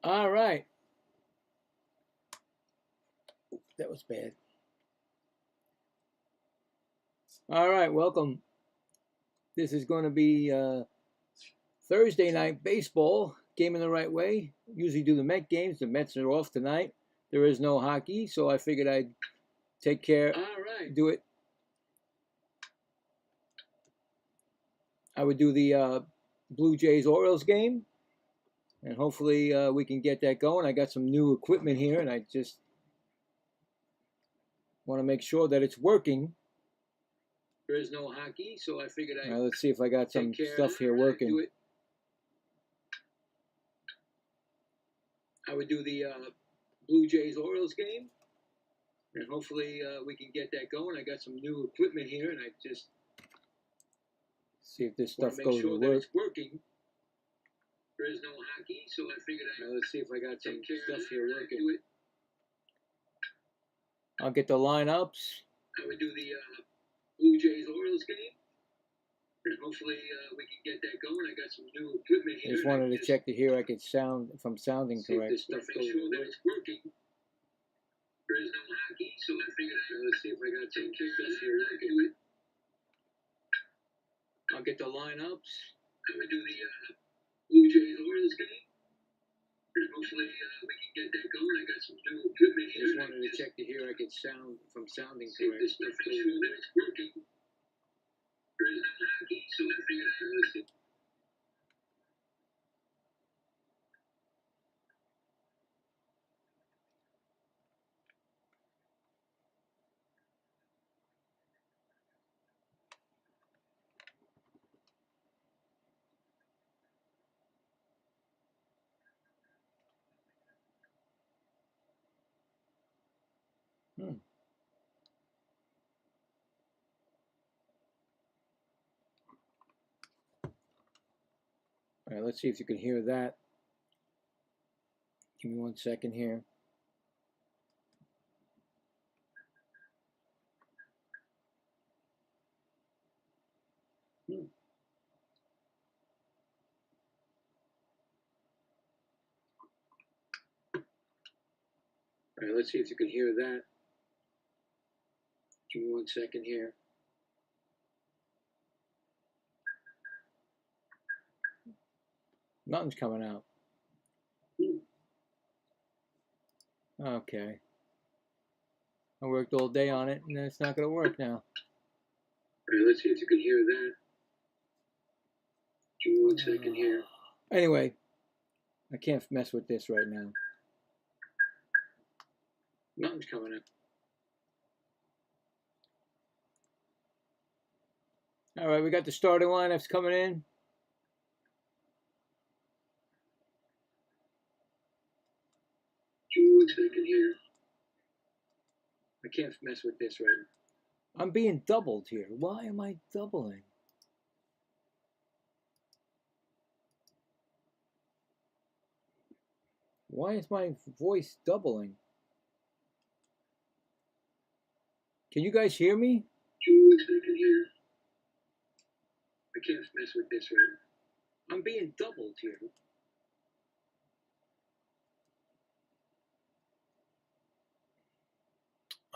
All right. That was bad. All right, welcome. This is going to be Thursday night baseball, game in the right way. Usually do the Met games. The Mets are off tonight. There is no hockey, so I figured I'd take care. All right. Do it. I would do the Blue Jays Orioles game, and hopefully we can get that going. I got some new equipment here, and I just want to make sure that it's working. There is no hockey, so I figured I'd let's see if I got some stuff here working. Do it. I would do the Blue Jays Orioles game, and hopefully we can get that going. I got some new equipment here, and I just see if this stuff goes to work. It's working. There is no hockey, so I figured let's see if I got some stuff here working. Do it. I'll get the lineups. I would do the Blue Jays Orioles game, and hopefully we can get that going. I got some new equipment here. I just wanted to check to hear I could sound if I'm sounding correct. This stuff make sure that it's working. There is no hockey, so I figured let's see if I got some stuff here working. I'll get the lineups. I would do the Blue Jays Orioles game, and hopefully we can get that going. I got some new equipment here. I just wanted to check to hear I could sound if I'm sounding correct. This stuff make sure that it's working. There is no hockey, so I figured let's see. All right, let's see if you can hear that. Give me 1 second here. All right, let's see if you can hear that. Give me 1 second here. Nothing's coming out. Okay. I worked all day on it, and it's not going to work now. All right, let's see if you can hear that. Give me 1 second here. Anyway, I can't mess with this right now. Nothing's coming up. All right, we got the starting lineups coming in. Give me 1 second here. I can't mess with this right now. I'm being doubled here. Why am I doubling? Why is my voice doubling? Can you guys hear me? Give me 1 second here. I can't mess with this right now. I'm being doubled here.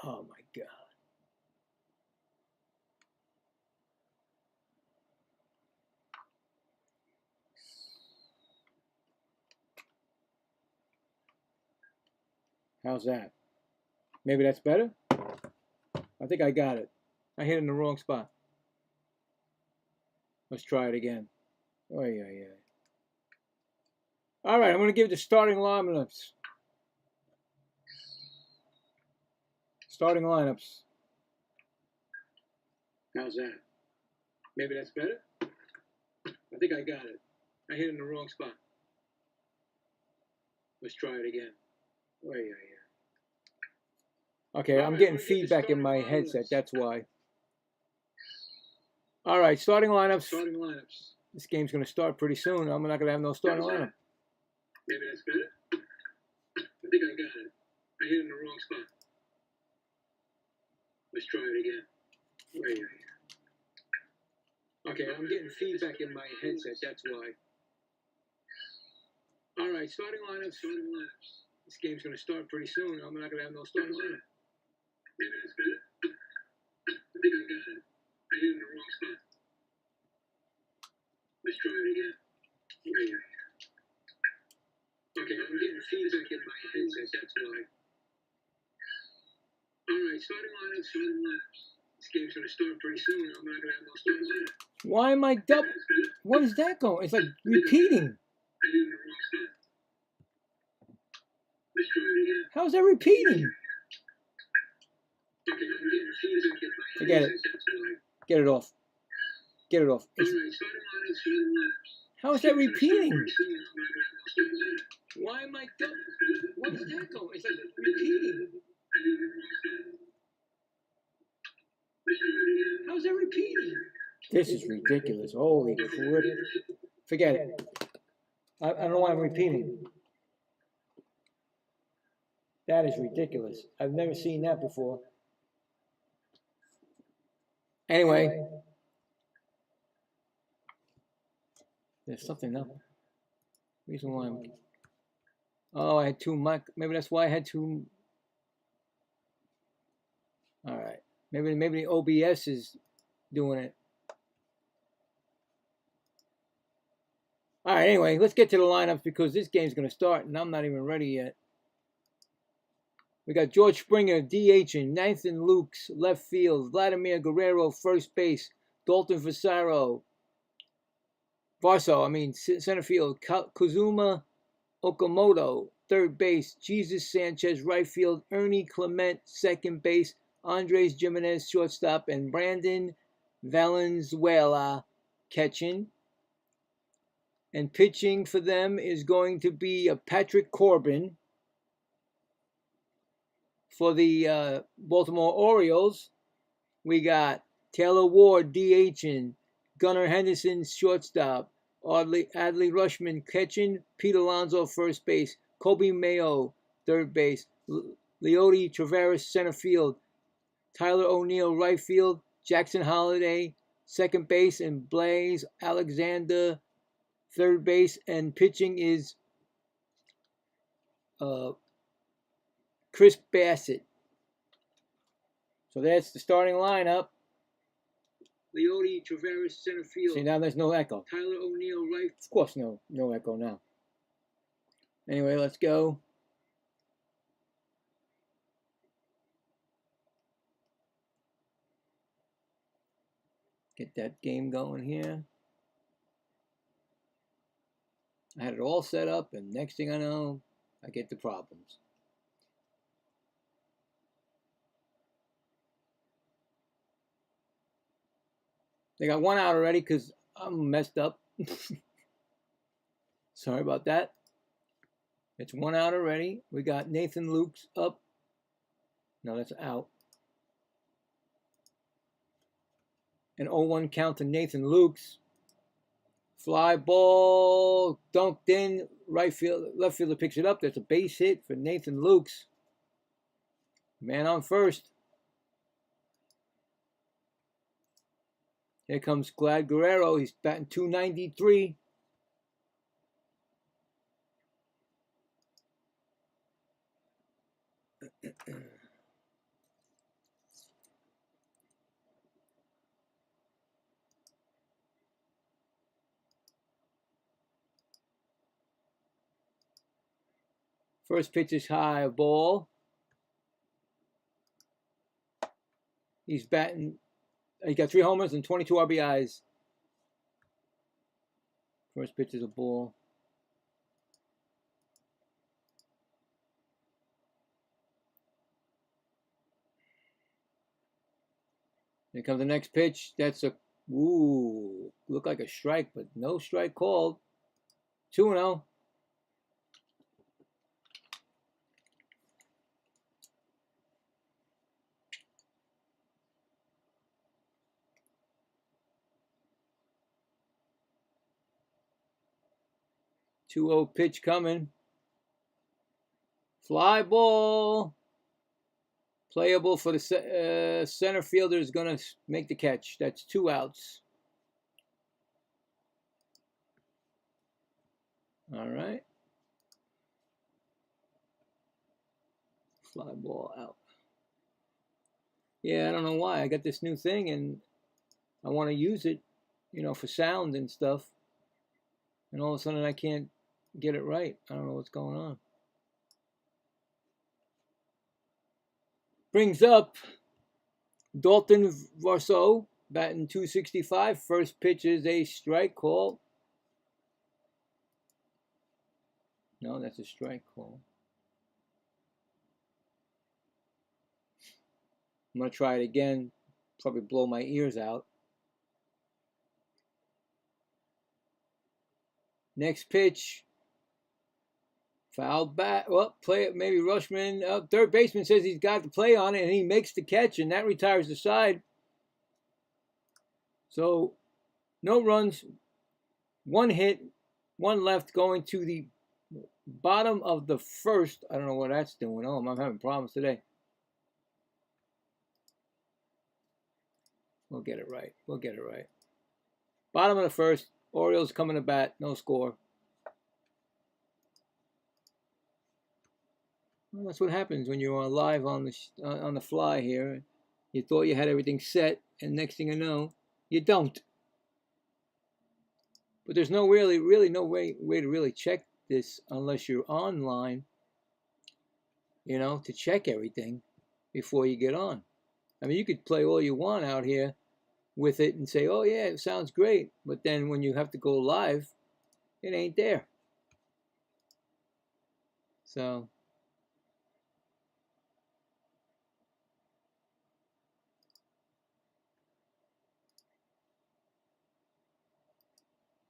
Oh my God. How's that? Maybe that's better? I think I got it. I hit it in the wrong spot. Let's try it again. Oh, yeah. All right, I'm going to give the starting lineups. Starting lineups. How's that? Maybe that's better? I think I got it. I hit it in the wrong spot. Let's try it again. Oh, yeah. Okay, I'm getting feedback in my headset. That's why. All right, starting lineups. Starting lineups. This game's going to start pretty soon. I'm not going to have no starting lineup. Maybe that's better. I think I got it. I hit it in the wrong spot. Let's try it again. Oh, yeah. Okay, I'm getting feedback in my headset. That's why. All right, starting lineups. This game's going to start pretty soon. I'm not going to have no starting lineup. Maybe that's better. I think I got it. I hit it in the wrong spot. Let's try it again. Okay, I'm getting feedback in my headset, that's why. Alright, starting lineups. This game's gonna start pretty soon. I'm not gonna have no starting lineup. Why am I double? What is that going? It's like repeating. I hit it in the wrong spot. Let's try it again. How's that repeating? Okay, I'm getting feedback in my headset. Forget it. That's why. Get it off. Get it off. Alright, starting lineups. How is that repeating? Why am I double? What is that going? It's like repeating. How's that repeating? This is ridiculous. Holy crap. Forget it. I don't know why I'm repeating. That is ridiculous. I've never seen that before. Anyway. There's something up. Reason why I'm... Oh, I had two mic. Maybe that's why I had two. All right. Maybe the OBS is doing it. All right. Anyway, let's get to the lineups because this game's going to start and I'm not even ready yet. We got George Springer, DH, and Nathan Lukes, left field. Vladimir Guerrero, first base. Dalton Varsho, center field. Kazuma Okamoto, third base. Jesus Sanchez, right field. Ernie Clement, second base. Andres Jimenez, shortstop. And Brandon Valenzuela catching. And pitching for them is going to be Patrick Corbin. For the Baltimore Orioles, we got Taylor Ward, DH, and Gunnar Henderson, shortstop. Adley Rushman catching. Pete Alonso, first base. Kobe Mayo, third base. Leody Taveras, center field. Tyler O'Neill, right field. Jackson Holliday, second base. And Blaze Alexander, third base. And pitching is Chris Bassett. So that's the starting lineup. Leody Taveras, center field. See, now there's no echo. Tyler O'Neill, right. Of course, no echo now. Anyway, let's go. Get that game going here. I had it all set up, and next thing I know, I get the problems. They got one out already because I'm messed up. Sorry about that. It's one out already. We got Nathan Lukes up. No, that's out. An 0-1 count to Nathan Lukes. Fly ball dunked in. Right field, left fielder picks it up. There's a base hit for Nathan Lukes. Man on first. Here comes Glad Guerrero. He's batting .293. First pitch is high, ball. He's batting. He got 3 homers and 22 RBIs. First pitch is a ball. Here comes the next pitch. That's a look like a strike, but no strike called. 2-0. .2-0 pitch coming. Fly ball. Playable for the center fielder is going to make the catch. That's 2 outs. All right. Fly ball out. Yeah, I don't know why. I got this new thing and I want to use it, you know, for sound and stuff. And all of a sudden I can't get it right. I don't know what's going on. Brings up Dalton Varsho, batting .265. First pitch is a strike call. No, that's a strike call. I'm going to try it again. Probably blow my ears out. Next pitch. Foul bat. Well, play it. Maybe Rushman. Third baseman says he's got the play on it, and he makes the catch, and that retires the side. So, no runs, one hit, one left going to the bottom of the first. I don't know what that's doing. Oh, I'm having problems today. We'll get it right. We'll get it right. Bottom of the first. Orioles coming to bat. No score. Well, that's what happens when you're live on the fly here. You thought you had everything set, and next thing you know, you don't. But there's no really no way to really check this unless you're online, you know, to check everything before you get on. I mean, you could play all you want out here with it and say, oh yeah, it sounds great. But then when you have to go live, it ain't there. So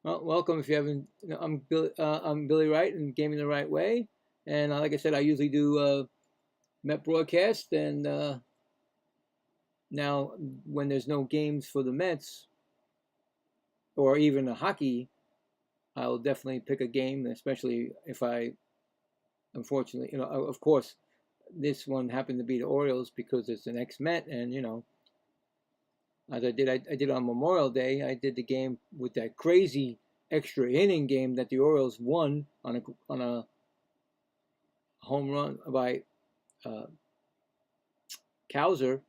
well, welcome if you haven't. I'm Billy Wright and Gaming the Right Way, and like I said, I usually do Met broadcast, and now when there's no games for the Mets or even a hockey, I'll definitely pick a game, especially if I, unfortunately, you know, of course, this one happened to be the Orioles because it's an ex-Met, and you know, as I did on Memorial Day, I did the game with that crazy extra inning game that the Orioles won on a home run by Cowser,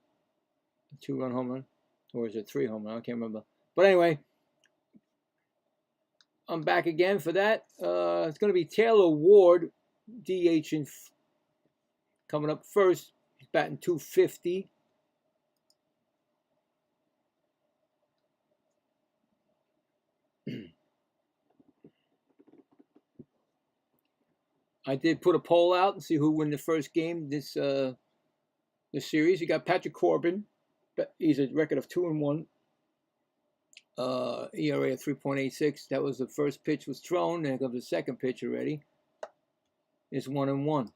a 2-run home run, or is it 3 home run? I can't remember. But anyway, I'm back again for that. It's going to be Taylor Ward, DH, coming up first. He's batting .250. I did put a poll out and see who won the first game this series. You got Patrick Corbin. He's a record of 2-1. ERA of 3.86. That was the first pitch was thrown. Then comes the second pitch already. It's 1-1.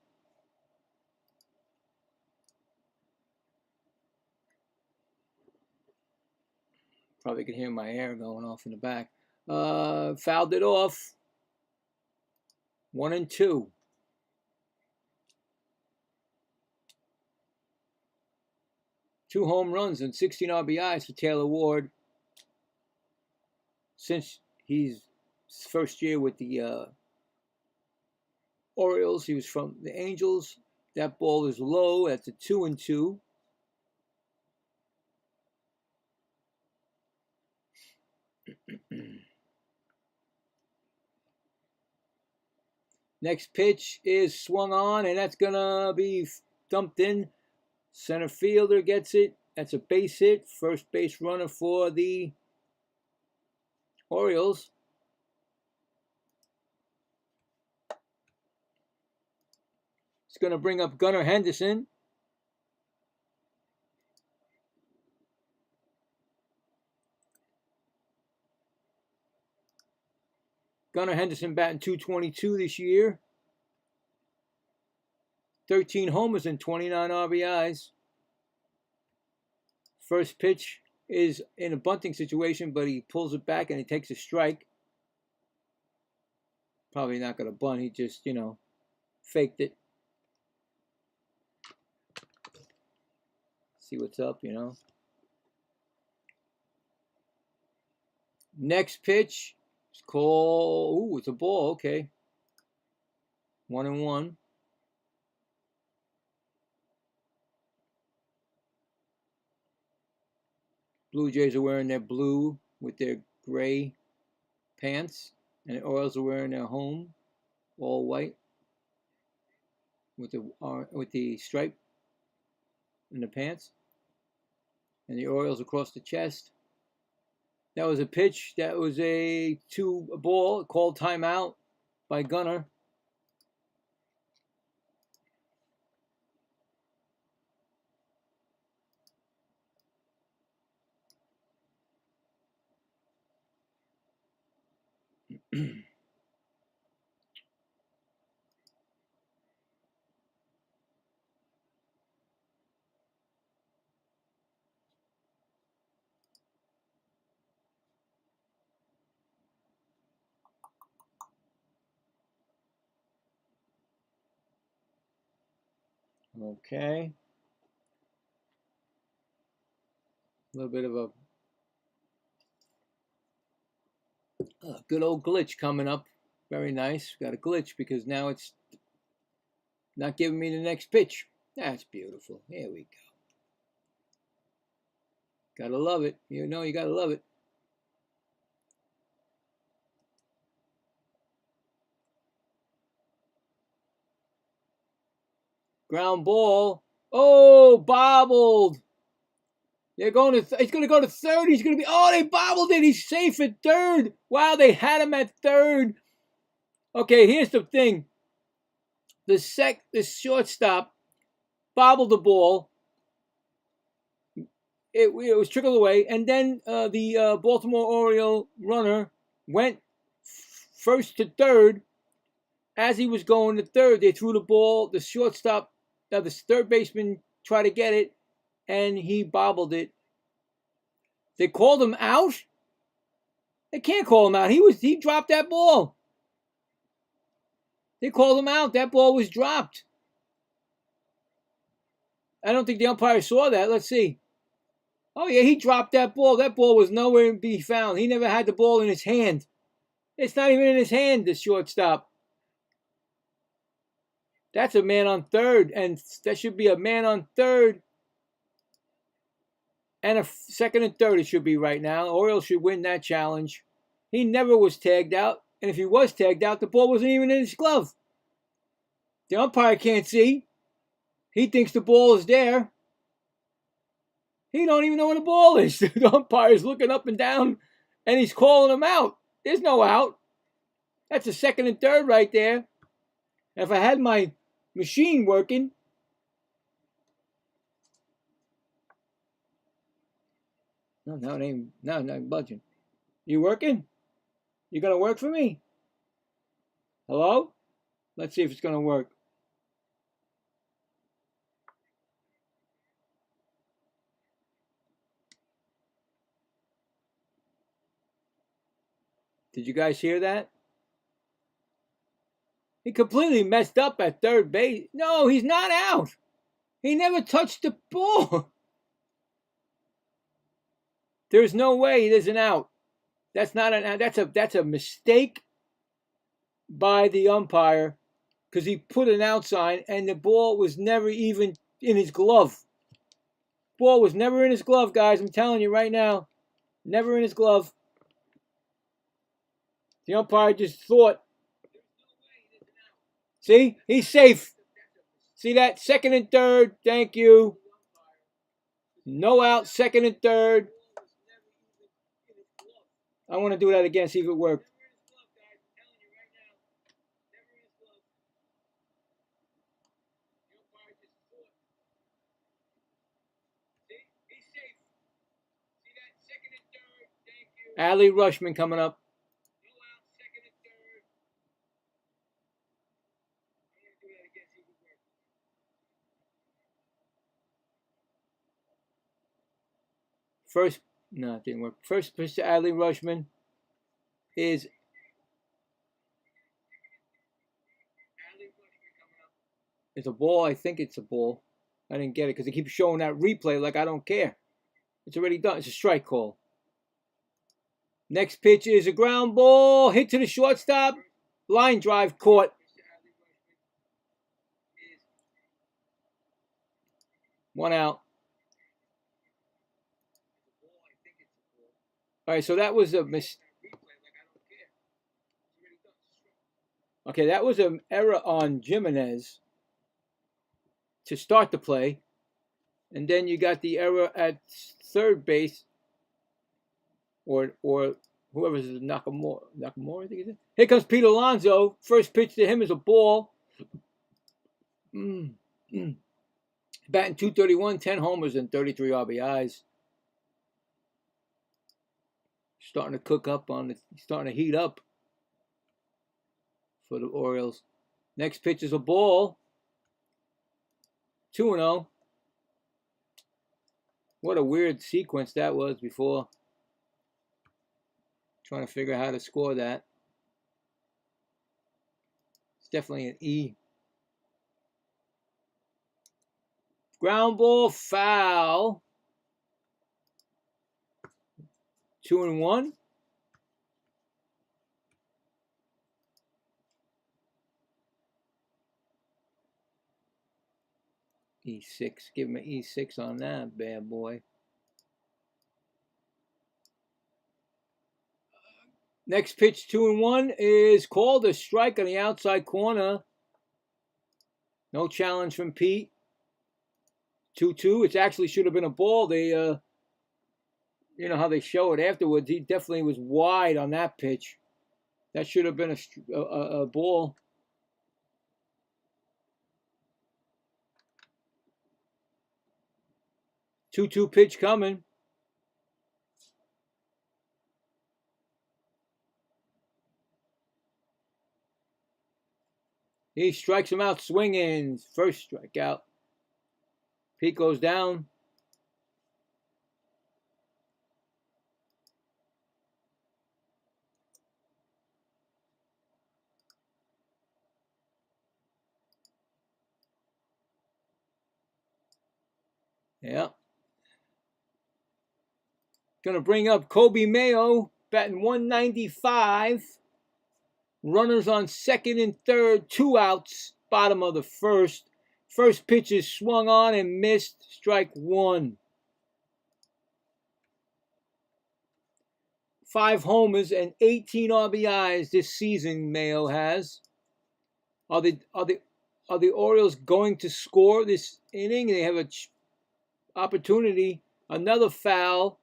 Probably can hear my air going off in the back. Fouled it off. 1-2. Two home runs and 16 RBIs for Taylor Ward since his first year with the Orioles. He was from the Angels. That ball is low. That's a 2-2. Next pitch is swung on, and that's going to be dumped in. Center fielder gets it. That's a base hit. First base runner for the Orioles. It's going to bring up Gunnar Henderson. Gunnar Henderson batting .222 this year. 13 homers and 29 RBIs. First pitch is in a bunting situation, but he pulls it back and he takes a strike. Probably not going to bunt. He just, you know, faked it. See what's up, you know. Next pitch is called, ooh, it's a ball, okay. 1-1. Blue Jays are wearing their blue with their gray pants, and the Orioles are wearing their home all white with the stripe in the pants, and the Orioles across the chest. That was a pitch. That was a ball called timeout by Gunnar. Okay. A little bit of a good old glitch coming up. Very nice. Got a glitch because now it's not giving me the next pitch. That's beautiful. Here we go. Gotta love it. You know you gotta love it. Ground ball. Oh, bobbled. They're going to. He's going to go to third. He's going to be. Oh, they bobbled it. He's safe at third. Wow, they had him at third. Okay, here's the thing. The shortstop bobbled the ball. It was trickled away, and then the Baltimore Oriole runner went first to third. As he was going to third, they threw the ball. The shortstop, the third baseman, tried to get it, and he bobbled it. They called him out. They can't call him out. He dropped that ball. They called him out. That ball was dropped. I don't think the umpire saw that. Let's see. Oh, yeah, he dropped that ball. That ball was nowhere to be found. He never had the ball in his hand. It's not even in his hand, the shortstop. That's a man on third, and that should be a man on third. And a second and third it should be right now. Orioles should win that challenge. He never was tagged out, and if he was tagged out, the ball wasn't even in his glove. The umpire can't see. He thinks the ball is there. He don't even know where the ball is. The umpire is looking up and down, and he's calling him out. There's no out. That's a second and third right there. And if I had my machine working, no, it ain't. No, not budging. You working? You gonna work for me? Hello? Let's see if it's gonna work. Did you guys hear that? He completely messed up at third base. No, he's not out. He never touched the ball. There's no way there's an out. That's not an out. That's a mistake by the umpire because he put an out sign and the ball was never even in his glove. Ball was never in his glove, guys. I'm telling you right now. Never in his glove. The umpire just thought. See? He's safe. See that? Second and third. Thank you. No out. Second and third. I want to do that again, see if it worked. Adley Rushman coming up. First, no, it didn't work. First pitch to Adley Rushman is it's a ball. I think it's a ball. I didn't get it because they keep showing that replay like I don't care. It's already done. It's a strike call. Next pitch is a ground ball. Hit to the shortstop. Line drive caught. One out. All right, so that was a Okay, that was an error on Jimenez to start the play. And then you got the error at third base, or whoever's Nakamura, I think it is. Here comes Pete Alonso. First pitch to him is a ball. Batting .231, 10 homers and 33 RBIs. Starting to cook up starting to heat up for the Orioles. Next pitch is a ball. 2-0. What a weird sequence that was before. Trying to figure out how to score that. It's definitely an E. Ground ball, foul. 2-1. E6. Give him an E6 on that bad boy. Next pitch, 2-1, is called a strike on the outside corner. No challenge from Pete. 2-2. It actually should have been a ball. They, you know how they show it afterwards. He definitely was wide on that pitch. That should have been a ball. Two pitch coming. He strikes him out swinging. First strikeout. Pete goes down. Yeah. Gonna bring up Kobe Mayo, batting .195. Runners on second and third, 2 outs, bottom of the first. First pitch is swung on and missed, strike 1. 5 homers and 18 RBIs this season Mayo has. Are the Orioles going to score this inning? They have an opportunity. Another foul.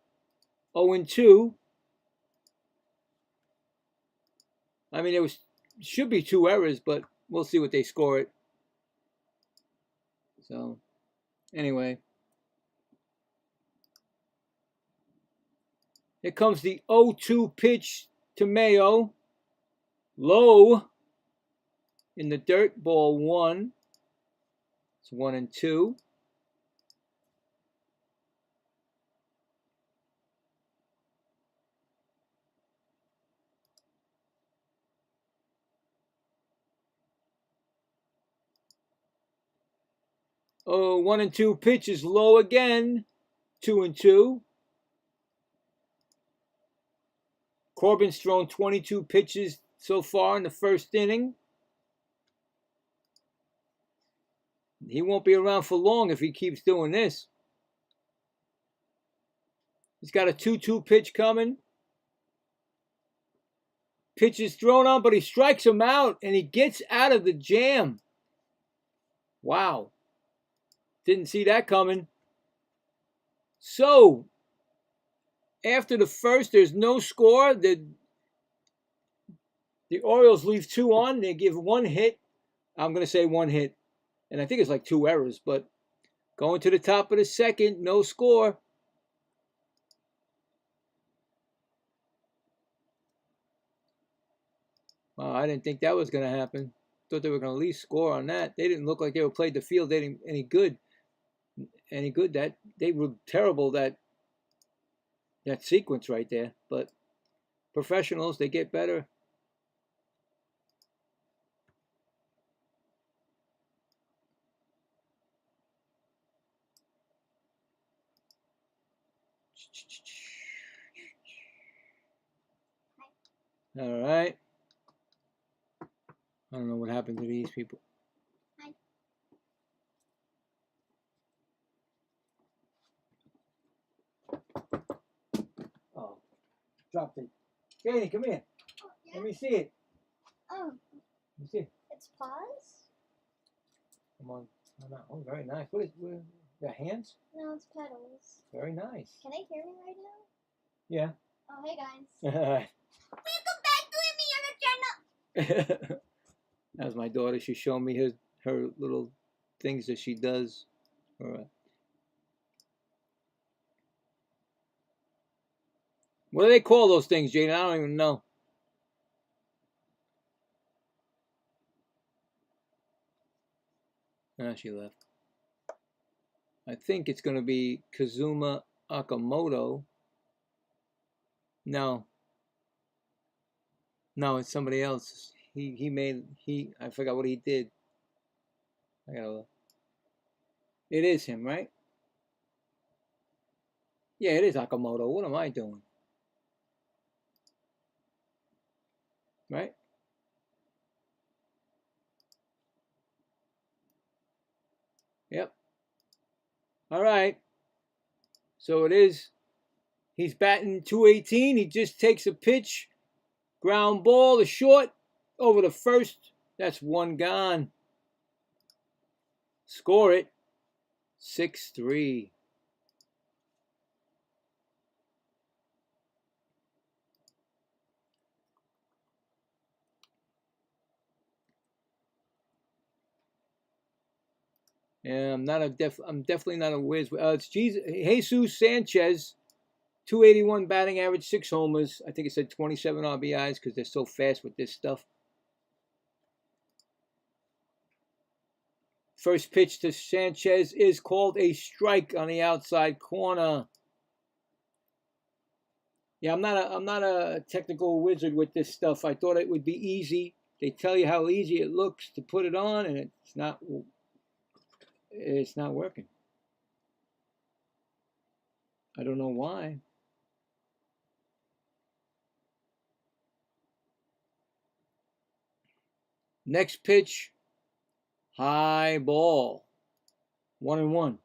0-2. I mean, there should be 2 errors, but we'll see what they score it. So, anyway. Here comes the 0-2 pitch to Mayo. Low in the dirt, ball 1. It's 1-2. Oh, 1-2 pitch is low again. 2-2. Corbin's thrown 22 pitches so far in the first inning. He won't be around for long if he keeps doing this. He's got a 2-2 pitch coming. Pitch is thrown on, but he strikes him out, and he gets out of the jam. Wow. Didn't see that coming. So, after the first, there's no score. The Orioles leave 2 on. They give 1 hit. I'm going to say 1 hit. And I think it's like 2 errors. But going to the top of the second, no score. Wow, I didn't think that was going to happen. Thought they were going to at least score on that. They didn't look like they were played the field any good. That they were terrible, that sequence right there. But professionals, they get better. All right. I don't know what happened to these people. Oh. dropped it. Danny, come here. Oh, yeah. Let me see it. Oh. Let me see it. It's paws? Come on. Oh, very nice. What the hands? No, it's petals. Very nice. Can they hear me right now? Yeah. Oh, hey guys. Welcome back to me on the channel. That was my daughter. She's showing me her little things that she does. All right. What do they call those things, Jaden? I don't even know. Ah, she left. I think it's going to be Kazuma Akamoto. No. No, it's somebody else. I forgot what he did. I gotta look. It is him, right? Yeah, it is Akamoto. What am I doing? Right? Yep. All right. So it is. He's batting 218. He just takes a pitch. Ground ball to short. Over the first. That's one gone. Score it. 6-3. Yeah, I'm definitely not a whiz. It's Jesus Sanchez, 281 batting average, 6 homers. I think it said 27 RBIs because they're so fast with this stuff. First pitch to Sanchez is called a strike on the outside corner. Yeah, I'm not a technical wizard with this stuff. I thought it would be easy. They tell you how easy it looks to put it on, and it's not working. I don't know why. Next pitch, high ball. 1-1.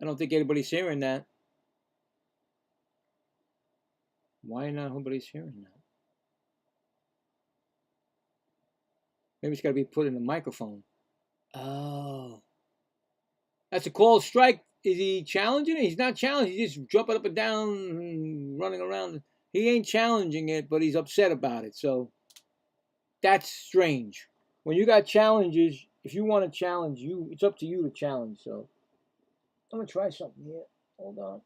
I don't think anybody's hearing that. Why not nobody's hearing that? Maybe it's got to be put in the microphone. Oh. That's a called strike. Is he challenging it? He's not challenging. He's just jumping up and down, running around. He ain't challenging it, but he's upset about it. So that's strange. When you got challenges, if you want to challenge you, it's up to you to challenge. So I'm going to try something here. Hold on.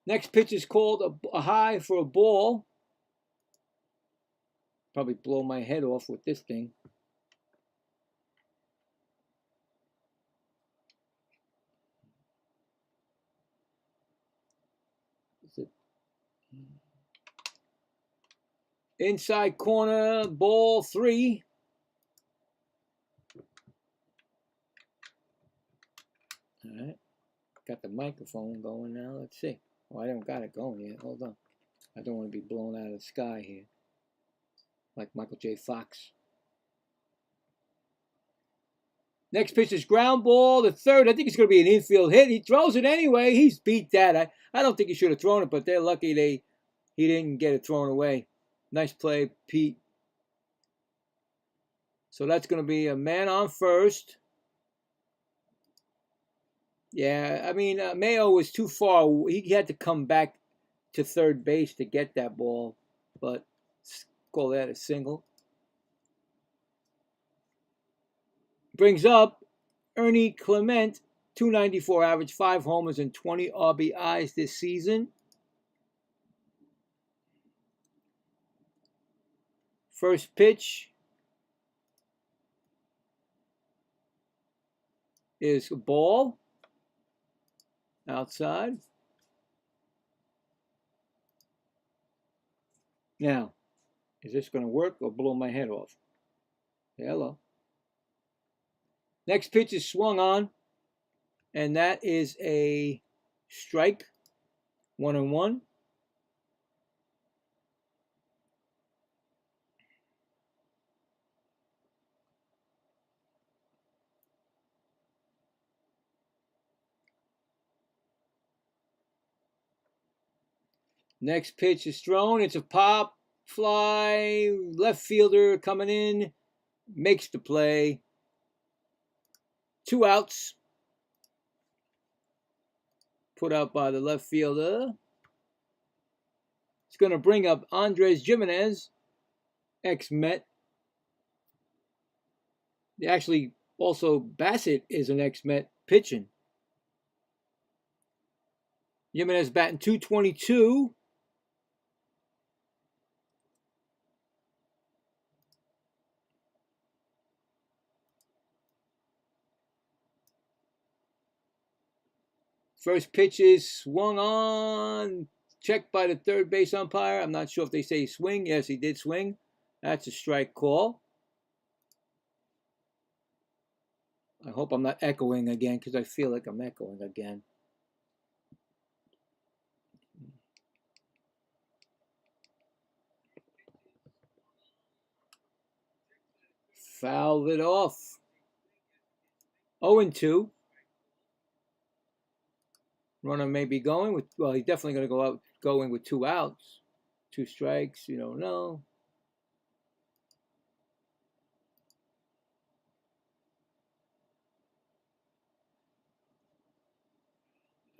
Next pitch is called a high for a ball. Probably blow my head off with this thing. Inside corner, ball 3. All right. Got the microphone going now. Let's see. Oh, I don't got it going yet. Hold on. I don't want to be blown out of the sky here. Like Michael J. Fox. Next pitch is ground ball to third. I think it's going to be an infield hit. He throws it anyway. He's beat that. I don't think he should have thrown it, but they're lucky he didn't get it thrown away. Nice play, Pete. So that's going to be a man on first. Yeah, I mean, Mayo was too far. He had to come back to third base to get that ball, but call that a single. Brings up Ernie Clement, 294 average, 5 homers and 20 RBIs this season. First pitch is a ball outside. Now, is this going to work or blow my head off? Hello. Next pitch is swung on, and that is a strike. 1-1. Next pitch is thrown. It's a pop fly. Left fielder coming in. Makes the play. 2 outs. Put out by the left fielder. It's going to bring up Andres Gimenez, ex-Met. Actually, also Bassett is an ex-Met pitching. Gimenez batting .222. First pitch is swung on. Checked by the third base umpire. I'm not sure if they say swing. Yes, he did swing. That's a strike call. I hope I'm not echoing again because I feel like I'm echoing again. Fouled it off. 0-2. Runner may be going with, well, he's definitely going to go out going with 2 outs. 2 strikes, you don't know.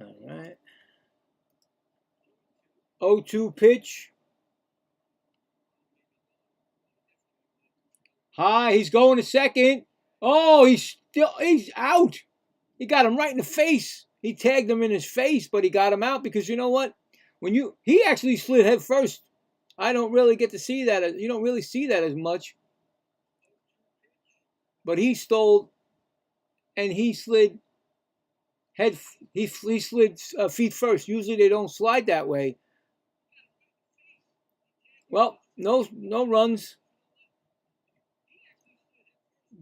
All right. 0-2 pitch. High, he's going to second. Oh, he's out. He got him right in the face. He tagged him in his face, but he got him out because you know what? He actually slid head first. I don't really get to see that. You don't really see that as much. But he stole, and he slid head. He slid feet first. Usually they don't slide that way. Well, no runs.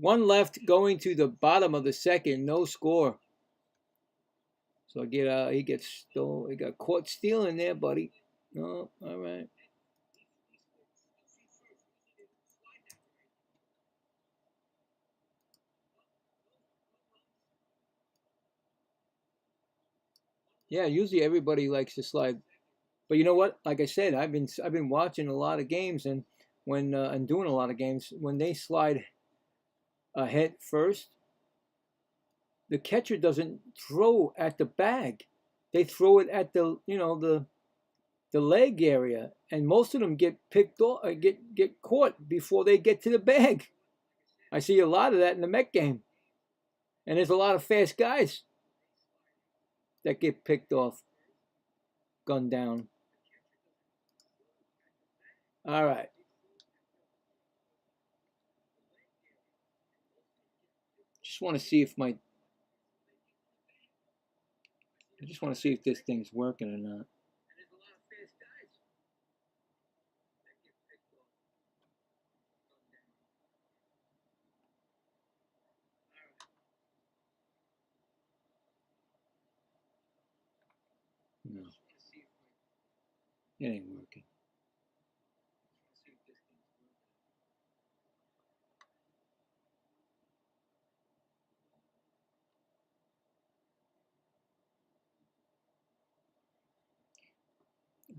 1 left going to the bottom of the second. No score. So he got caught stealing there, buddy. Oh, all right. Yeah, usually everybody likes to slide, but you know what? Like I said, I've been watching a lot of games, and when and doing a lot of games, when they slide head first, the catcher doesn't throw at the bag; they throw it at the the leg area, and most of them get picked off, get caught before they get to the bag. I see a lot of that in the Met game, and there's a lot of fast guys that get picked off, gunned down. All right. Just want to see if I just want to see if this thing's working or not. No. It ain't working.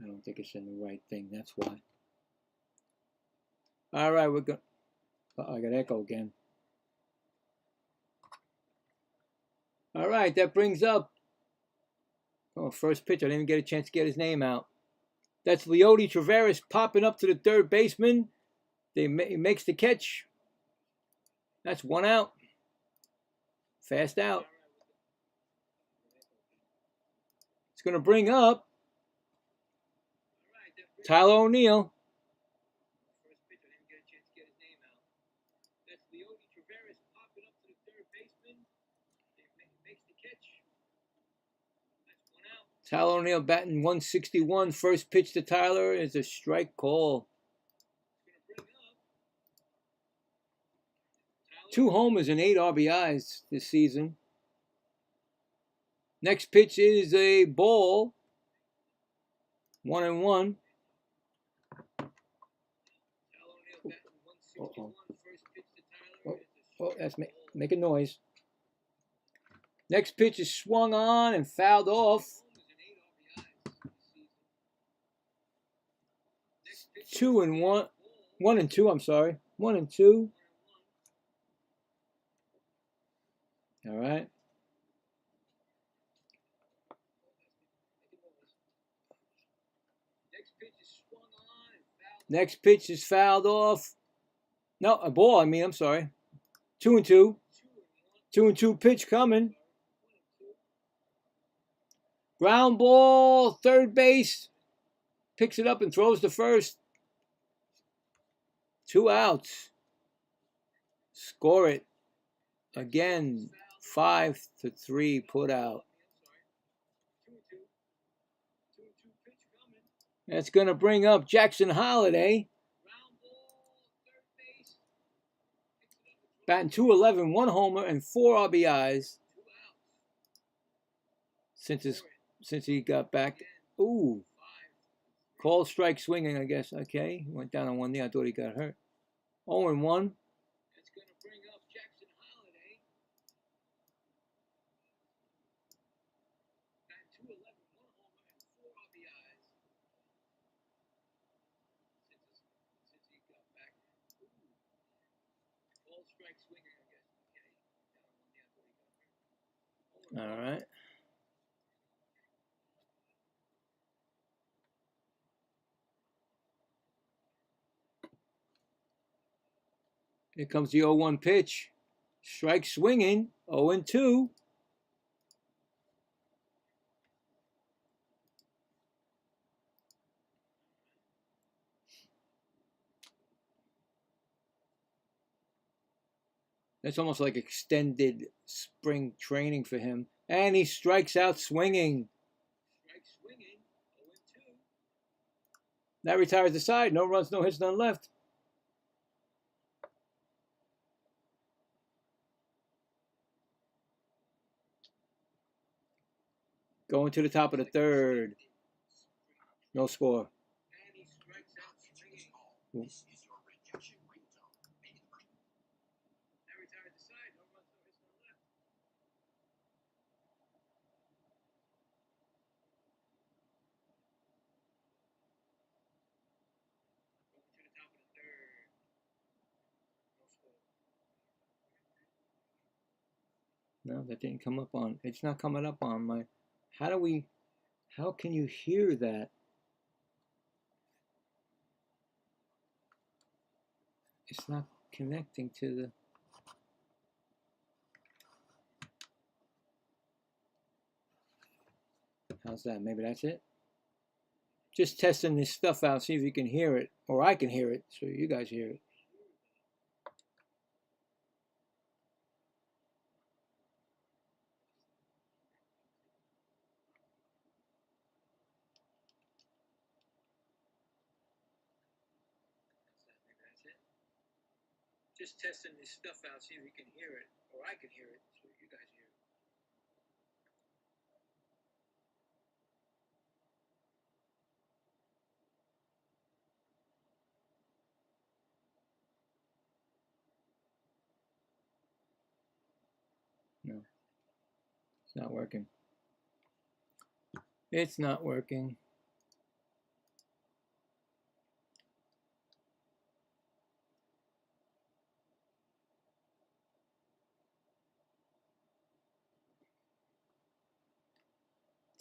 I don't think it's in the right thing. That's why. All right, we're going. I got echo again. All right, that brings up. Oh, first pitch. I didn't even get a chance to get his name out. That's Leody Taveras popping up to the third baseman. He makes the catch. That's 1 out. Fast out. It's going to bring up Tyler O'Neill. Tyler O'Neill batting 161. First pitch to Tyler is a strike call. 2 homers and 8 RBIs this season. Next pitch is a ball. 1-1. Oh, that's making noise. Next pitch is swung on and fouled off. 2-1. 1-2, I'm sorry. 1-2. All right. Next pitch is fouled off. No, a ball, I'm sorry. 2-2. 2-2 pitch coming. Ground ball, third base. Picks it up and throws to first. 2 outs. Score it. Again, 5-3 put out. That's going to bring up Jackson Holiday. Batting .211, 1 homer, and 4 RBIs since he got back. Ooh. Called strike swinging, I guess. Okay. Went down on one knee. I thought he got hurt. 0-1. That's going to bring up Jackson Holiday. Batting .211, 1 homer, and 4 RBIs since he got back. Ooh. Called strike swinging, I guess. Okay. All right. Here comes the 0-1 pitch. Strike swinging. 0-2. That's almost like extended spring training for him. And he strikes out swinging. Strike swinging. 0-2. That retires the side. No runs, no hits, none left. Going to the top of the third. No score. Ooh. No, that didn't come up on. It's not coming up on my. How can you hear that? It's not connecting to the. How's that? Maybe that's it? Just testing this stuff out, see if you can hear it, or I can hear it, so you guys hear it. Just testing this stuff out, see if you can hear it, or I can hear it, so you guys hear it. No, it's not working. It's not working.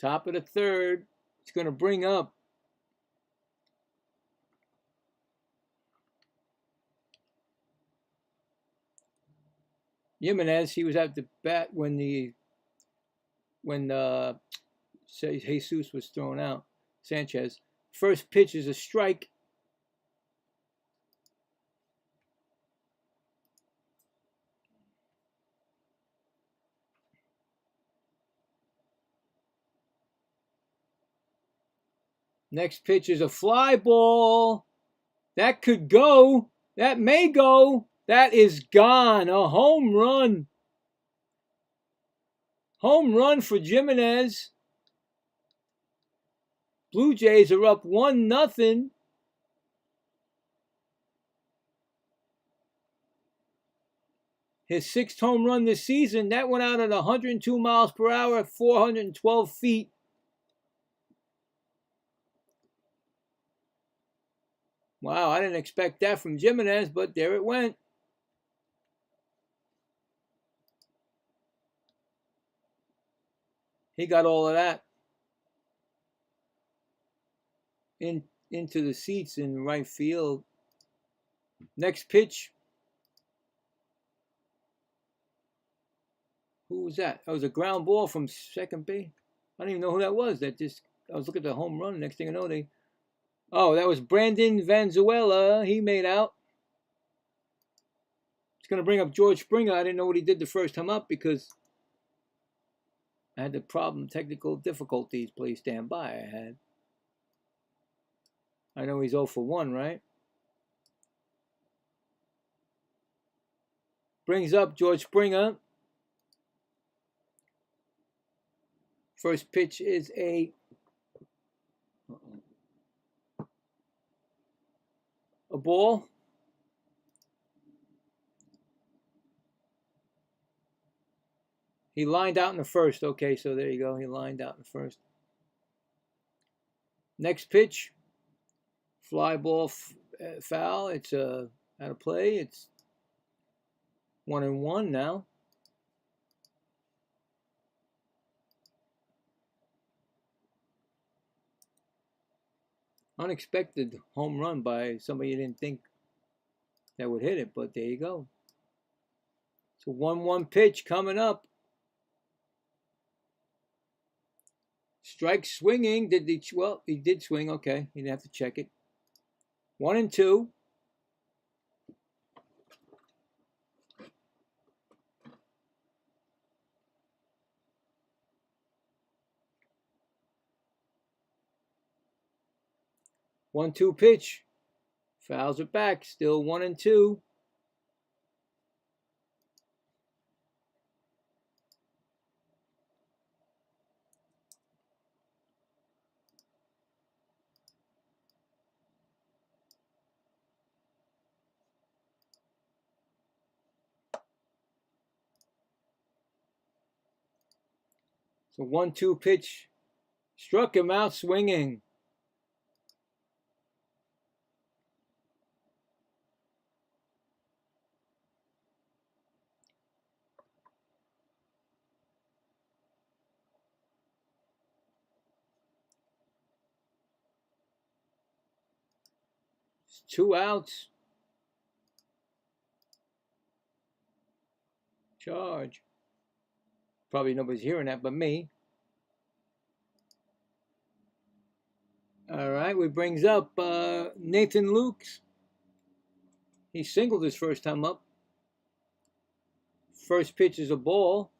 Top of the third. It's going to bring up Jimenez. He was at the bat when Jesus was thrown out. Sanchez. First pitch is a strike. Next pitch is a fly ball. That could go. That may go. That is gone. A home run. Home run for Jimenez. Blue Jays are up 1-0. His 6th home run this season. That went out at 102 miles per hour, 412 feet. Wow, I didn't expect that from Jimenez, but there it went. He got all of that into the seats in right field. Next pitch. Who was that? That was a ground ball from second base. I don't even know who that was. I was looking at the home run. Next thing I know, that was Brandon Valenzuela. He made out. It's going to bring up George Springer. I didn't know what he did the first time up because I had the technical difficulties. Please stand by. I know he's 0 for 1, right? Brings up George Springer. First pitch is a ball. He lined out in the first. Okay, so there you go. He lined out in the first. Next pitch. Fly ball, foul. It's out of play. It's 1-1 now. Unexpected home run by somebody you didn't think that would hit it, but there you go. So 1-1 pitch coming up. Strike swinging. Well, he did swing. Okay, he didn't have to check it. 1-2. One-two pitch. Fouls it back. Still 1-2. So 1-2 pitch. Struck him out swinging. It's 2 outs. Charge. Probably nobody's hearing that but me. All right, we brings up Nathan Lukes. He singled his first time up. First pitch is a ball.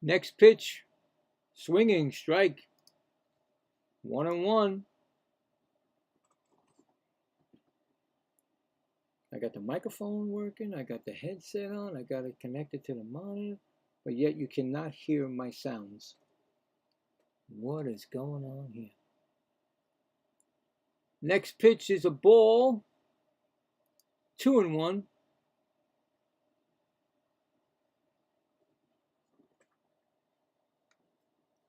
Next pitch, swinging strike. 1-1. I got the microphone working. I got the headset on. I got it connected to the monitor. But yet you cannot hear my sounds. What is going on here? Next pitch is a ball. 2-1.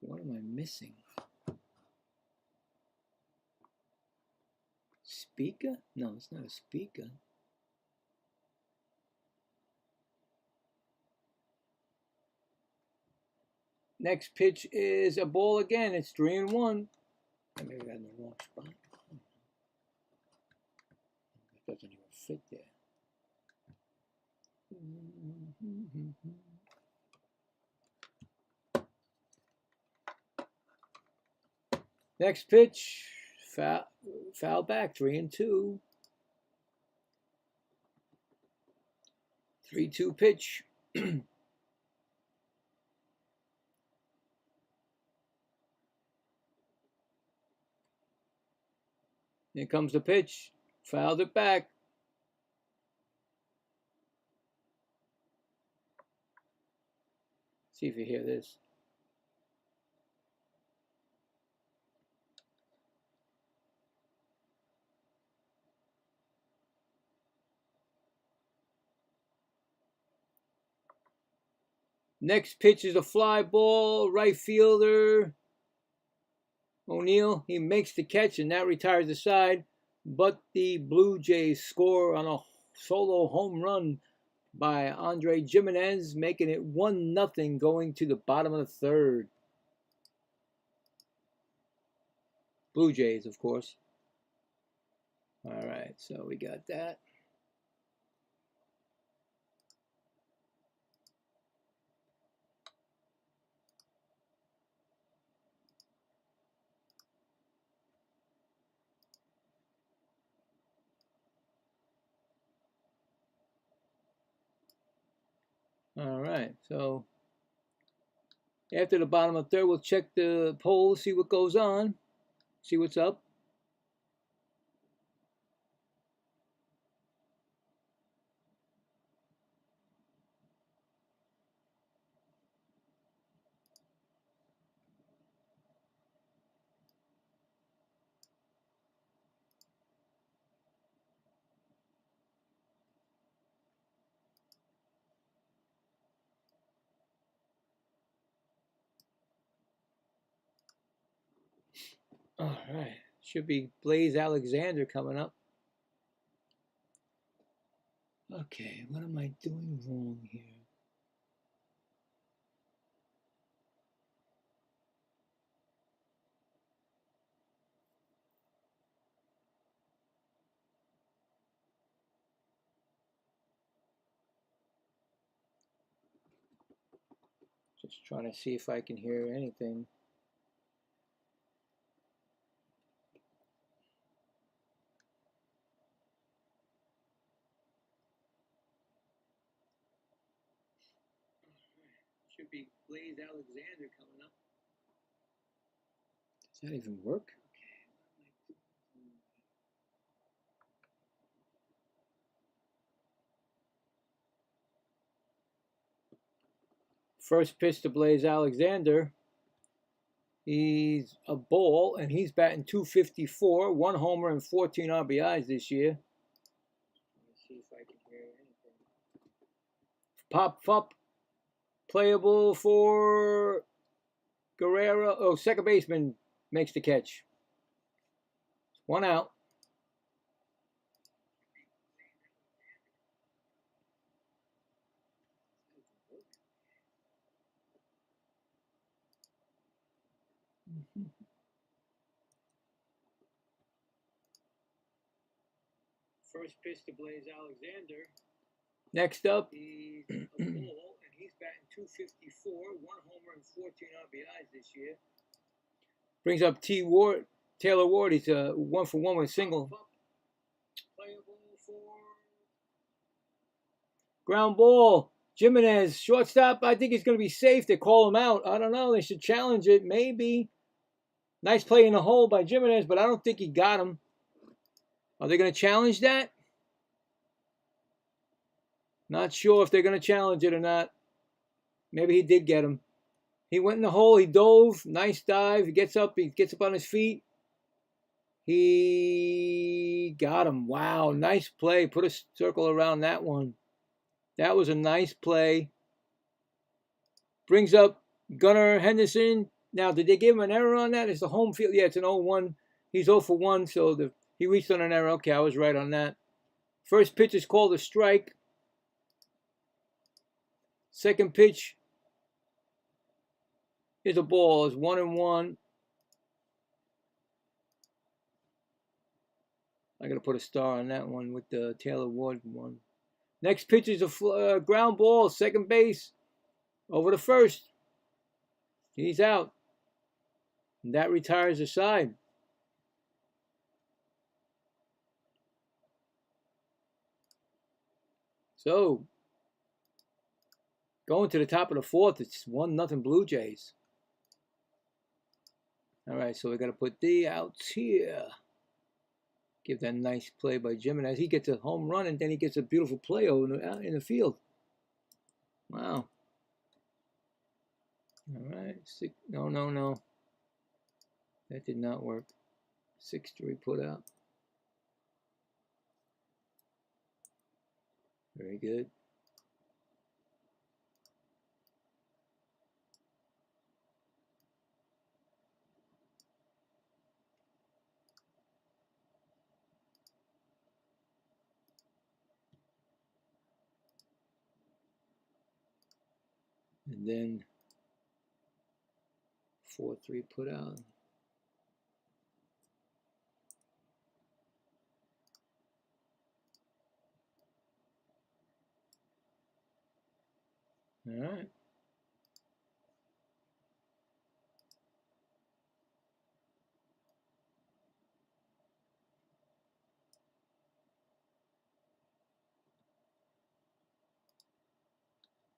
What am I missing? Speaker? No, it's not a speaker. Next pitch is a ball again. It's 3-1. Maybe I got in the wrong spot. It doesn't even fit there. Next pitch, foul back, 3-2. 3-2 pitch. Here comes the pitch. Fouled it back. See if you hear this. Next pitch is a fly ball. Right fielder O'Neill, he makes the catch, and that retires the side. But the Blue Jays score on a solo home run by Andre Jimenez, making it 1-0 going to the bottom of the third. Blue Jays, of course. All right, so we got that. All right, so after the bottom of the third, we'll check the poll, see what goes on, see what's up. All right, should be Blaze Alexander coming up. Okay, what am I doing wrong here? Just trying to see if I can hear anything. Should be Blaze Alexander coming up. Does that even work? First pitch to Blaze Alexander. He's a ball, and he's batting .254, 1 homer and 14 RBIs this year. Let's see if I can hear anything. Pop up, playable for Guerrero. Oh, second baseman makes the catch. 1 out. First pitch to Blaze Alexander. Next up, he's a ball, and he's batting .254, 1 homer and 14 RBIs this year. Brings up Taylor Ward. He's a 1-for-1 with a single. Playable for ground ball. Jimenez, shortstop. I think he's going to be safe. They call him out. I don't know. They should challenge it. Maybe. Nice play in the hole by Jimenez, but I don't think he got him. Are they going to challenge that? Not sure if they're going to challenge it or not. Maybe he did get him. He went in the hole. He dove. Nice dive. He gets up on his feet. He got him. Wow. Nice play. Put a circle around that one. That was a nice play. Brings up Gunnar Henderson. Now, did they give him an error on that? It's the home field. Yeah, it's an 0-1. He's 0 for 1, so he reached on an error. Okay, I was right on that. First pitch is called a strike. Second pitch is a ball. It's 1-1. I got to put a star on that one with the Taylor Ward one. Next pitch is a ground ball, second base, over the first. He's out. And that retires the side. So, going to the top of the fourth, it's 1-0 Blue Jays. All right, so we got to put the outs here. Give that nice play by Jimenez. He gets a home run, and then he gets a beautiful play over in the field. Wow. All right. No. That did not work. 6-3 put out. Very good. And then 4-3 put out. All right.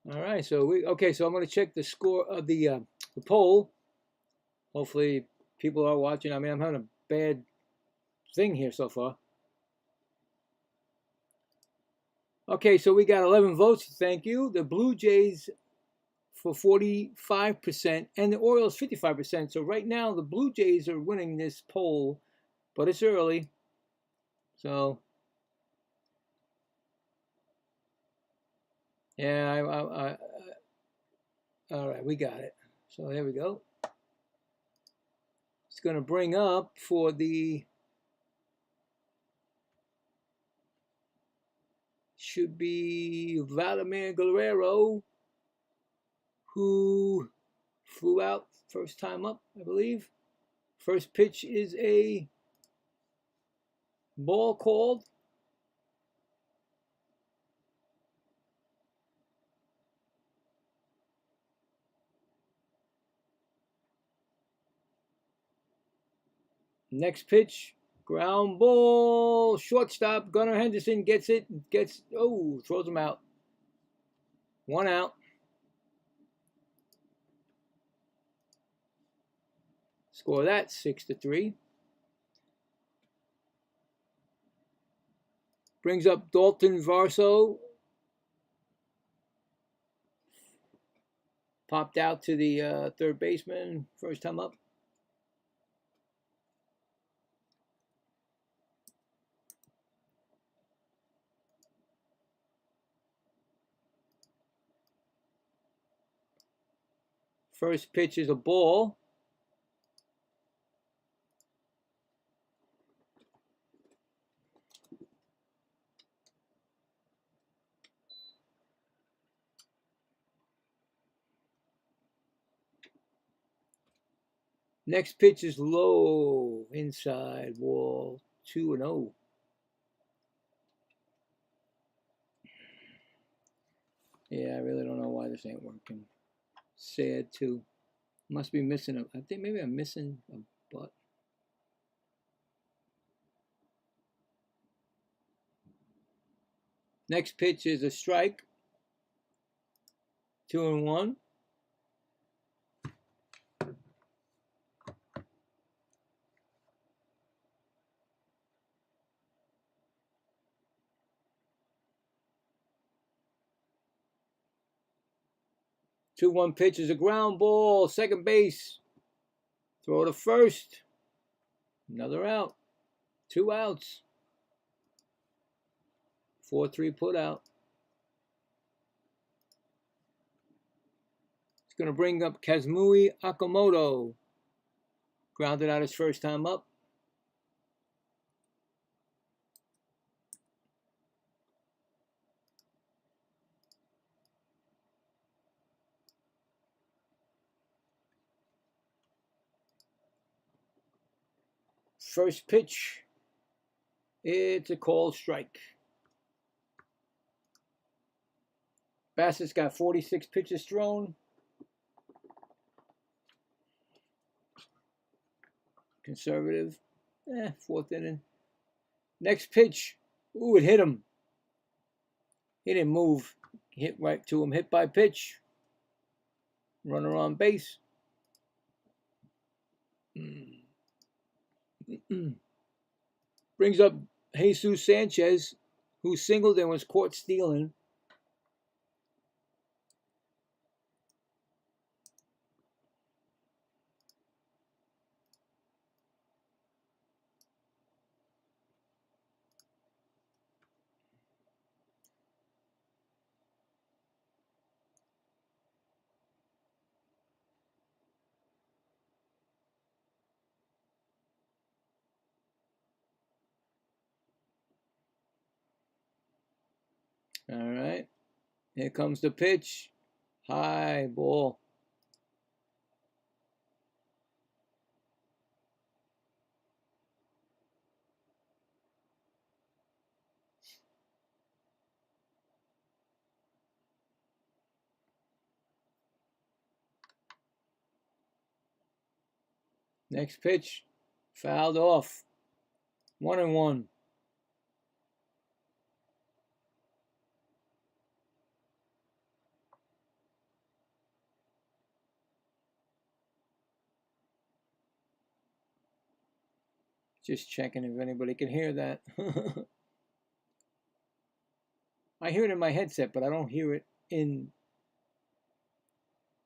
All right, so so I'm going to check the score of the poll. Hopefully people are watching. I mean, I'm having a bad thing here so far. Okay, so we got 11 votes. Thank you. The Blue Jays for 45% and the Orioles 55%. So right now the Blue Jays are winning this poll, but it's early. So yeah, all right, we got it. So there we go. It's going to bring up for the, should be Vladimir Guerrero, who flew out first time up, I believe. First pitch is a ball called. Next pitch, ground ball, shortstop, Gunnar Henderson gets it, throws him out. 1 out. Score that 6-3. Brings up Dalton Varsho. Popped out to the third baseman, first time up. First pitch is a ball. Next pitch is low, inside wall, 2-0. Yeah, I really don't know why this ain't working. Sad too. Must be missing I think maybe I'm missing a butt. Next pitch is a strike. 2-1. Two-one pitch is a ground ball, second base. Throw to first. Another out. 2 outs. 4-3 put out. It's going to bring up Kazumie Okamoto. Grounded out his first time up. First pitch, it's a called strike. Bassett's got 46 pitches thrown. Conservative. Fourth inning. Next pitch. Ooh, it hit him. He didn't move. Hit right to him. Hit by pitch. Runner on base. Brings up Jesus Sanchez, who singled and was caught stealing. All right. Here comes the pitch. High ball. Next pitch, fouled off. 1-1. Just checking if anybody can hear that. I hear it in my headset, but I don't hear it in.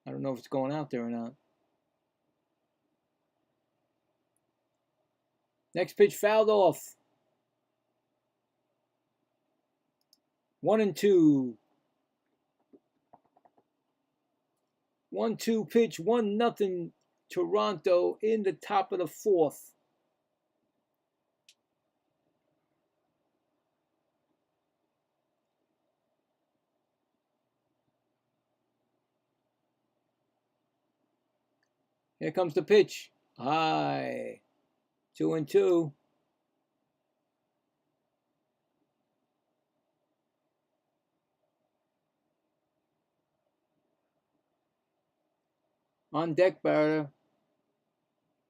I don't know if it's going out there or not. Next pitch fouled off. 1-2. 1-2 pitch, 1-0 Toronto in the top of the fourth. Here comes the pitch. High. 2-2. On deck batter,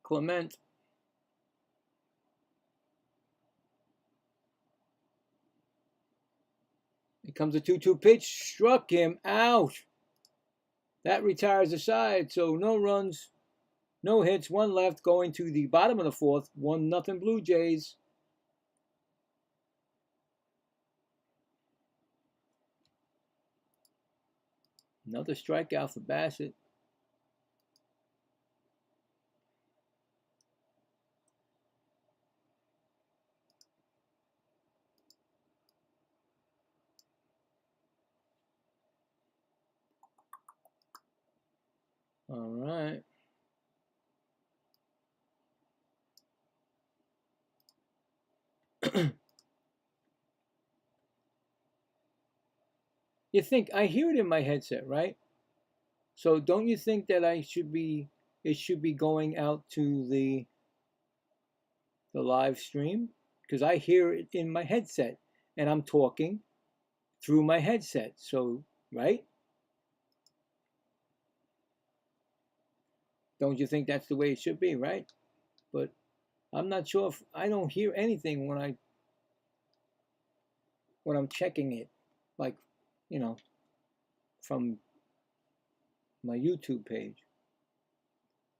Clement. Here comes a 2-2 pitch. Struck him out. That retires the side. So no runs, no hits, one left going to the bottom of the fourth. 1-0 Blue Jays. Another strikeout for Bassett. All right. You think I hear it in my headset, right? So don't you think that it should be going out to the live stream? Because I hear it in my headset and I'm talking through my headset. So, right? Don't you think that's the way it should be, right? But I'm not sure if I don't hear anything when I'm checking it, like, you know, from my YouTube page.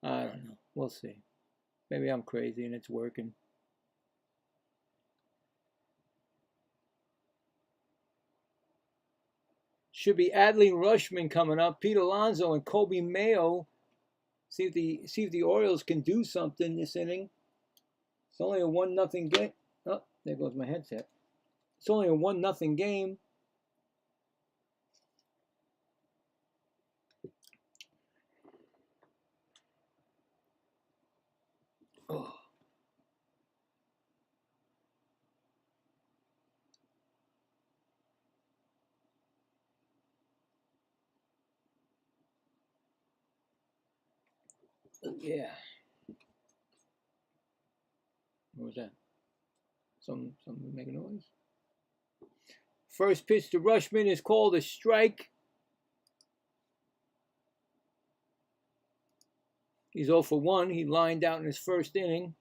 I don't know. We'll see. Maybe I'm crazy and it's working. Should be Adley Rushman coming up. Pete Alonso and Kobe Mayo. See if the Orioles can do something this inning. It's only a 1-0 game. Oh, there goes my headset. It's only a 1-0 game. Oh. Yeah. What was that? Something make a noise? First pitch to Rushman is called a strike. He's 0 for 1. He lined out in his first inning.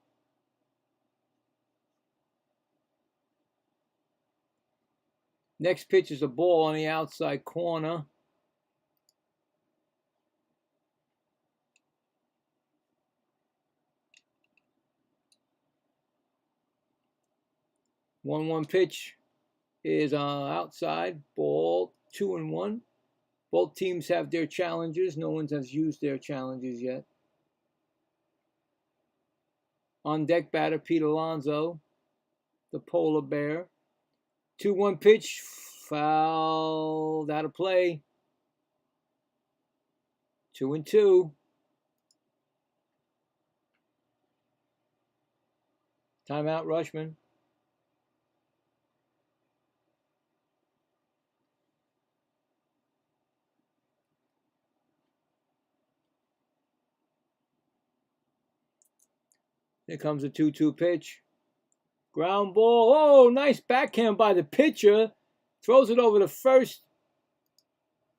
Next pitch is a ball on the outside corner. One pitch is outside. Ball 2-1. Both teams have their challenges. No one has used their challenges yet. On deck batter, Pete Alonso, the polar bear. 2-1 pitch, fouled out of play. 2-2. Timeout, Rushman. Here comes a 2-2 pitch. Ground ball. Oh, nice backhand by the pitcher. Throws it over to first.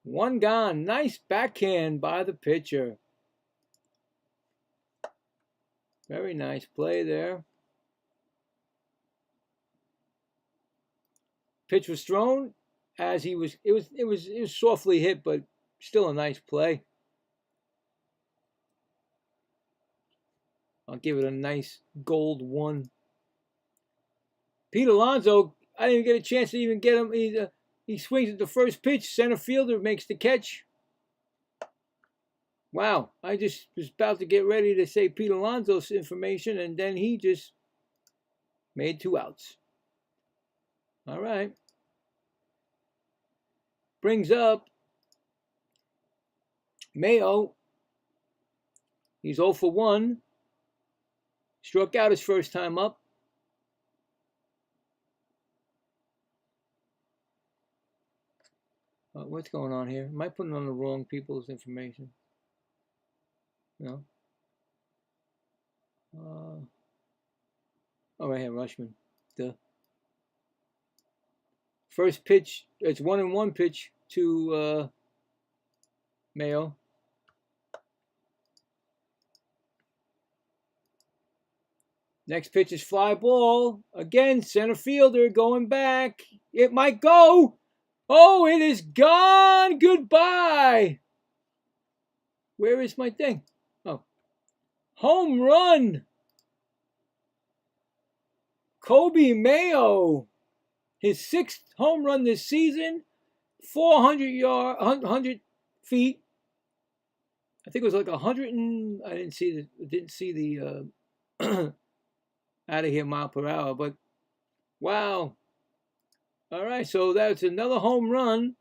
One gone. Nice backhand by the pitcher. Very nice play there. Pitch was thrown as he was. It was softly hit, but still a nice play. I'll give it a nice gold 1. Pete Alonso, I didn't even get a chance to even get him. He swings at the first pitch. Center fielder makes the catch. Wow, I just was about to get ready to say Pete Alonso's information, and then he just made 2 outs. All right. Brings up Mayo. He's 0 for 1. Struck out his first time up. What's going on here? Am I putting on the wrong people's information? No. Oh, right here, Rushman. Duh. First pitch, it's 1-1 pitch to Mayo. Next pitch is fly ball. Again, center fielder going back. It might go. Oh, it is gone. Goodbye. Where is my thing? Oh. Home run. Kobe Mayo. His 6th home run this season. 100 feet. I think it was like 100 and I didn't see the out of here mile per hour, but wow. All right, so that's another home run,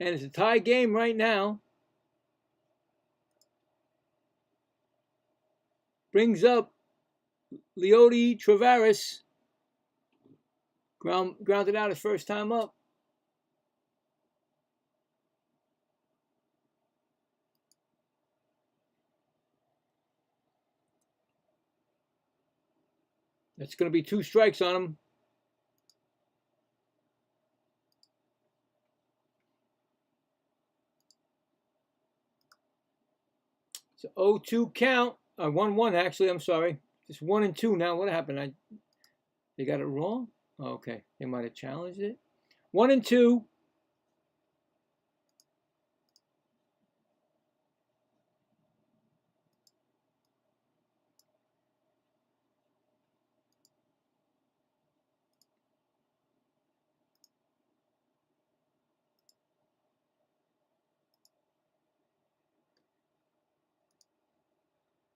and it's a tie game right now. Brings up Leody Taveras. Grounded out his first time up. That's going to be 2 strikes on him. It's an 0-2 count. 1-1 actually, I'm sorry. It's 1-2 now. What happened? They got it wrong? Oh, okay. They might have challenged it. 1-2.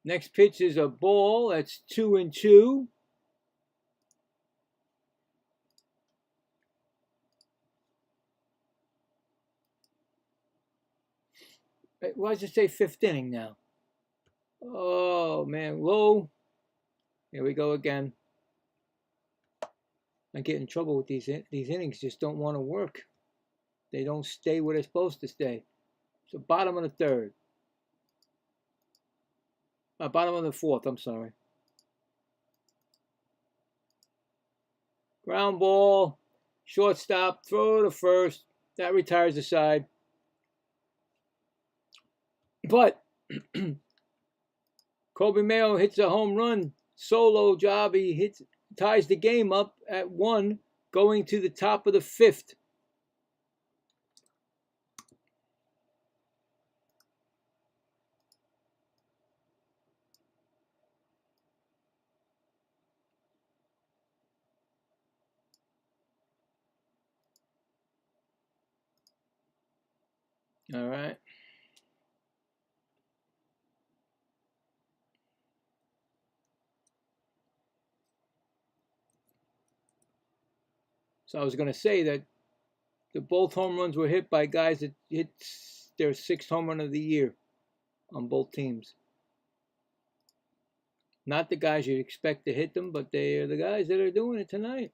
Next pitch is a ball. That's 2-2. Why does it say 5th inning now? Oh, man. Low. Here we go again. I get in trouble with these innings. Just don't want to work. They don't stay where they're supposed to stay. So bottom of the 3rd. Bottom of the 4th, I'm sorry. Ground ball, shortstop, throw to first. That retires the side. But Kobe Mayo hits a home run, solo job. He ties the game up at 1, going to the top of the 5th. All right. So I was going to say that both home runs were hit by guys that hit their 6th home run of the year on both teams. Not the guys you'd expect to hit them, but they are the guys that are doing it tonight.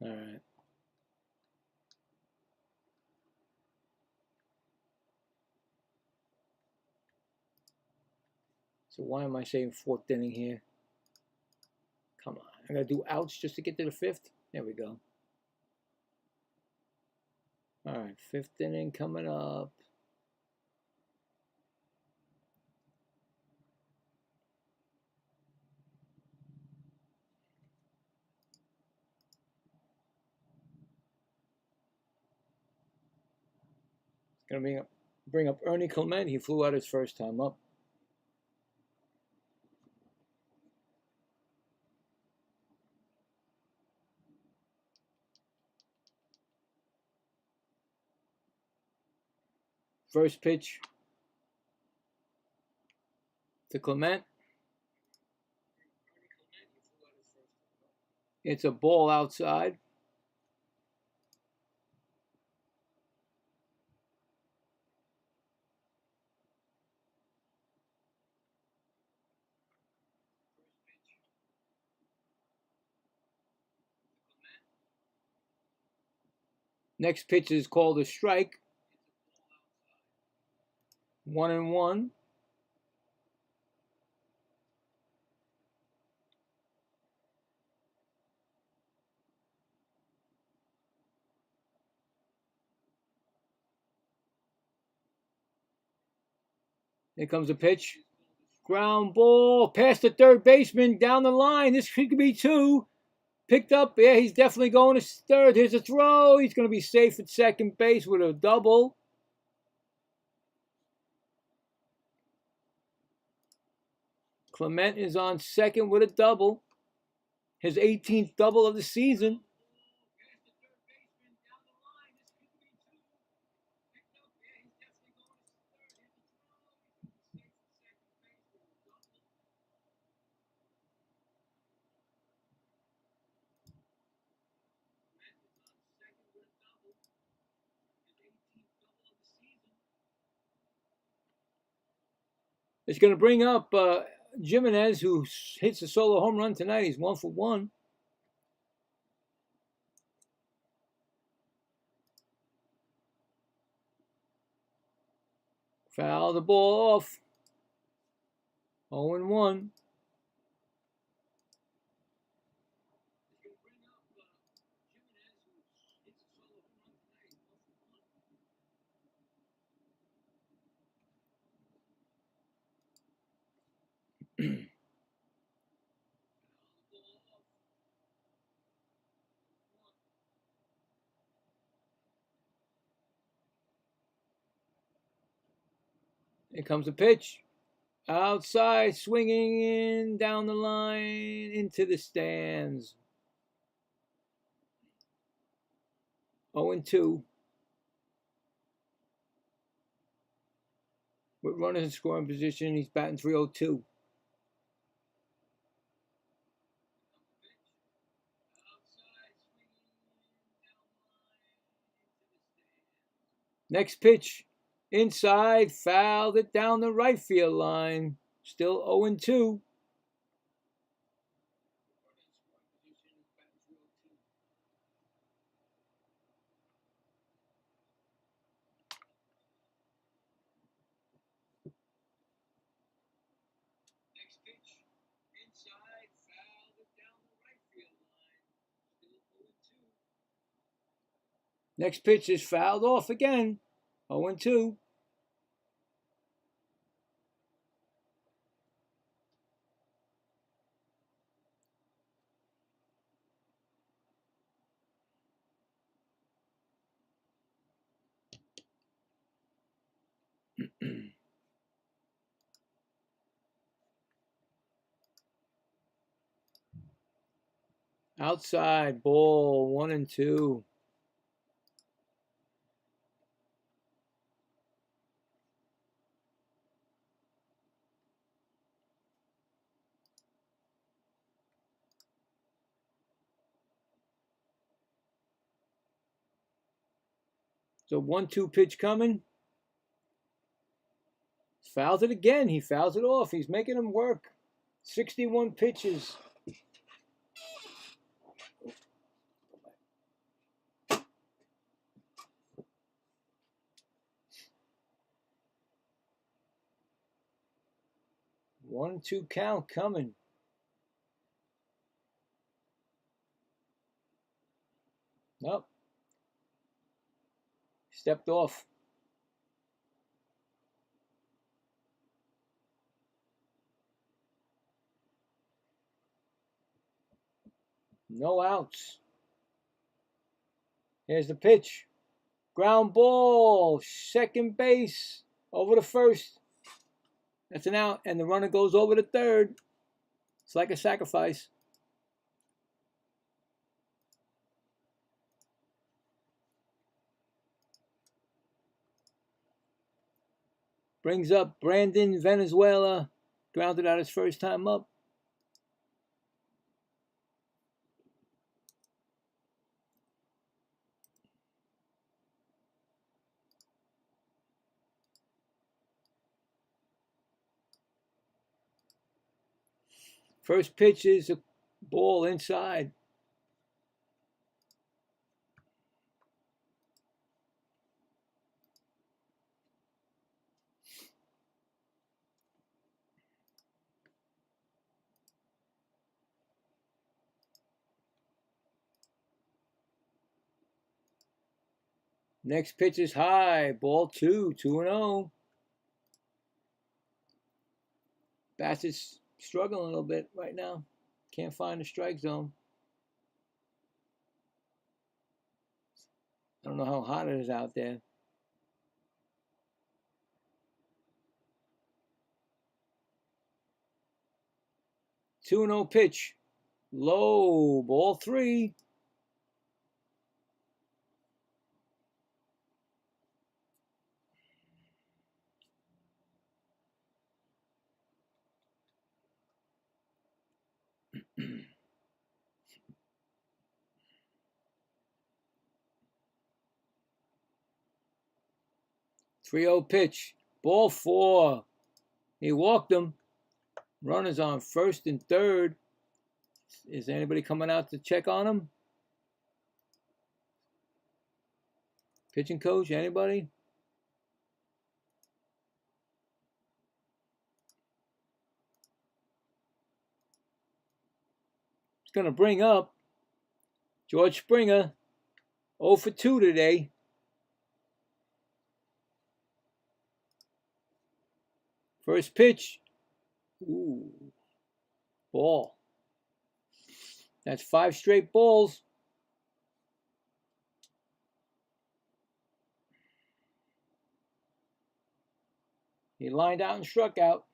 All right. So why am I saying 4th inning here? Come on. I'm going to do outs just to get to the 5th. There we go. All right. 5th inning coming up. Going to bring up Ernie Clement. He flew out his first time up. First pitch to Clement. It's a ball outside. Next pitch is called a strike. 1-1. Here comes a pitch. Ground ball past the third baseman down the line. This could be 2. Picked up. Yeah, he's definitely going to third. Here's a throw. He's going to be safe at second base with a double. Clement is on second with a double. His 18th double of the season. It's going to bring up Jimenez, who hits a solo home run tonight. He's 1 for 1. Foul the ball off. 0-1. Here comes a pitch. Outside, swinging in, down the line, into the stands. 0-2. With runners in scoring position, he's batting .302. Next pitch. Inside, fouled it down the right field line. Still 0-2. Next pitch. Inside, fouled it down the right field line. Still 0-2. Next pitch is fouled off again. 0-2. Outside ball, 1-2. So 1-2 pitch coming. Fouls it again. He fouls it off. He's making him work. 61 pitches. 1-2 count coming. Nope. Stepped off. No outs. Here's the pitch. Ground ball. Second base. Over to first. That's an out. And the runner goes over to third. It's like a sacrifice. Brings up Brandon Venezuela. Grounded out his first time up. First pitch is a ball inside. Next pitch is high. Ball 2, 2-0. Bassett's struggling a little bit right now. Can't find the strike zone. I don't know how hot it is out there. Two and 0 pitch. Low. Ball 3. Three-0 pitch. Ball 4. He walked him. Runners on first and third. Is anybody coming out to check on him? Pitching coach, anybody? It's going to bring up George Springer. 0 for 2 today. First pitch. Ooh. Ball. That's 5 straight balls. He lined out and struck out.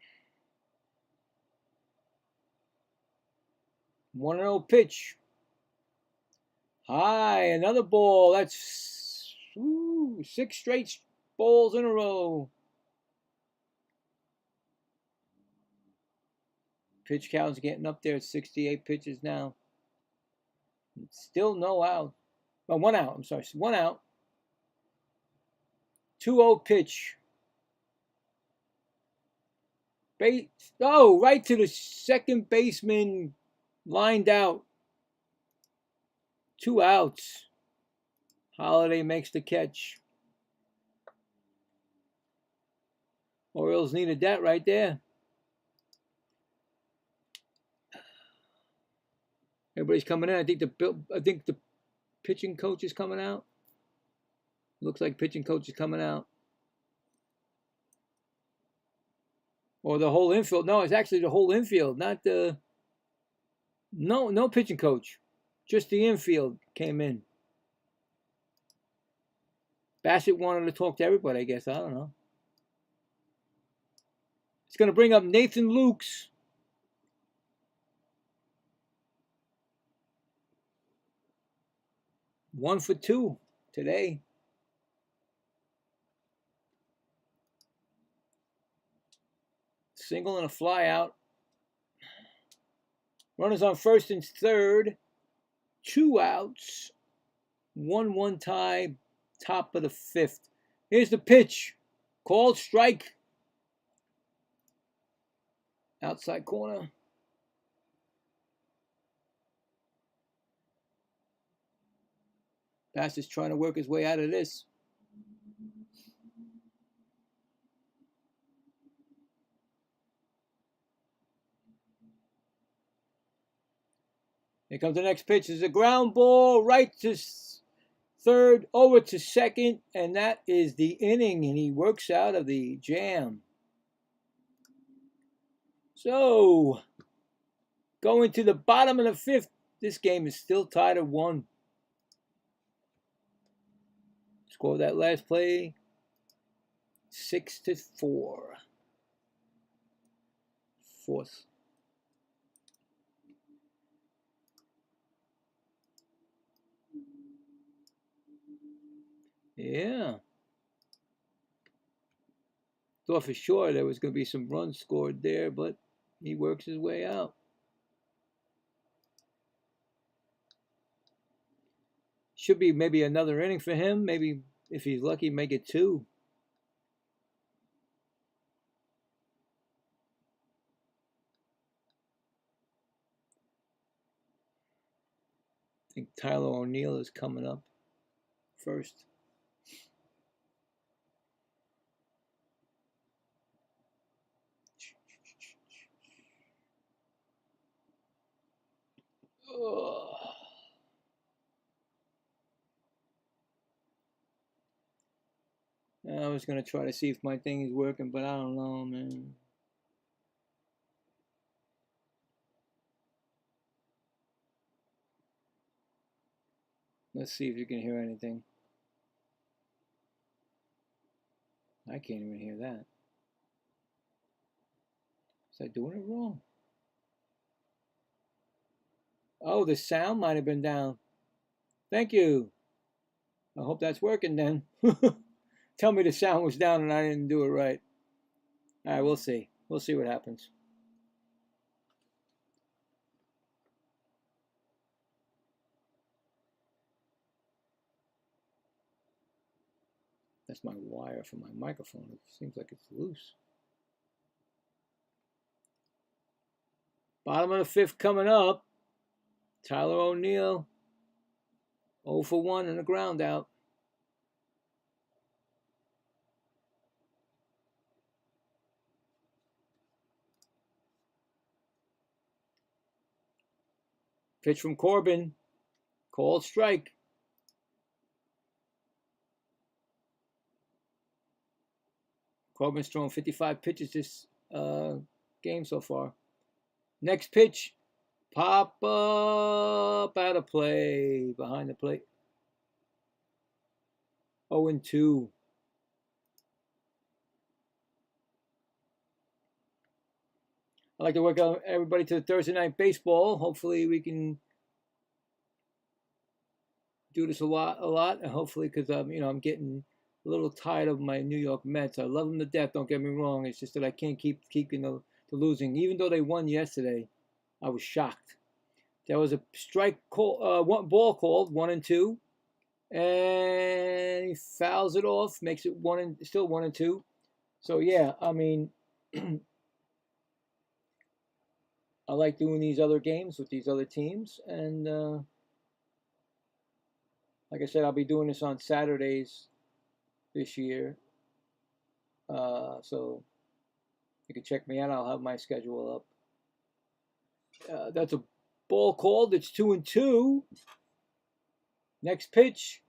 1-0 pitch. High, another ball. That's 6 straight balls in a row. Pitch count's getting up there at 68 pitches now. Still no out. Oh, 1 out. I'm sorry. 1 out. 2-0 pitch. Right to the second baseman. Lined out. 2 outs. Holiday makes the catch. Orioles needed that right there. Everybody's coming in. I think the pitching coach is coming out. Looks like pitching coach is coming out. Or the whole infield. No, it's actually the whole infield, not the... No pitching coach. Just the infield came in. Bassett wanted to talk to everybody, I guess. I don't know. It's going to bring up Nathan Lukes. One for 2 today. Single and a fly out. Runners on first and third. 2 outs. 1-1 tie. Top of the 5th. Here's the pitch. Called strike. Outside corner. Bassett's trying to work his way out of this. Here comes the next pitch. It's a ground ball right to third, over to second, and that is the inning, and he works out of the jam. So, going to the bottom of the fifth, this game is still tied at 1. Score of that last play, 6-4. Fourth. Yeah. Thought for sure there was going to be some runs scored there, but he works his way out. Should be maybe another inning for him. Maybe if he's lucky, make it 2. I think Tyler O'Neill is coming up first. I was going to try to see if my thing is working, but I don't know, man. Let's see if you can hear anything. I can't even hear that. Was I doing it wrong? Oh, the sound might have been down. Thank you. I hope that's working then. Tell me the sound was down and I didn't do it right. All right, we'll see. We'll see what happens. That's my wire for my microphone. It seems like it's loose. Bottom of the fifth coming up. Tyler O'Neill, 0 for 1 and a ground out. Pitch from Corbin. Called strike. Corbin's thrown 55 pitches this game so far. Next pitch. Pop up out of play. Behind the plate. 0-2. I'd like to welcome everybody to the Thursday Night Baseball. Hopefully we can do this a lot, and hopefully because I'm getting a little tired of my New York Mets. I love them to death. Don't get me wrong. It's just that I can't keep the losing. Even though they won yesterday, I was shocked. There was a strike call, one ball called 1-2, and he fouls it off, makes it still 1-2. So yeah, I mean. I like doing these other games with these other teams, and like I said, I'll be doing this on Saturdays this year, so you can check me out. I'll have my schedule up. That's a ball called. It's 2-2. Next pitch.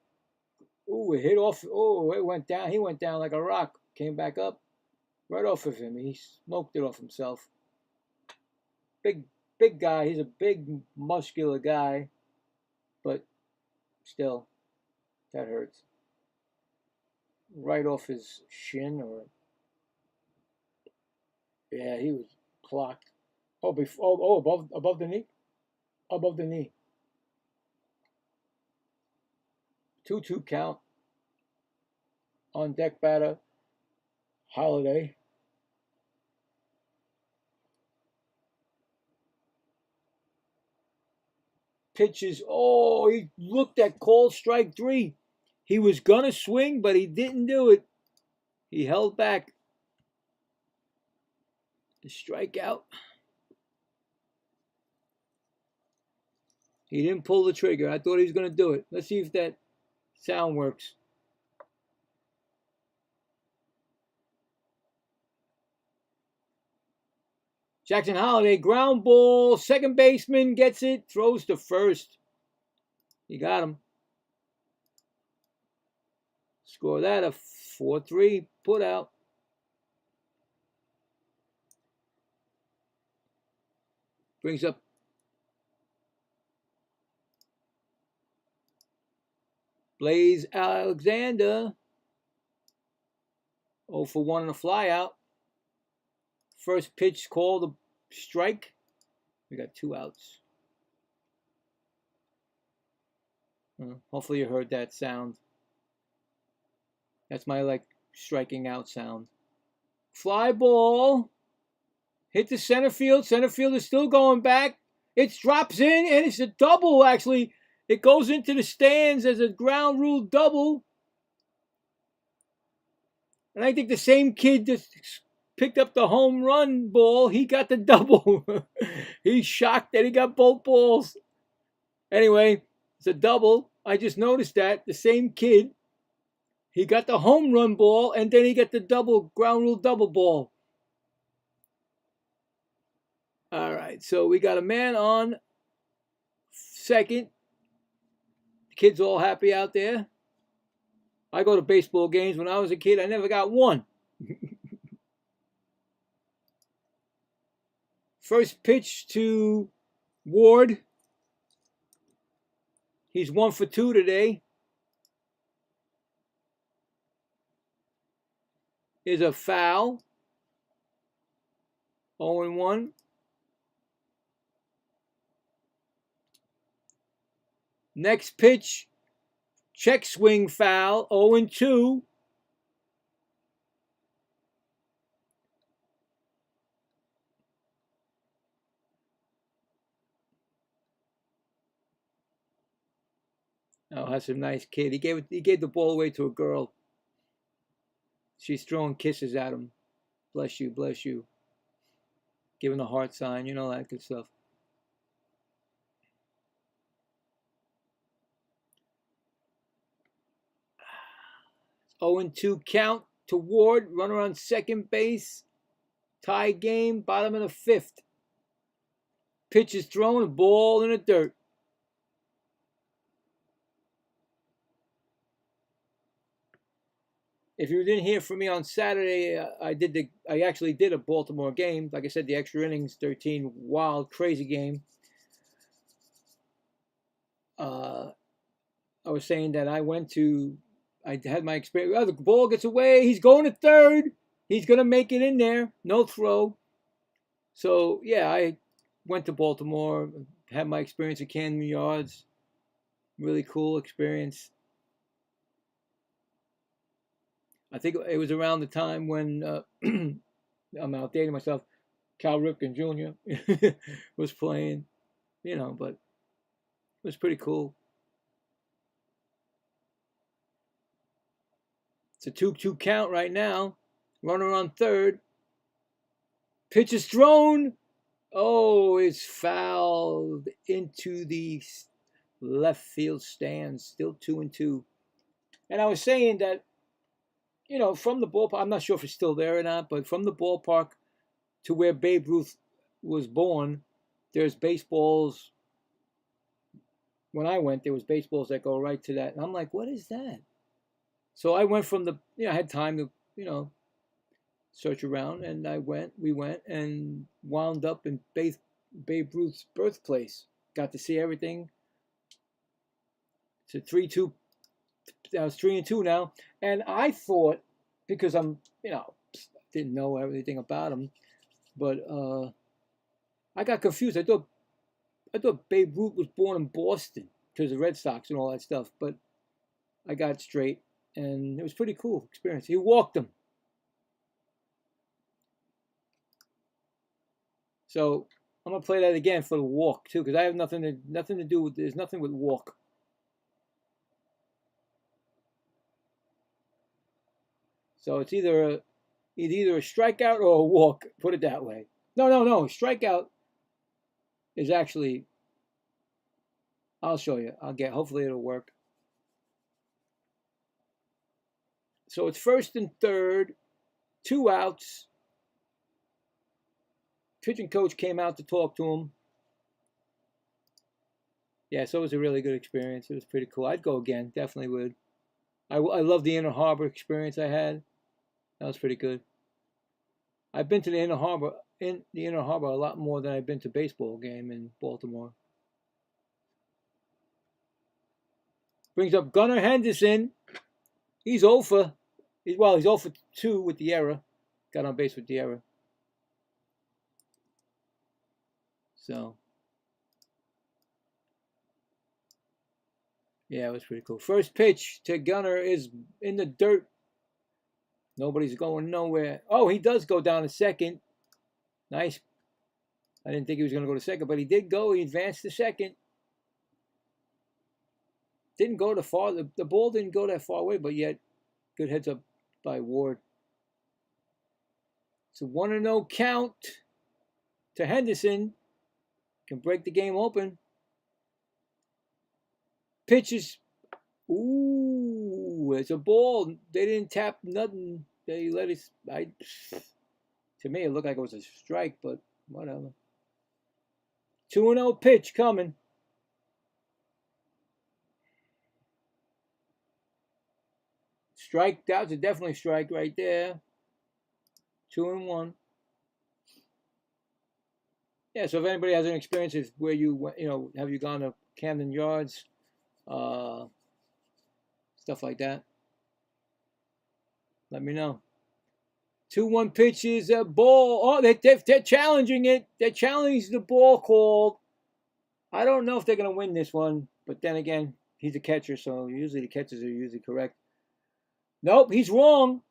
Ooh, it hit off. Oh, it went down. He went down like a rock. Came back up right off of him. He smoked it off himself. Big guy. He's a big, muscular guy, but still, that hurts. Right off his shin, or yeah, he was clocked. Above the knee, above the knee. 2-2 count. On deck batter, Holiday. Pitches. Oh, he looked at call strike 3. He was gonna swing, but he didn't do it. He held back. The strikeout. He didn't pull the trigger. I thought he was gonna do it. Let's see if that sound works. Jackson Holiday, ground ball. Second baseman gets it, throws to first. You got him. Score that a 4-3 put out. Brings up Blaze Alexander. 0 for 1 on a flyout. First pitch called a strike. We got 2 outs. Hopefully you heard that sound. That's my striking out sound. Fly ball. Hit the center field. Center field is still going back. It drops in, and it's a double, actually. It goes into the stands as a ground rule double. And I think the same kid that picked up the home run ball, he got the double. He's shocked that he got both balls. Anyway, it's a double. I just noticed that. The same kid, he got the home run ball, and then he got the double, ground rule double ball. All right, so we got a man on second. The kid's all happy out there. I go to baseball games. When I was a kid, I never got one. First pitch to Ward. He's 1 for 2 today. Is a foul. 0-1. Next pitch, check swing foul, 0-2. Oh, that's a nice kid. He gave the ball away to a girl. She's throwing kisses at him. Bless you, bless you. Giving a heart sign, you know, that good stuff. Oh, 0-2 count to Ward. Runner on second base. Tie game, bottom of the 5th. Pitch is thrown, a ball in the dirt. If you didn't hear from me on Saturday, I actually did a Baltimore game. Like I said, the extra innings, 13, wild, crazy game. I was saying that I had my experience. Oh, the ball gets away. He's going to third. He's going to make it in there. No throw. So, yeah, I went to Baltimore, had my experience at Camden Yards. Really cool experience. I think it was around the time when, I'm outdating myself, Cal Ripken Jr. was playing, but it was pretty cool. It's a 2-2 count right now. Runner on third. Pitch is thrown. Oh, it's fouled into the left field stands. Still 2-2. And I was saying that, from the ballpark, I'm not sure if it's still there or not, but from the ballpark to where Babe Ruth was born, there's baseballs. When I went, there was baseballs that go right to that. And I'm like, what is that? So I went from I had time to, search around, and we went and wound up in Babe Ruth's birthplace. Got to see everything. It's a 3-2. I was 3-2 now, and I thought, because I'm, didn't know everything about him, but I got confused. I thought Babe Ruth was born in Boston because of the Red Sox and all that stuff, but I got straight, and it was a pretty cool experience. He walked him. So I'm gonna play that again for the walk too, because I have nothing to do with. There's nothing with walk. So it's either a strikeout or a walk. Put it that way. No. Strikeout is actually. I'll show you. Hopefully it'll work. So it's first and third, 2 outs. pitching coach came out to talk to him. Yeah, so it was a really good experience. It was pretty cool. I'd go again. Definitely would. I love the Inner Harbor experience I had. That was pretty good. I've been to the Inner Harbor a lot more than I've been to baseball game in Baltimore. Brings up Gunnar Henderson. He's 0 for, he's 0 for 2 with the error. Got on base with the error. So, yeah, it was pretty cool. First pitch to Gunnar is in the dirt. Nobody's going nowhere. Oh, he does go down to second. Nice. I didn't think he was going to go to second, but he did go. He advanced to second. Didn't go to far. The ball didn't go that far away, but yet good heads up by Ward. It's a 1-0 count to Henderson. Can break the game open. Pitches. Ooh, it's a ball. They didn't tap nothing. They let it. To me, it looked like it was a strike, but whatever. 2-0 pitch coming. Strike. That was a definitely strike right there. 2-1. Yeah, so if anybody has any experiences where have you gone to Camden Yards, stuff like that, let me know. 2-1 pitch is a ball. Oh, they're challenging it. They're challenging the ball called. I don't know if they're going to win this one, but then again, he's a catcher, so usually the catchers are usually correct. Nope, he's wrong.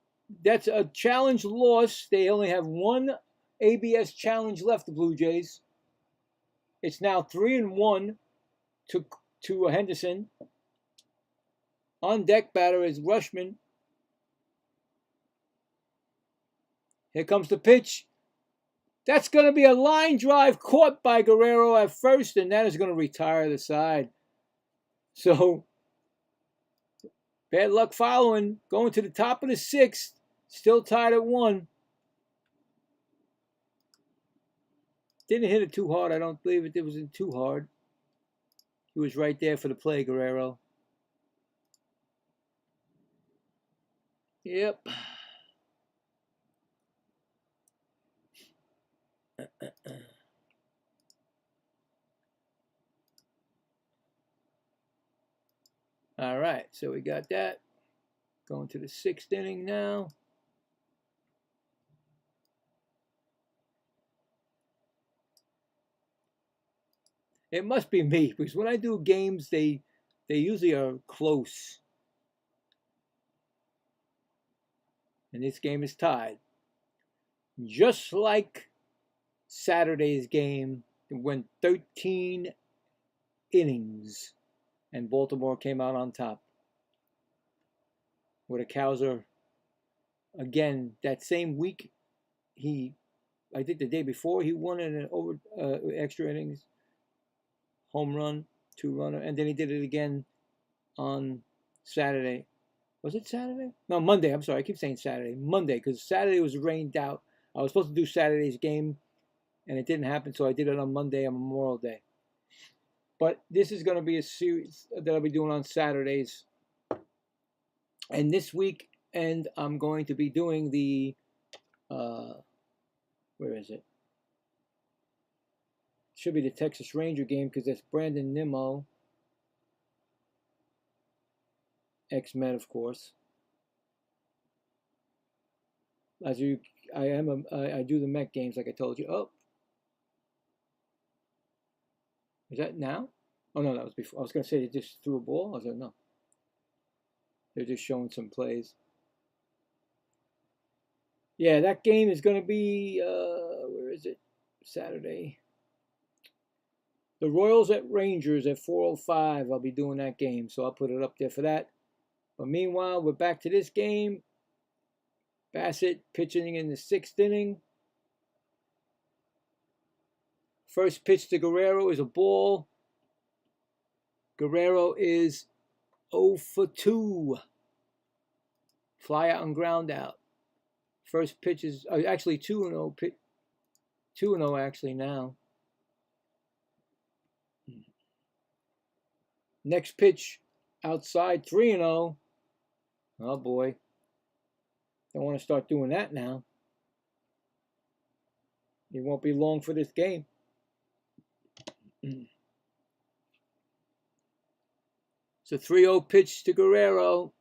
That's a challenge loss. They only have one ABS challenge left, the Blue Jays. It's now 3-1 to Henderson. On deck batter is Rushman. Here comes the pitch. That's going to be a line drive caught by Guerrero at first, and that is going to retire the side. So, bad luck following. Going to the top of the 6th. Still tied at 1. Didn't hit it too hard. I don't believe it wasn't too hard. He was right there for the play, Guerrero. Yep. All right, so we got that. Going to the 6th inning now. It must be me, because when I do games, they usually are close. And this game is tied. Just like Saturday's game, it went 13 innings, and Baltimore came out on top. With a Cowser, again, that same week, I think the day before, he won in an over extra innings. Home run, 2-runner, and then he did it again on Saturday. Was it Saturday? No, Monday. I'm sorry, I keep saying Saturday. Monday, because Saturday was rained out. I was supposed to do Saturday's game, and it didn't happen, so I did it on Monday on Memorial Day. But this is going to be a series that I'll be doing on Saturdays. And this week, I'm going to be doing the, where is it? Should be the Texas Ranger game, because that's Brandon Nimmo, ex-Met, of course. I do the Met games, like I told you. Oh, is that now? Oh no, that was before. I was gonna say they just threw a ball. I was like, no, they're just showing some plays. Yeah, that game is gonna be where is it? Saturday. The Royals at Rangers at 4:05. I'll be doing that game, so I'll put it up there for that. But meanwhile, we're back to this game. Bassett pitching in the 6th inning. First pitch to Guerrero is a ball. Guerrero is 0 for 2. Fly out and ground out. First pitch is actually 2-0 pitch. 2-0 actually now. Next pitch outside, 3-0. Oh boy. Don't want to start doing that now. It won't be long for this game. It's a 3-0 pitch to Guerrero.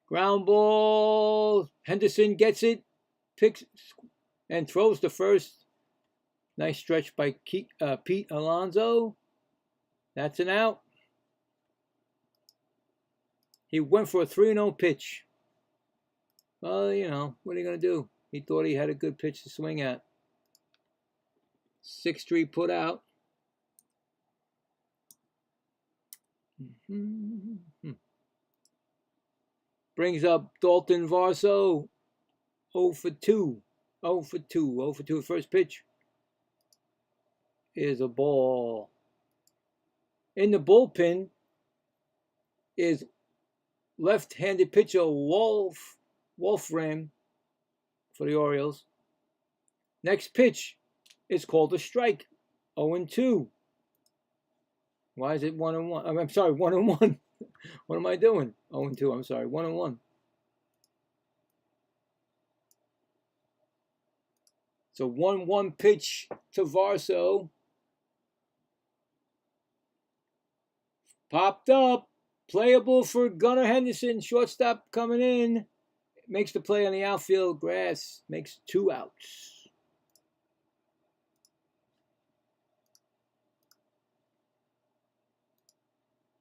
Ground ball. Henderson gets it, picks and throws the first. Nice stretch by Pete Alonso. That's an out. He went for a 3-0 pitch. Well, you know, what are you going to do? He thought he had a good pitch to swing at. 6-3 put out. Brings up Dalton Varsho. 0 for 2. 0 for 2. 0 for 2. First pitch is a ball. In the bullpen is left-handed pitcher Wolfram for the Orioles. Next pitch is called a strike. 0-2. Why is it 1-1? I'm sorry, 1-1. What am I doing? 0-2. I'm sorry, 1-1. It's a 1-1 pitch to Varsho. Popped up. Playable for Gunnar Henderson. Shortstop coming in. Makes the play on the outfield grass. Makes 2 outs.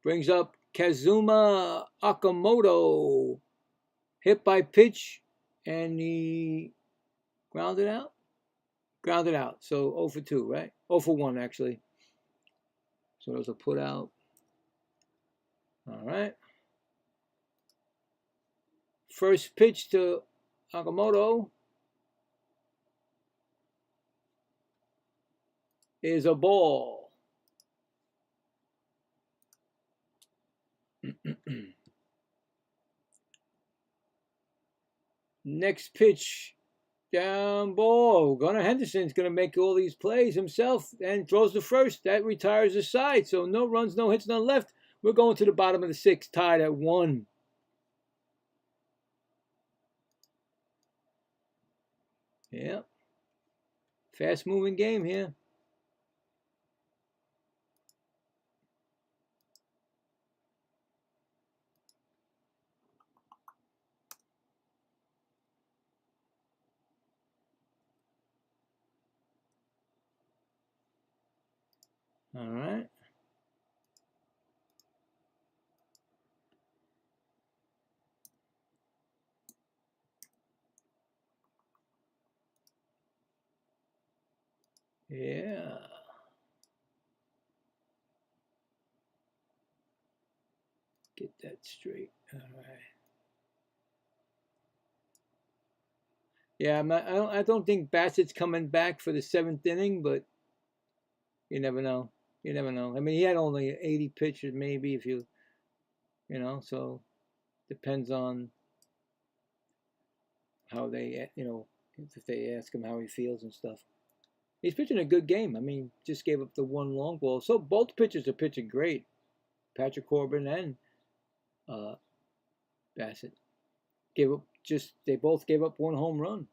Brings up Kazuma Okamoto. Hit by pitch. And he grounded out. Grounded out. So 0 for 2, right? 0 for 1, actually. So those are put out. All right. First pitch to Okamoto is a ball. Next pitch, down ball. Gunnar Henderson's going to make all these plays himself and throws the first. That retires the side. So no runs, no hits, none left. We're going to the bottom of the 6th, tied at 1. Yeah. Fast-moving game here. All right. Yeah. Get that straight. All right. Yeah, I don't think Bassett's coming back for the 7th inning, but you never know. You never know. I mean, he had only 80 pitches, maybe, if you know, so depends on how they, you know, if they ask him how he feels and stuff. He's pitching a good game. I mean, just gave up the 1 long ball. So both pitchers are pitching great. Patrick Corbin and Bassett they both gave up 1 home run.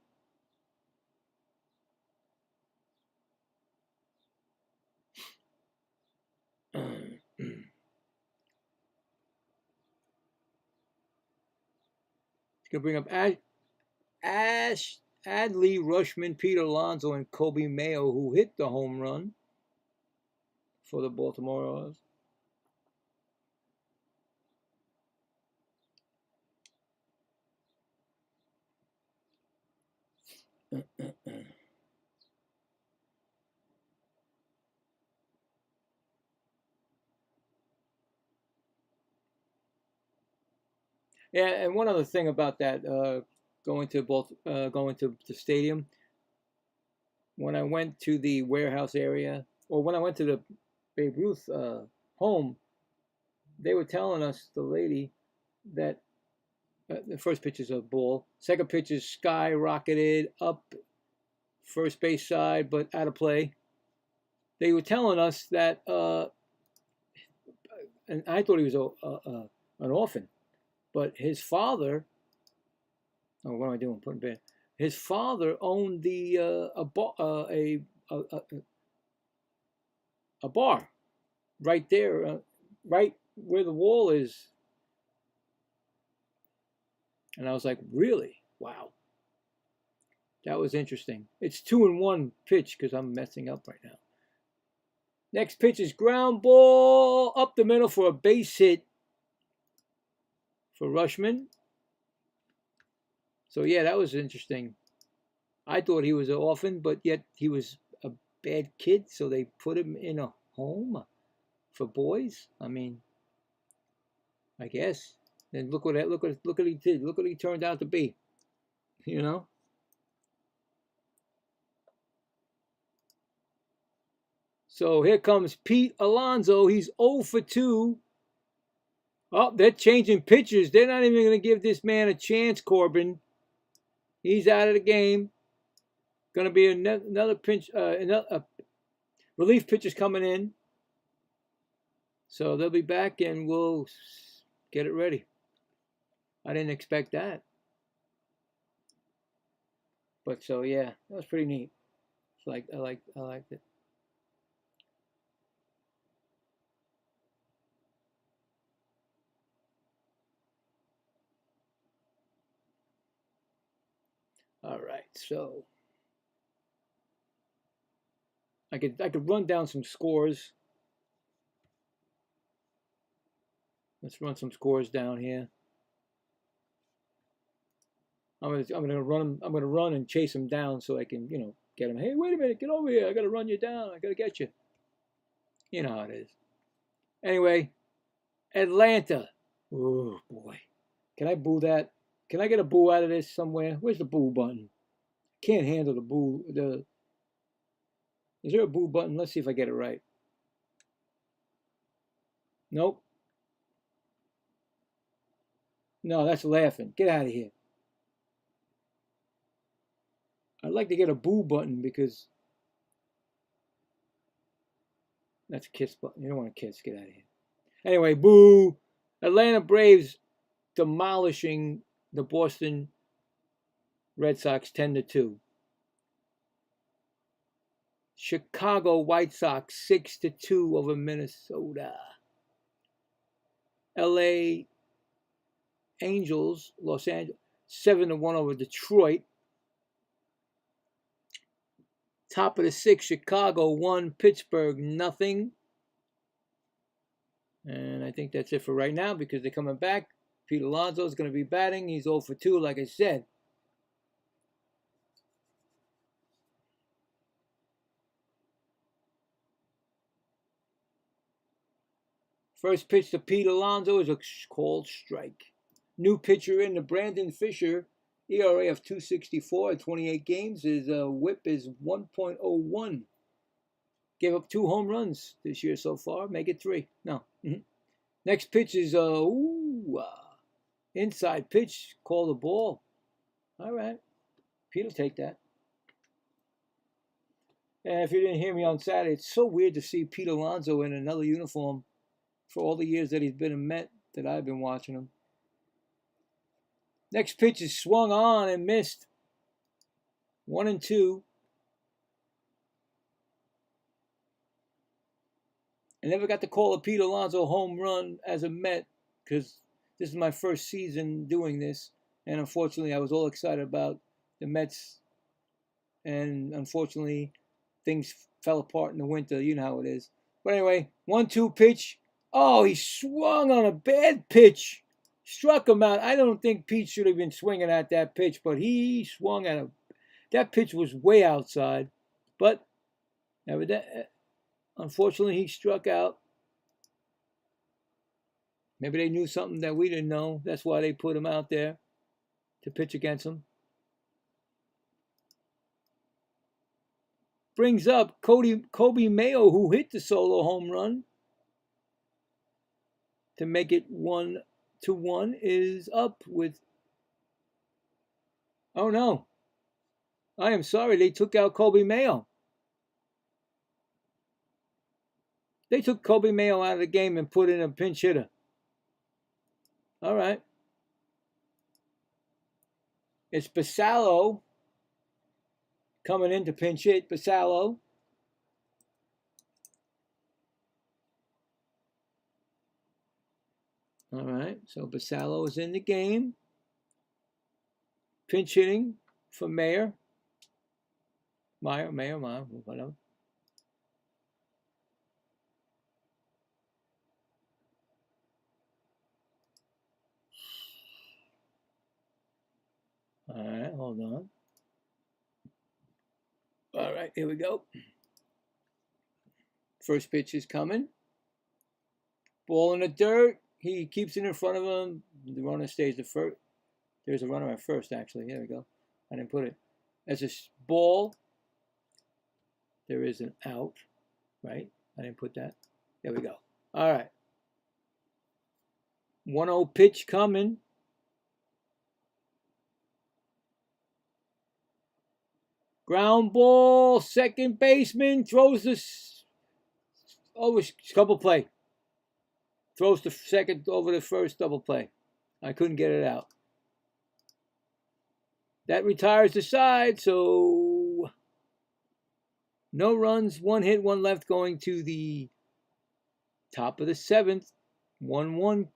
Gonna bring up Adley Rushman, Peter Alonso, and Kobe Mayo, who hit the home run for the Baltimore Orioles. Yeah, and one other thing about that, going to the stadium. When I went to the warehouse area, or when I went to the Babe Ruth home, they were telling us, the lady, that The first pitch is a ball. Second pitch is skyrocketed up first base side, but out of play. They were telling us that, and I thought he was an orphan, but his father. Oh, what am I doing? Putting bed. His father owned a bar right there, right where the wall is. And I was like, really? Wow. That was interesting. It's 2-1 pitch because I'm messing up right now. Next pitch is ground ball up the middle for a base hit for Rushman. So, yeah, that was interesting. I thought he was an orphan, but yet he was a bad kid, so they put him in a home for boys. I mean, I guess. And look what he did. Look what he turned out to be. You know? So here comes Pete Alonso. He's 0 for 2. Oh, they're changing pitchers. They're not even going to give this man a chance, Corbin. He's out of the game. Going to be another pinch, relief pitchers coming in. So they'll be back and we'll get it ready. I didn't expect that. But so yeah, that was pretty neat. It's I liked it. All right, so I could run down some scores. Let's run some scores down here. I'm gonna run and chase him down so I can, get him. Hey, wait a minute, get over here. I gotta run you down. I gotta get you. You know how it is. Anyway, Atlanta. Oh boy. Can I boo that? Can I get a boo out of this somewhere? Where's the boo button? Can't handle the boo. Is there a boo button? Let's see if I get it right. Nope. No, that's laughing. Get out of here. I'd like to get a boo button because that's a kiss button. You don't want to kiss. Get out of here. Anyway, boo. Atlanta Braves demolishing the Boston Red Sox 10-2. Chicago White Sox 6-2 over Minnesota. LA Angels, Los Angeles 7-1 over Detroit. Top of the 6th, Chicago 1, Pittsburgh nothing. And I think that's it for right now because they're coming back. Pete Alonso is going to be batting. He's 0 for 2, like I said. First pitch to Pete Alonso is a called strike. New pitcher in the Brandon Fisher. ERA of 2.64 at 28 games. His whip is 1.01. Gave up 2 home runs this year so far. Make it 3. No. Next pitch is inside pitch. Call the ball. All right. Pete will take that. And if you didn't hear me on Saturday, it's so weird to see Pete Alonso in another uniform for all the years that he's been a Met that I've been watching him. Next pitch is swung on and missed. 1-2. I never got to call a Pete Alonso home run as a Met because this is my first season doing this. And unfortunately, I was all excited about the Mets. And unfortunately, things fell apart in the winter. You know how it is. But anyway, 1-2 pitch. Oh, he swung on a bad pitch. Struck him out. I don't think Pete should have been swinging at that pitch, but he swung at that pitch was way outside. But unfortunately, he struck out. Maybe they knew something that we didn't know. That's why they put him out there to pitch against him. Brings up Kobe Mayo, who hit the solo home run to make it 1-1, is up with Oh no. I am sorry, they took out Kobe Mayo. They took Kobe Mayo out of the game and put in a pinch hitter. All right. It's Basallo coming in to pinch hit. Basallo. All right. So Basallo is in the game. Pinch hitting for Meyer, whatever. All right, hold on. All right, here we go. First pitch is coming. Ball in the dirt. He keeps it in front of him. The runner stays the first. There's a runner at first, actually. Here we go. I didn't put it. As a ball, there is an out, right? I didn't put that. There we go. All right. 1-0 pitch coming. Ground ball. Second baseman throws this over double play. Throws the second over the first double play. I couldn't get it out. That retires the side, so no runs, 1 hit, 1 left going to the top of the 7th. 1-1.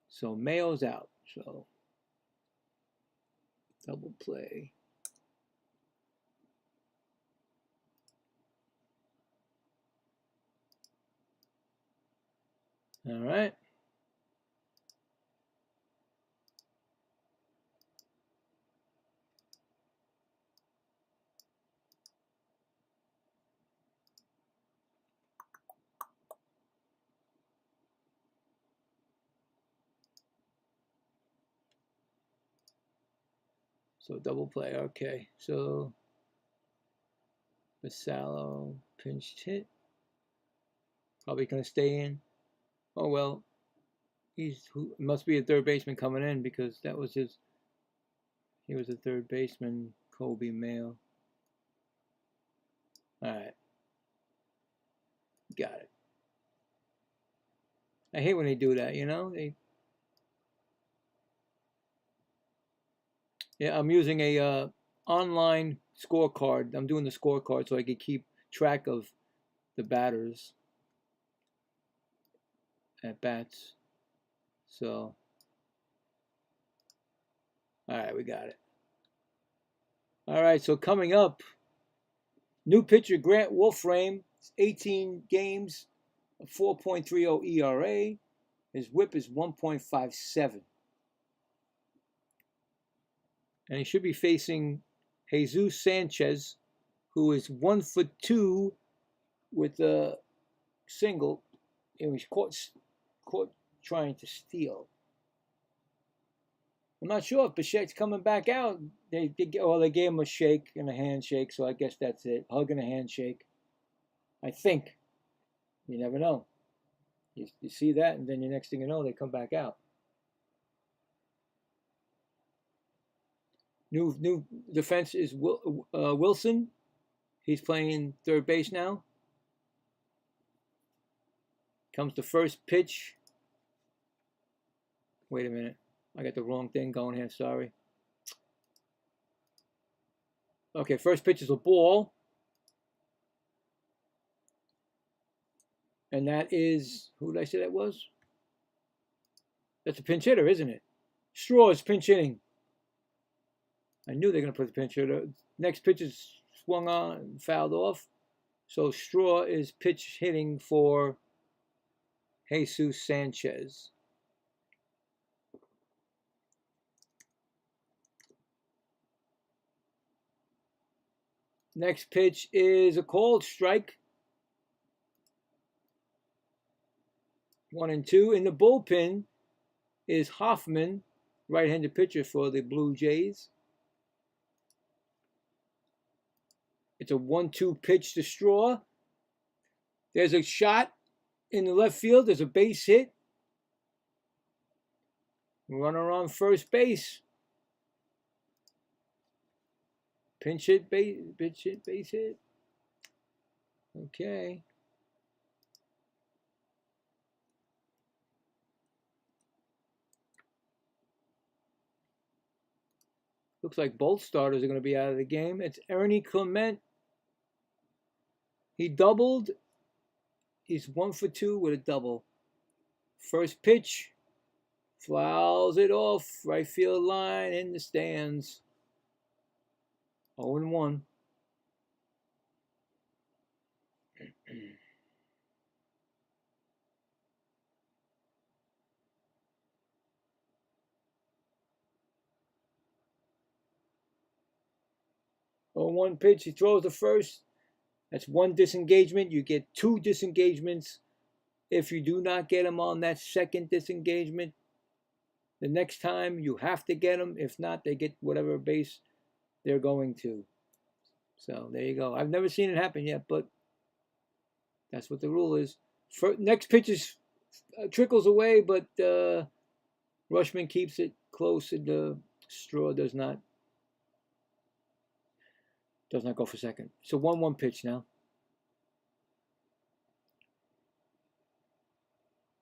So Mayo's out. So double play. All right. So double play. Okay. So Basallo pinched hit. Probably going to stay in. Oh, well. Must be a third baseman coming in because that was his. He was a third baseman, Kobe Mayo. All right. Got it. I hate when they do that, you know? Yeah, I'm using a online scorecard. I'm doing the scorecard so I can keep track of the batters at bats. So, all right, we got it. All right, so coming up, new pitcher Grant Wolfram, 18 games, a 4.30 ERA. His whip is 1.57. And he should be facing Jesus Sanchez, who is 1-2 with a single. And he's caught trying to steal. I'm not sure if Bichette's coming back out. They gave him a shake and a handshake, so I guess that's it. Hug and a handshake. I think. You never know. You see that, and then the next thing you know, they come back out. New defense is Wilson. He's playing third base now. Comes the first pitch. Wait a minute. I got the wrong thing going here. Sorry. Okay, first pitch is a ball. And that is, who did I say that was? That's a pinch hitter, isn't it? Straw is pinch hitting. I knew they were going to put the pinch hitter. Next pitch is swung on and fouled off. So Straw is pitch hitting for Jesus Sanchez. Next pitch is a called strike. 1-2. In the bullpen is Hoffman, right-handed pitcher for the Blue Jays. It's a 1-2 pitch to Straw. There's a shot in the left field. There's a base hit. Runner on first base. Pinch hit, base hit. Okay. Looks like both starters are going to be out of the game. It's Ernie Clement. He doubled. He's 1 for 2 with a double. First pitch. Fouls it off. Right field line in the stands. 0-1. On one pitch, he throws the first. That's one disengagement. You get 2 disengagements. If you do not get him on that second disengagement, the next time you have to get them. If not, they get whatever base they're going to. So there you go. I've never seen it happen yet, but that's what the rule is. Next pitch is trickles away, but Rushman keeps it close, and the Straw does not go for second. So 1-1 pitch now.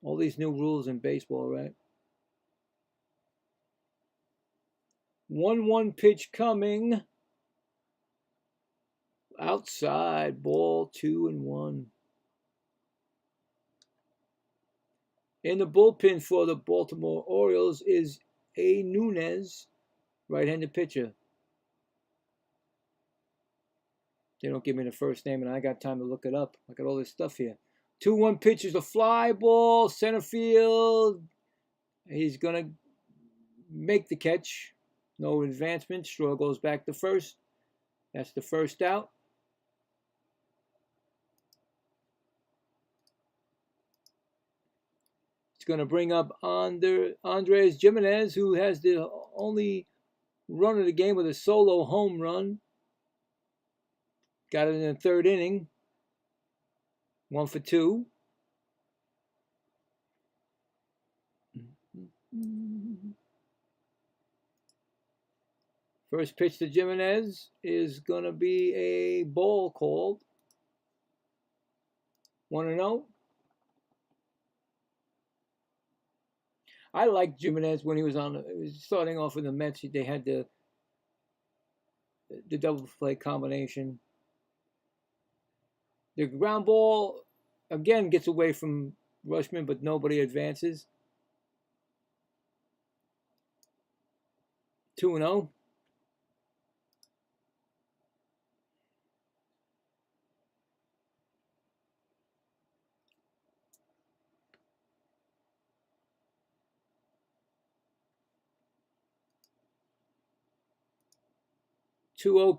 All these new rules in baseball, right? 1-1 pitch coming. Outside, ball 2-1. In the bullpen for the Baltimore Orioles is A. Nunez, right-handed pitcher. They don't give me the first name, and I got time to look it up. I got all this stuff here. 2-1 pitch is a fly ball, center field. He's going to make the catch. No advancement. Straw goes back to first. That's the first out. It's going to bring up Andres Gimenez, who has the only run of the game with a solo home run. Got it in the third inning. 1 for 2. First pitch to Gimenez is going to be a ball called. 1-0. I liked Gimenez when he was starting off with the Mets. They had the double play combination. The ground ball, again, gets away from Rushman, but nobody advances. 2-0.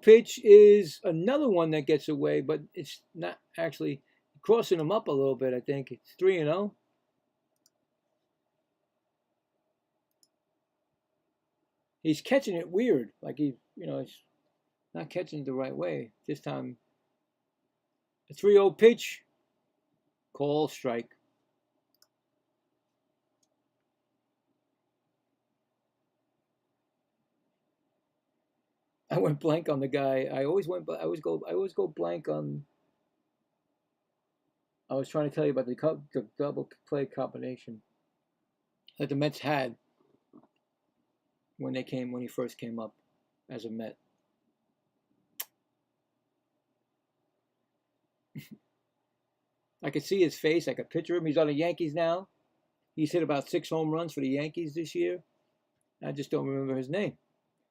Pitch is another one that gets away, but it's not actually crossing him up a little bit, I think. It's 3-0. He's catching it weird. Like he's not catching it the right way. This time, a 3-0 pitch. Call strike. I went blank on the guy. I always go blank on. I was trying to tell you about the double play combination that the Mets had when he first came up as a Met. I could see his face. I could picture him. He's on the Yankees now. He's hit about 6 home runs for the Yankees this year. I just don't remember his name.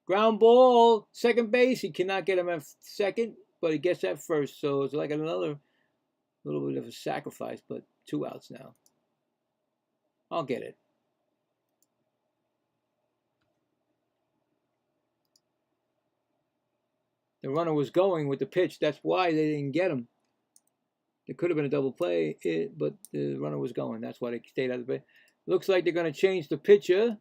Ground ball, second base. He cannot get him at second, but he gets at first. So it's like another little bit of a sacrifice, but 2 outs now. I'll get it. The runner was going with the pitch. That's why they didn't get him. It could have been a double play, but the runner was going. That's why they stayed out of the play. Looks like they're going to change the pitcher.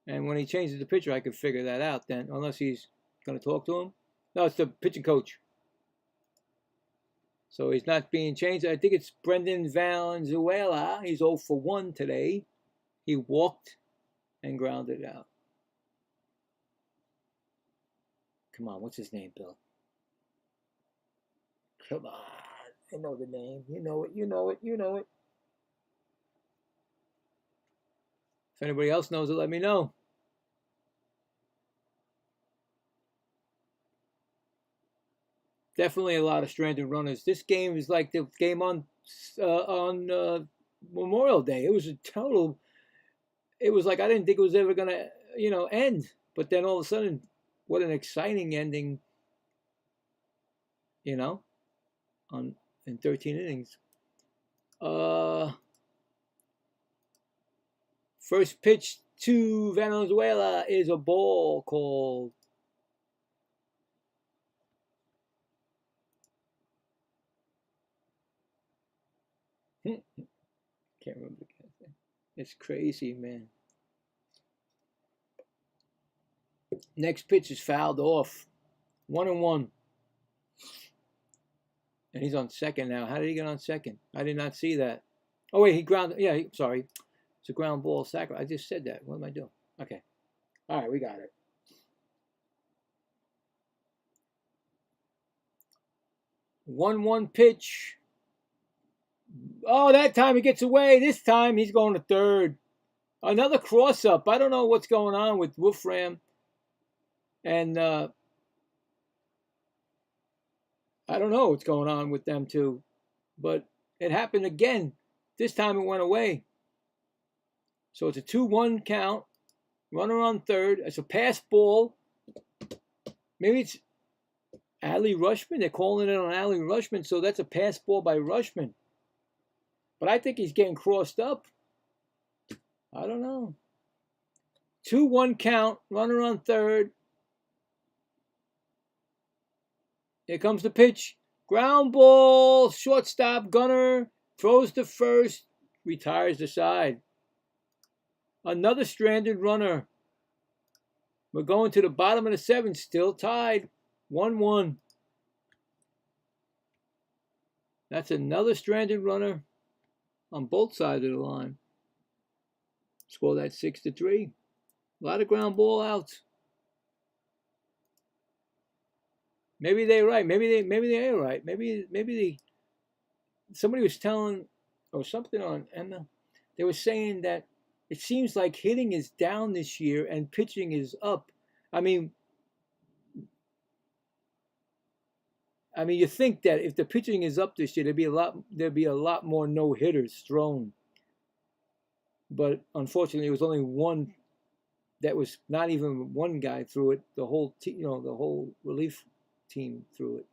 And when he changes the pitcher, I could figure that out then, unless he's going to talk to him. No, it's the pitching coach. So he's not being changed. I think it's Brendan Valenzuela. He's 0 for 1 today. He walked and grounded out. Come on, what's his name, Bill? Come on. I know the name. You know it. You know it. You know it. If anybody else knows it, let me know. Definitely a lot of stranded runners. This game is like the game on Memorial Day. It was a total. It was like I didn't think it was ever gonna, end. But then all of a sudden, what an exciting ending. In 13 innings. First pitch to Venezuela is a ball called. Can't remember the guy's name. It's crazy, man. Next pitch is fouled off. 1-1. And he's on second now. How did he get on second? I did not see that. Oh, wait, he grounded. Yeah, sorry. It's a ground ball sacrifice. I just said that. What am I doing? Okay. All right, we got it. 1-1 pitch. Oh, that time he gets away. This time he's going to third. Another cross-up. I don't know what's going on with Wolfram. And I don't know what's going on with them two. But it happened again. This time it went away. So it's a 2-1 count. Runner on third. It's a pass ball. Maybe it's Adley Rutschman. They're calling it on Adley Rutschman. So that's a pass ball by Rutschman. But I think he's getting crossed up. I don't know. 2-1 count. Runner on third. Here comes the pitch. Ground ball. Shortstop. Gunner throws to first. Retires the side. Another stranded runner. We're going to the bottom of the seventh. Still tied. 1-1. That's another stranded runner on both sides of the line. Score that 6-3. A lot of ground ball outs. Maybe they're right. Maybe they are right. Maybe somebody was telling or something on Emma. They were saying that it seems like hitting is down this year and pitching is up. I mean, you think that if the pitching is up this year, there'd be a lot more no hitters thrown. But unfortunately, it was only one. That was not even one guy threw it. The whole the whole relief team threw it.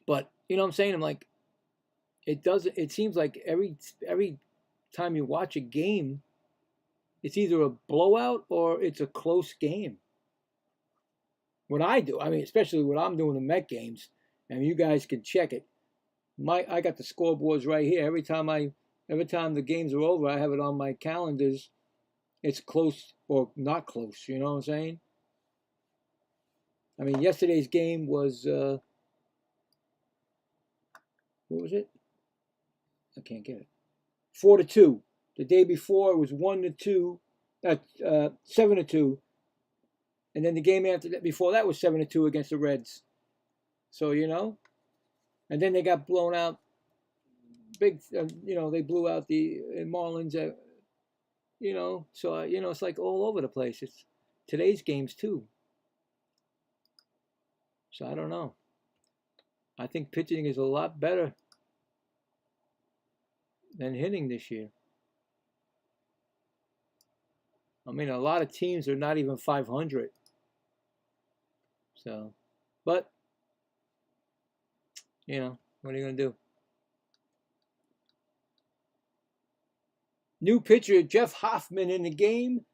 But you know what I'm saying? I'm like, it seems like every time you watch a game, it's either a blowout or it's a close game. What I do, especially what I'm doing in Met games, and you guys can check it. I got the scoreboards right here. Every time the games are over, I have it on my calendars. It's close or not close. You know what I'm saying? Yesterday's game was what was it? I can't get it. 4-2. The day before it was 1-2, 7-2, and then the game after that, before that, was 7-2 against the Reds. So and then they got blown out. Big, they blew out the Marlins. So it's like all over the place. It's today's games too. So I don't know. I think pitching is a lot better than hitting this year. A lot of teams are not even 500. So, but, what are you going to do? New pitcher Jeff Hoffman in the game.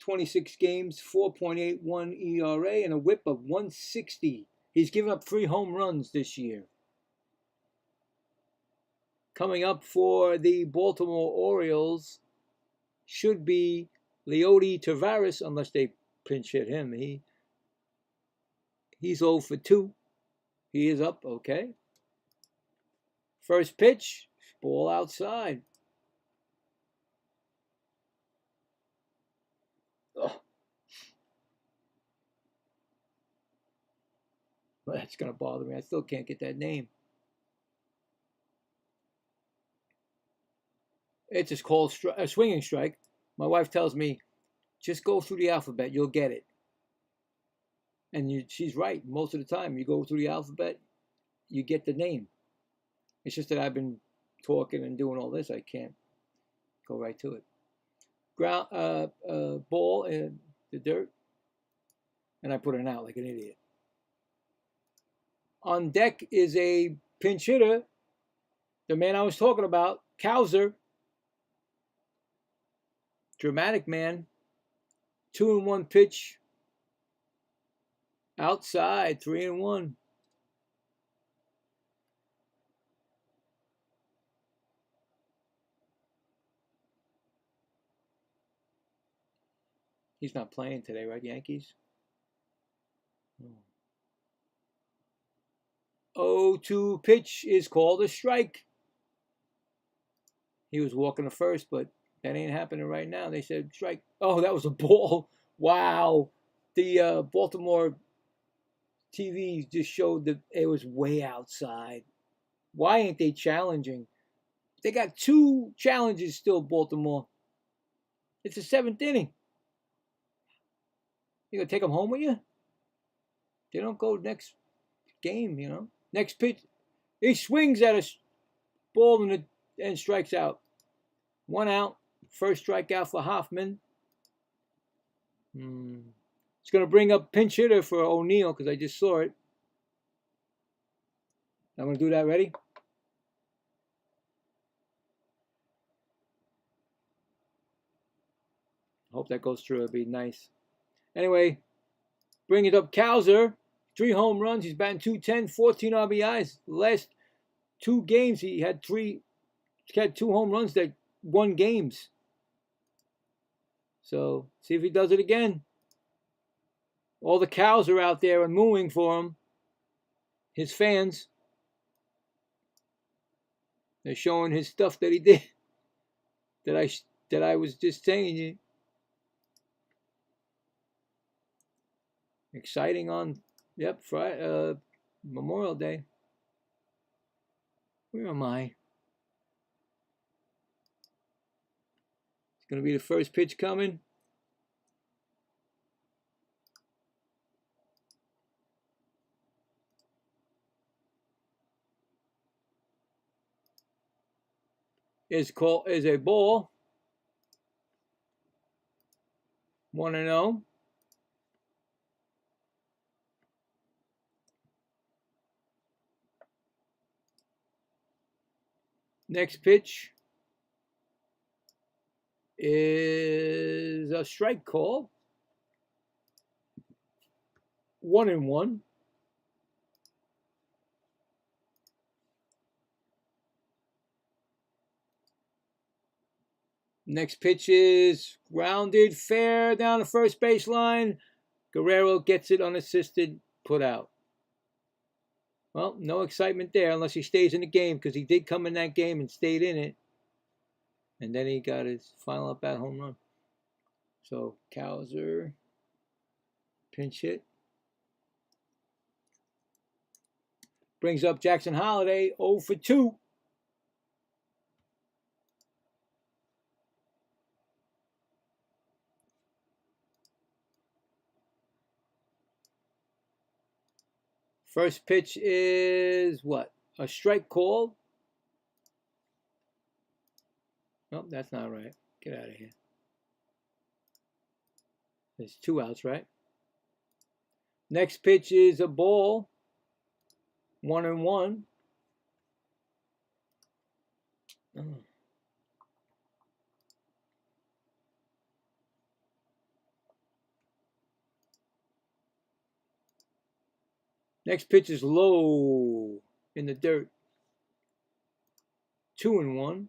26 games, 4.81 ERA, and a whip of 160. He's given up 3 home runs this year. Coming up for the Baltimore Orioles should be Leody Taveras, unless they pinch hit him. He's 0 for 2. He is up, okay. First pitch, Ball outside. Oh. That's going to bother me. I still can't get that name. It's just called a swinging strike. My wife tells me, just go through the alphabet. You'll get it. And she's right. Most of the time, you go through the alphabet, you get the name. It's just that I've been talking and doing all this. I can't go right to it. Ground ball in the dirt, and I put it out like an idiot. On deck is a pinch hitter, the man I was talking about, Cowser. Dramatic man. 2-1 pitch. Outside, 3-1. He's not playing today, right, Yankees? 0-2 pitch is called a strike. He was walking to first, but that ain't happening right now. They said strike. Oh, that was a ball. Wow. The Baltimore TV just showed that it was way outside. Why ain't they challenging? They got 2 challenges still, Baltimore. It's the 7th inning. You gonna take them home with you? They don't go next game, you know. Next pitch, he swings at a ball and strikes out. 1 out. First strikeout for Hoffman. It's going to bring up pinch hitter for O'Neill because I just saw it. I'm going to do that. Ready? Hope that goes through. It'd be nice. Anyway, bring it up. Cowser, 3 home runs. He's batting .210, 14 RBIs. Last 2 games, he had 2 home runs that won games. So, see if he does it again. All the cows are out there and mooing for him. His fans. They're showing his stuff that he did. That I was just saying you. Exciting on, Friday, Memorial Day. Where am I? It's going to be the first pitch coming. Is a ball. 1-0. Next pitch is a strike call. 1-1. Next pitch is grounded fair down the first baseline. Guerrero gets it unassisted, put out. Well, no excitement there unless he stays in the game because he did come in that game and stayed in it. And then he got his final at-bat home run. So, Cowser, pinch hit. Brings up Jackson Holliday, 0 for 2. First pitch is what? A strike call. Nope, that's not right. Get out of here. There's 2 outs, right? Next pitch is a ball. 1-1. Next pitch is low in the dirt. 2-1.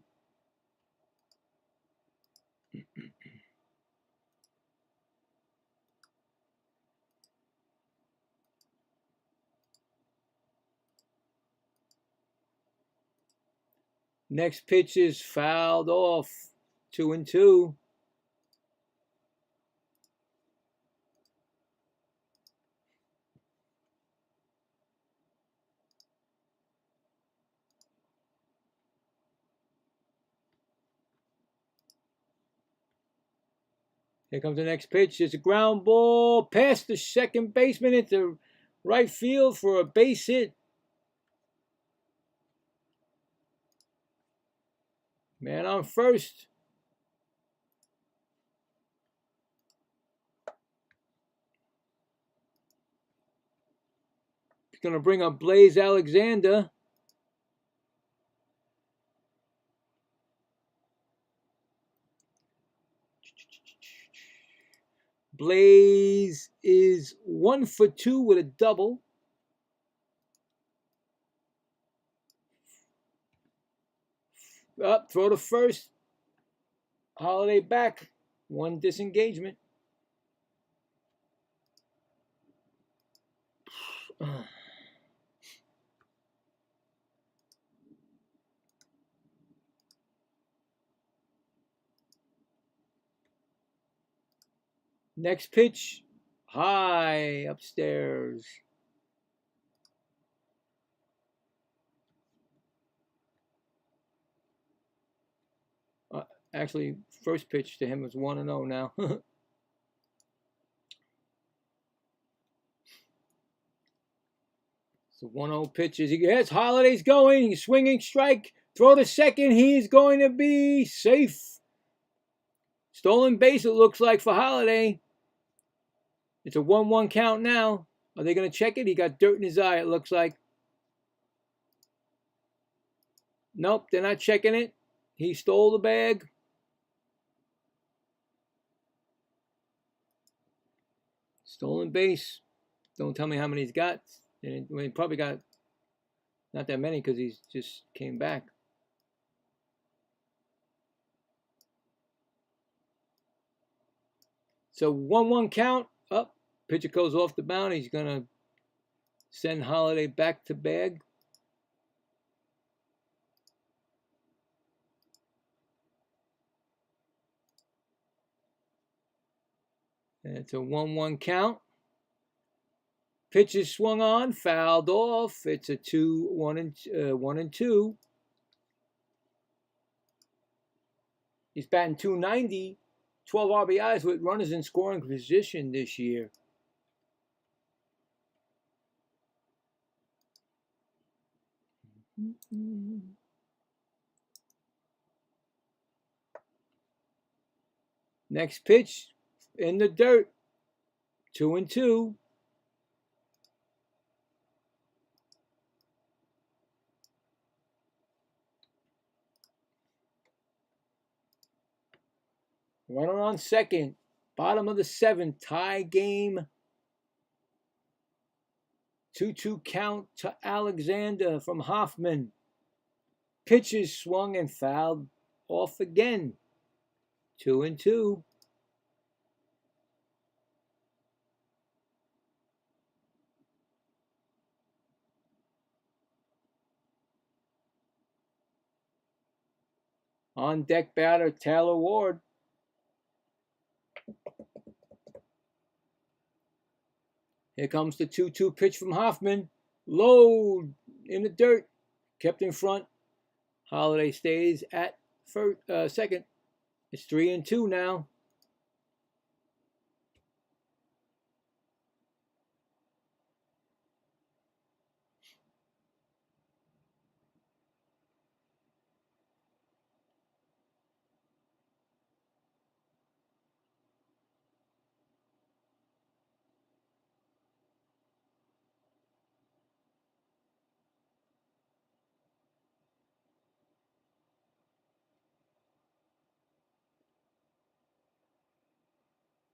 Next pitch is fouled off. 2-2. Here comes the next pitch. It's a ground ball past the second baseman into right field for a base hit. Man on first. He's going to bring up Blaze Alexander. Blaze is 1 for 2 with a double. Up, throw to first. Holiday back. 1 disengagement. Next pitch, high upstairs. Actually, first pitch to him was 1-0 now. So 1-0 pitches. He gets Holiday's going. He's swinging strike. Throw to second. He's going to be safe. Stolen base, it looks like, for Holiday. It's a 1-1 count now. Are they going to check it? He got dirt in his eye, it looks like. Nope, they're not checking it. He stole the bag. Stolen base. Don't tell me how many he's got. And he probably got not that many because he just came back. So 1-1 count. Up. Pitcher goes off the mound. He's going to send Holiday back to bag. And it's a 1-1 count. Pitch is swung on, fouled off. It's a 1-2. He's batting .290, 12 RBIs with runners in scoring position this year. Next pitch in the dirt. 2-2. Runner on second. Bottom of the 7th. Tie game. 2-2 count to Alexander from Hoffman. Pitches swung and fouled off again. 2-2. On deck batter Taylor Ward. Here comes the 2-2 pitch from Hoffman. Low in the dirt. Kept in front. Holiday stays at second. It's 3-2 now.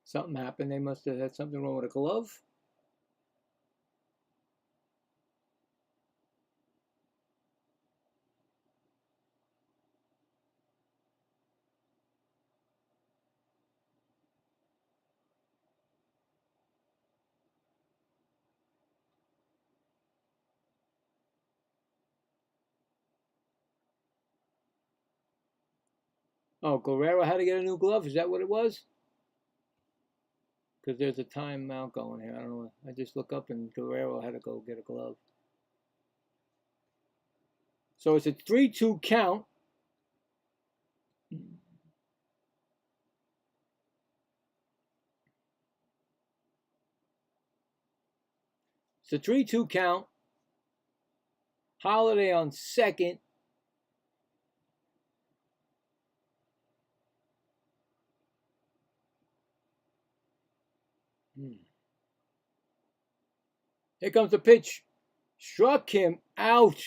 Something happened. They must have had something wrong with a glove. Oh, Guerrero had to get a new glove. Is that what it was? Because there's a timeout going here. I don't know. I just look up and Guerrero had to go get a glove. So it's a 3-2 count. It's a 3-2 count. Holiday on second. Here comes the pitch. Struck him out.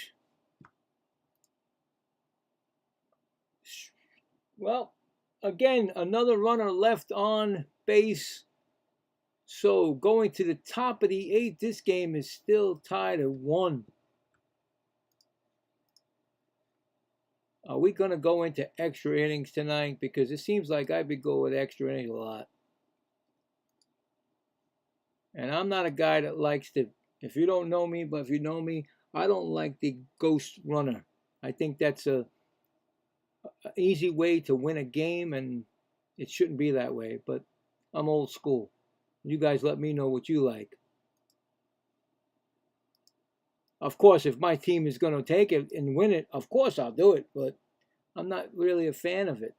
Well, again, another runner left on base. So going to the top of the 8th, this game is still tied at 1. Are we going to go into extra innings tonight? Because it seems like I've been going with extra innings a lot. And I'm not a guy that likes to, if you don't know me, but if you know me, I don't like the ghost runner. I think that's an easy way to win a game, and it shouldn't be that way. But I'm old school. You guys let me know what you like. Of course, if my team is going to take it and win it, of course I'll do it. But I'm not really a fan of it.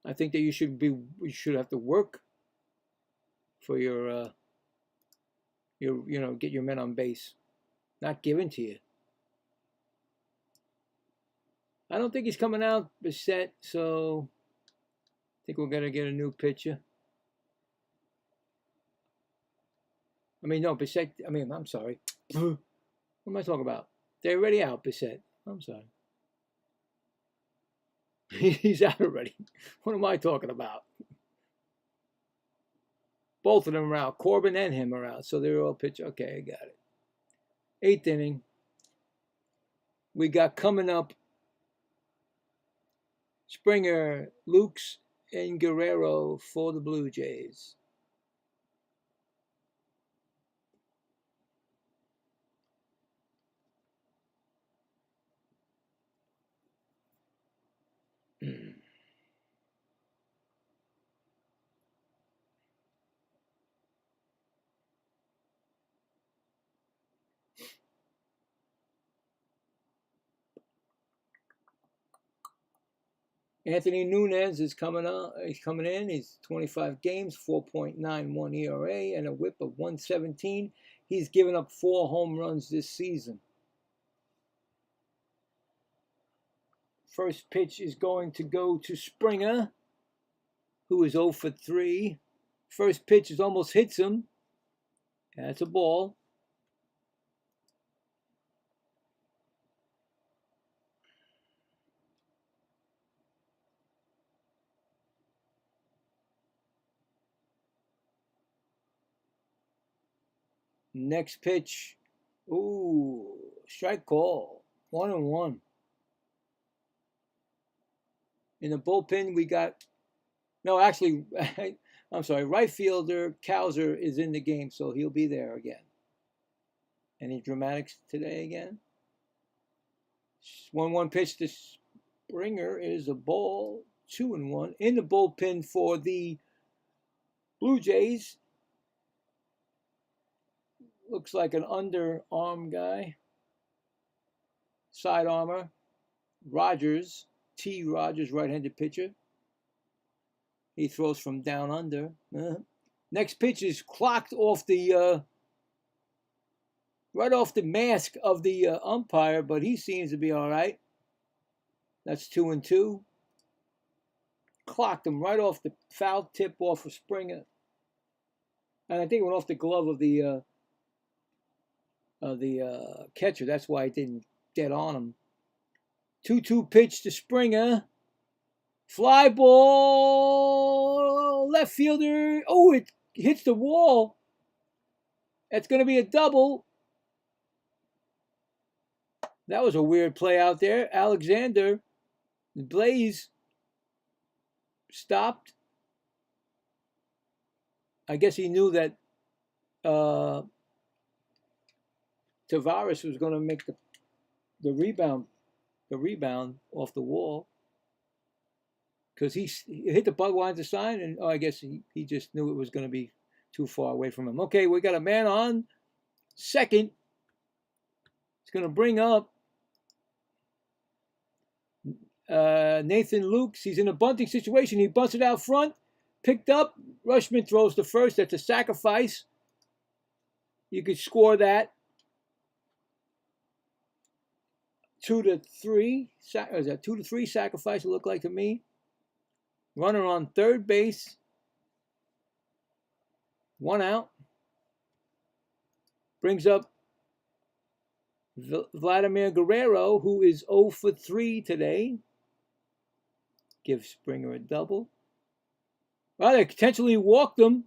I think that you should have to work for your get your men on base, not given to you. I don't think he's coming out, Bissett, so I think we're gonna get a new pitcher. Bissett. I'm sorry. What am I talking about? They're already out, Bissett. I'm sorry. He's out already. What am I talking about? Both of them are out. Corbin and him are out, so they're all pitch. Okay, I got it. 8th inning. We got coming up Springer, Lukes, and Guerrero for the Blue Jays. Anthony Nunez is coming on. He's coming in. He's 25 games, 4.91 ERA, and a WHIP of 117. He's given up 4 home runs this season. First pitch is going to go to Springer, who is 0 for 3. First pitch is almost hits him. That's a ball. Next pitch. Ooh, strike call. 1-1. In the bullpen, we got... No, actually, I'm sorry. Right fielder Cowser is in the game, so he'll be there again. Any dramatics today again? 1-1 pitch to Springer is a ball. 2-1. In the bullpen for the Blue Jays. Looks like an underarm guy. Side armor. Rogers. T. Rogers, right-handed pitcher. He throws from down under. Next pitch is clocked off the right off the mask of the umpire, but he seems to be all right. That's 2-2. Clocked him right off the foul tip off of Springer, and I think it went off the glove of the catcher. That's why it didn't get on him. 2-2 pitch to Springer. Fly ball, left fielder. Oh, it hits the wall. That's going to be a double. That was a weird play out there. Alexander, Blaze, stopped. I guess he knew that Tavares was going to make the rebound a rebound off the wall because he hit the Budweiser sign, and I guess he just knew it was going to be too far away from him. Okay, we got a man on second. It's going to bring up Nathan Lukes. He's in a bunting situation. He bunts it out front, picked up. Rushman throws to first. That's a sacrifice. You could score that. 2-3. Is that 2-3 sacrifice? It looked like to me. Runner on third base. 1 out. Brings up Vladimir Guerrero, who is 0 for 3 today. Gives Springer a double. Well, they potentially walked him.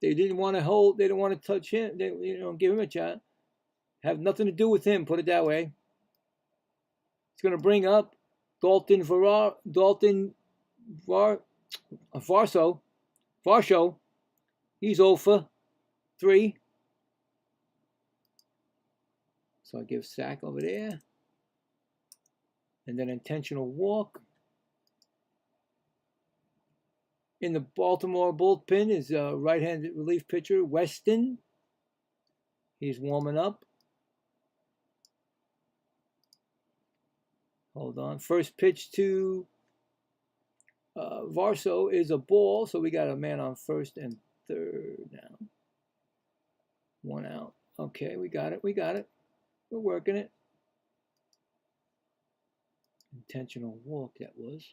They didn't want to hold. They didn't want to touch him. They, give him a shot. Have nothing to do with him. Put it that way. It's going to bring up Varsho. He's 0 for 3. So I give sack over there. And then intentional walk. In the Baltimore bullpen is right-handed relief pitcher Weston. He's warming up. Hold on. First pitch to Varso is a ball, so we got a man on first and third now. 1 out. Okay, we got it. We're working it. Intentional walk, that was.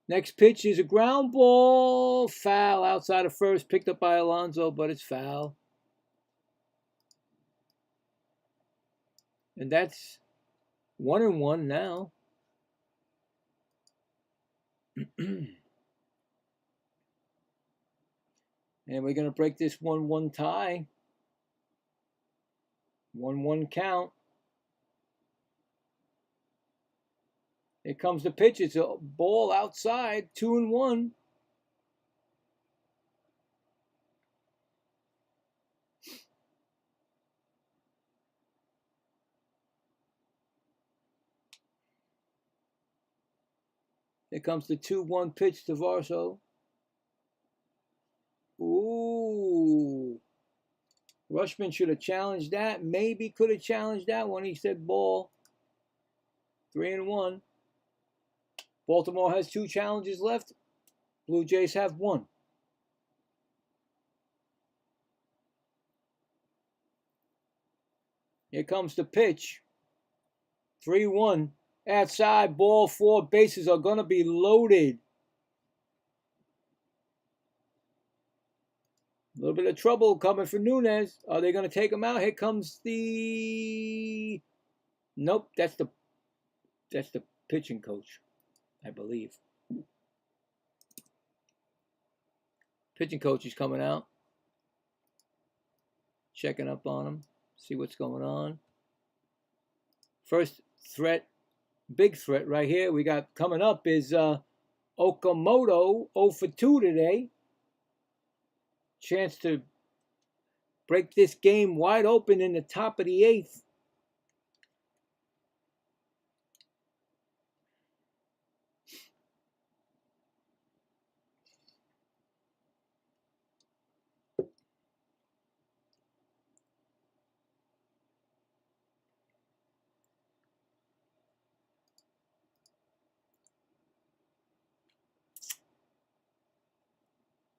Next pitch is a ground ball. Foul outside of first. Picked up by Alonso, but it's foul. And that's 1-1 now. And we're going to break this 1-1 tie. 1-1 count. Here comes the pitch. It's a ball outside. 2-1. Here comes the 2-1 pitch to Varso. Ooh. Rushman should have challenged that. Maybe could have challenged that one. He said ball. 3-1. Baltimore has 2 challenges left. Blue Jays have 1. Here comes the pitch. 3-1. Outside, ball 4. Bases are going to be loaded. A little bit of trouble coming for Nunez. Are they going to take him out? Here comes the... Nope, that's the pitching coach, I believe. Pitching coach is coming out. Checking up on him. See what's going on. First threat, big threat right here we got coming up is Okamoto, 0 for 2 today. Chance to break this game wide open in the top of the 8th.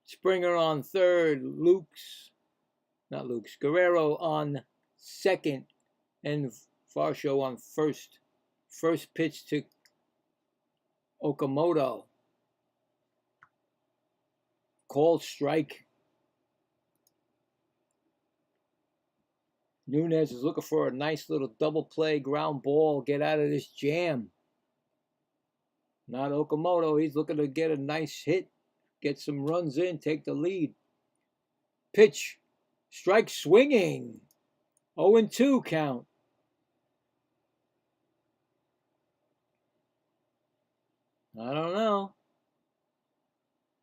Springer on third, Guerrero on second, and Varsho on first. First pitch to Okamoto. Called strike. Nunez is looking for a nice little double play, ground ball, get out of this jam. Not Okamoto, he's looking to get a nice hit. Get some runs in, take the lead. Pitch, strike swinging. 0-2 count. I don't know.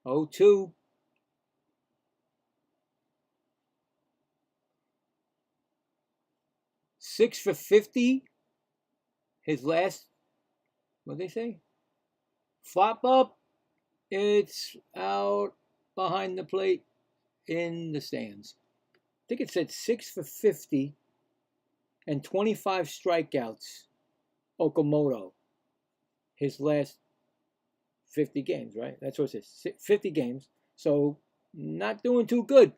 0-2. Six for 50. His last, what they say? Flop up. It's out behind the plate in the stands. I think it said 6 for 50 and 25 strikeouts. Okamoto. His last 50 games, right? That's what it says. 50 games. So not doing too good.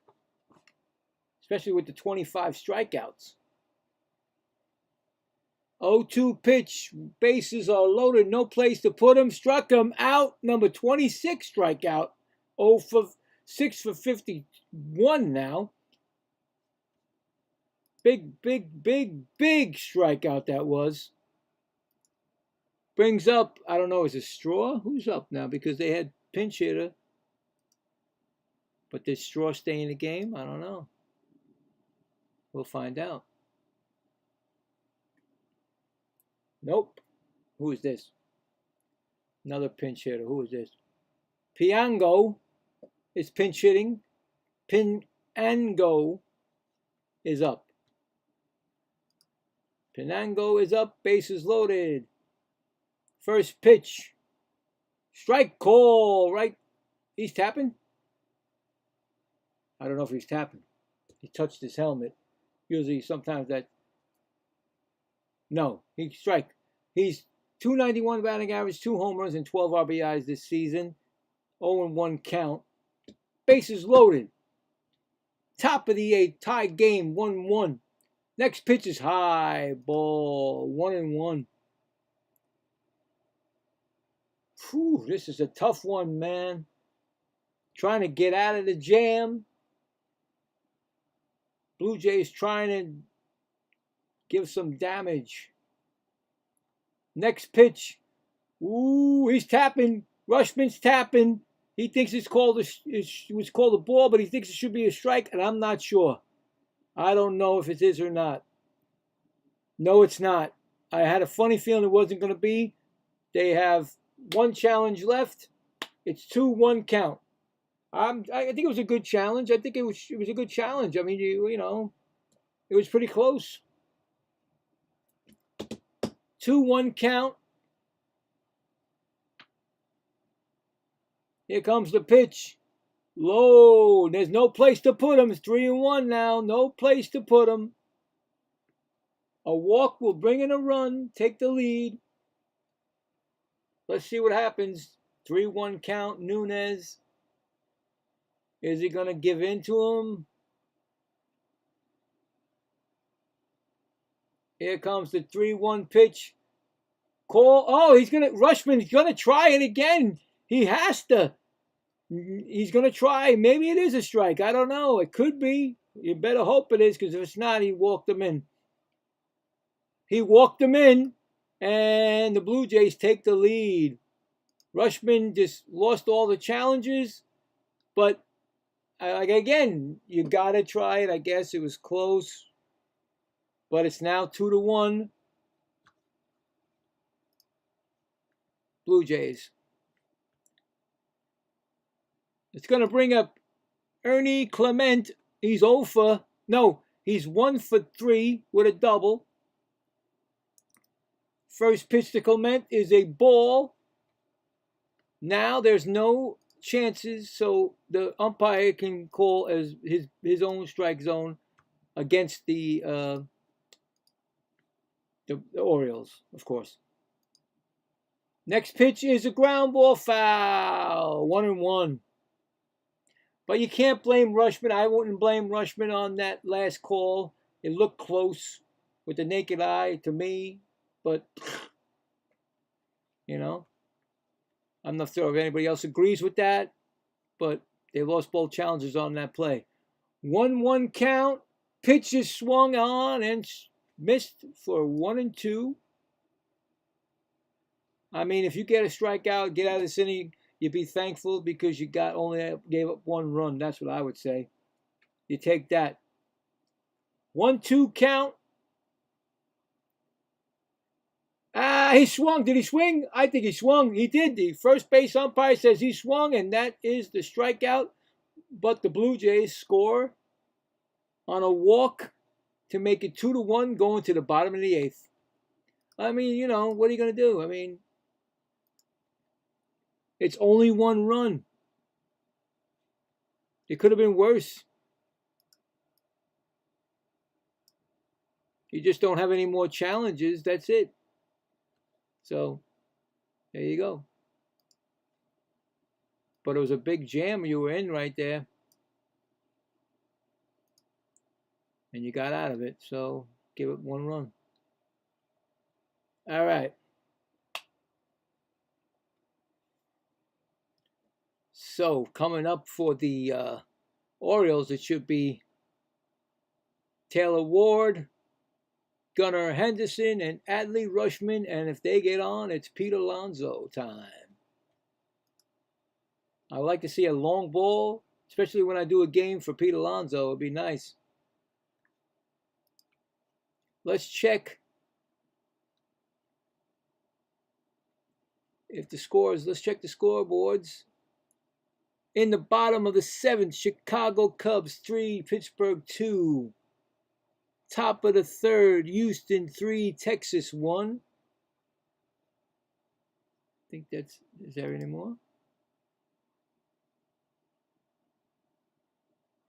Especially with the 25 strikeouts. 0-2 pitch. Bases are loaded. No place to put him. Struck him out. Number 26 strikeout. 6 for 51 now. Big strikeout that was. Brings up, I don't know, is it Straw? Who's up now? Because they had pinch hitter. But did Straw stay in the game? I don't know. We'll find out. Nope. Who is this? Another pinch hitter. Who is this? Piango is pinch hitting. Pinango is up. Pinango is up. Bases loaded. First pitch. Strike call. Right. He's tapping. I don't know if he's tapping. He touched his helmet. Usually, sometimes that. No, he strike. He's 291 batting average, 2 home runs, and 12 RBIs this season. 0-1 count. Bases loaded. Top of the 8th. Tie game. 1-1. Next pitch is high. Ball. 1-1. Whew, this is a tough one, man. Trying to get out of the jam. Blue Jays trying to give some damage. Next pitch. Ooh, he's tapping. Rushman's tapping. He thinks it was called a ball, but he thinks it should be a strike, and I'm not sure. I don't know if it is or not. No, it's not. I had a funny feeling it wasn't going to be. They have 1 challenge left. It's 2-1 count. I think it was a good challenge. I think it was a good challenge. I mean, you know, it was pretty close. 2-1 count. Here comes the pitch. Low. There's no place to put him. It's 3-1 now. No place to put him. A walk will bring in a run. Take the lead. Let's see what happens. 3-1 count. Nunez. Is he going to give in to him? Here comes the 3-1 pitch. Call. Oh, Rushman's going to try it again. He has to. He's going to try. Maybe it is a strike. I don't know. It could be. You better hope it is, because if it's not, he walked him in. He walked him in, and the Blue Jays take the lead. Rushman just lost all the challenges, but again, you got to try it. I guess it was close, but it's now 2-1. Blue Jays. It's going to bring up Ernie Clement. He's 1 for 3 with a double. First pitch to Clement is a ball. Now there's no chances, so the umpire can call as his own strike zone against the Orioles, of course. Next pitch is a ground ball foul. 1-1. But you can't blame Rushman. I wouldn't blame Rushman on that last call. It looked close with the naked eye to me. But, you know, I'm not sure if anybody else agrees with that. But they lost both challenges on that play. 1-1 count. Pitch is swung on and missed for 1-2. I mean, if you get a strikeout, get out of this inning, you'd be thankful because you only gave up 1 run. That's what I would say. You take that. 1-2 count. He swung. Did he swing? I think he swung. He did. The first base umpire says he swung, and that is the strikeout. But the Blue Jays score on a walk to make it 2-1 going to the bottom of the 8th. I mean, you know, what are you going to do? I mean, it's only 1 run. It could have been worse. You just don't have any more challenges. That's it. So, there you go. But it was a big jam you were in right there. And you got out of it. So, give it 1 run. All right. So, coming up for the Orioles, it should be Taylor Ward, Gunnar Henderson, and Adley Rutschman. And if they get on, it's Pete Alonso time. I like to see a long ball, especially when I do a game for Pete Alonso. It'd be nice. Let's check if the scores. Let's check the scoreboards. In the bottom of the 7th, Chicago Cubs 3, Pittsburgh 2. Top of the 3rd, Houston 3, Texas 1. I think that's, is there any more?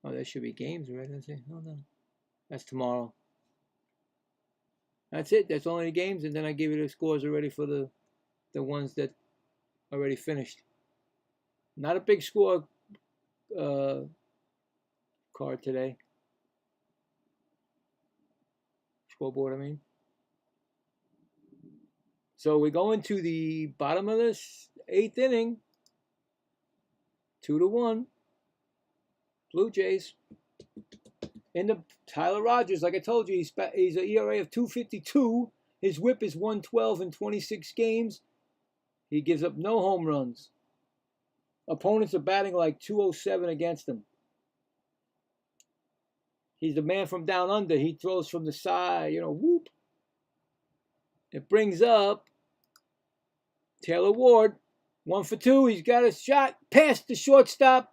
Oh, there should be games, right? Let's see. Oh, no. That's tomorrow. That's it. That's only the games, and then I give you the scores already for the ones that already finished. Not a big score card today. Scoreboard, I mean. So we're going to the bottom of this 8th inning. 2-1. Blue Jays. In the Tyler Rogers, like I told you, he's an ERA of 2.52. His WHIP is 112 in 26 games. He gives up no home runs. Opponents are batting like 207 against him. He's the man from down under. He throws from the side, you know, whoop. It brings up Taylor Ward. 1 for 2. He's got a shot past the shortstop.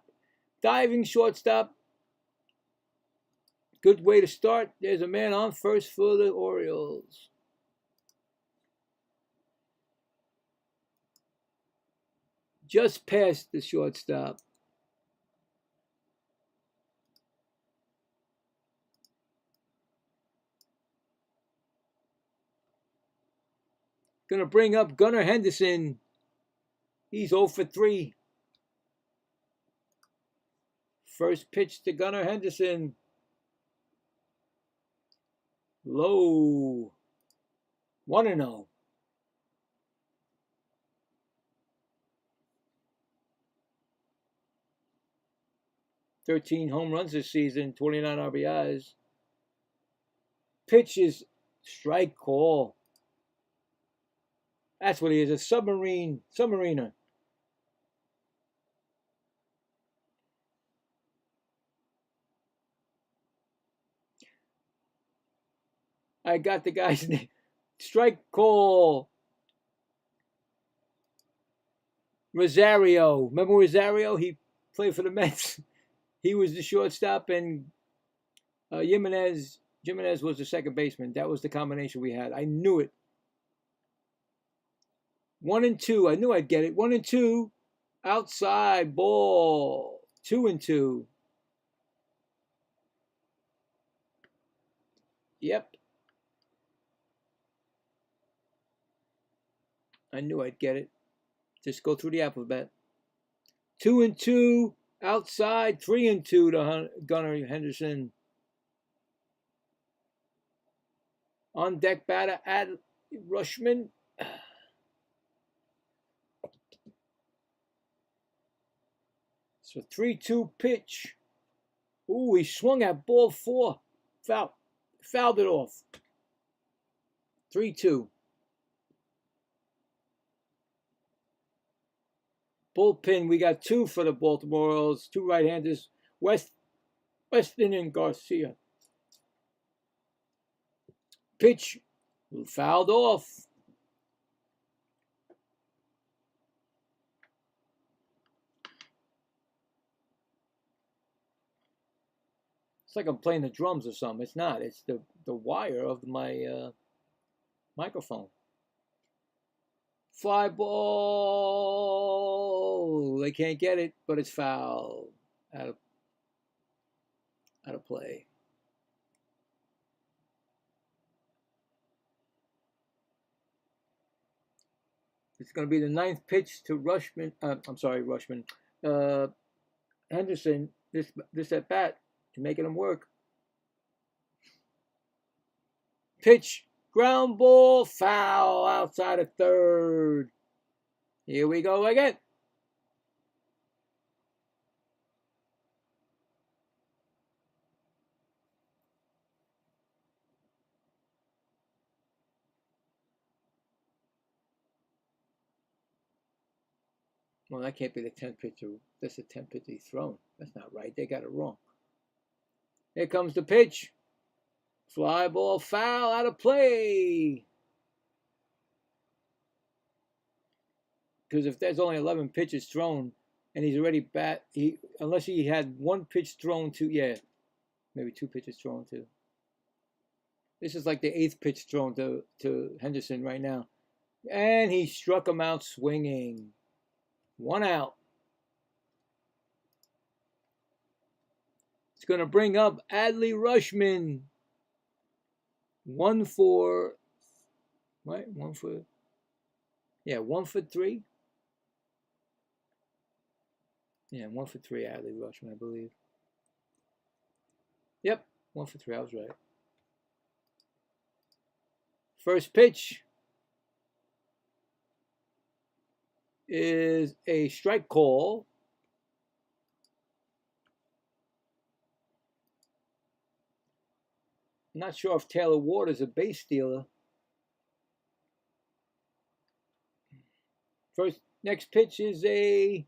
Diving shortstop. Good way to start. There's a man on first for the Orioles. Just past the shortstop. Gonna bring up Gunnar Henderson. He's 0 for 3. First pitch to Gunnar Henderson. Low. 1-0. "13 home runs this season, 29 RBIs. Pitch is strike call. That's what he is, a submariner. I got the guy's name. Strike call. Rosario. Remember Rosario? He played for the Mets. He was the shortstop, and Jimenez was the second baseman. That was the combination we had. I knew it. 1-2. I knew I'd get it. 1-2. Outside ball. 2-2. Yep. I knew I'd get it. Just go through the alphabet. 2-2. Outside. 3-2 to Gunnar Henderson. On deck batter, Adley Rutschman. So 3-2 pitch. Ooh, he swung at ball 4. Fouled it off. 3-2. Bullpen, we got 2 for the Baltimore Orioles. 2 right-handers, Weston and Garcia. Pitch, fouled off. It's like I'm playing the drums or something. It's not. It's the wire of my microphone. Fly ball. They can't get it, but it's foul. Out of play. It's going to be the 9th pitch to Rushman. Rushman. Henderson. This at bat to making him work. Pitch. Ground ball. Foul outside of third. Here we go again. Well, that can't be the 10th pitch. That's the 10th pitch he's thrown. That's not right. They got it wrong. Here comes the pitch. Fly ball, foul, out of play. Because if there's only 11 pitches thrown and he's already unless he had 1 pitch thrown to, maybe 2 pitches thrown to. This is like the 8th pitch thrown to Henderson right now. And he struck him out swinging. 1 out. It's going to bring up Adley Rutschman. 1 for 3. Yeah, 1 for 3, Adley Rutschman, I believe. Yep, 1 for 3, I was right. First pitch is a strike call. I'm not sure if Taylor Ward is a base stealer. Next pitch is a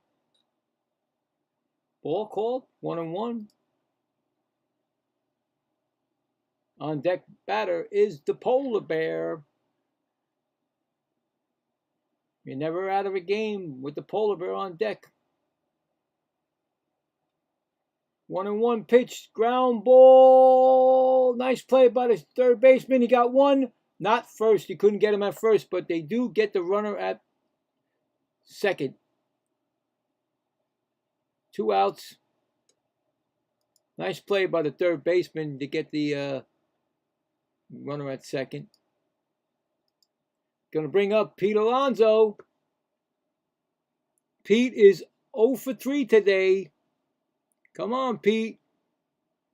ball called, 1-1. On deck batter is the polar bear. You're never out of a game with the polar bear on deck. 1-1 pitch, ground ball. Nice play by the third baseman. He got 1, not first. You couldn't get him at first, but they do get the runner at second. 2 outs. Nice play by the third baseman to get the runner at second. Going to bring up Pete Alonso. Pete is 0 for 3 today. Come on, Pete.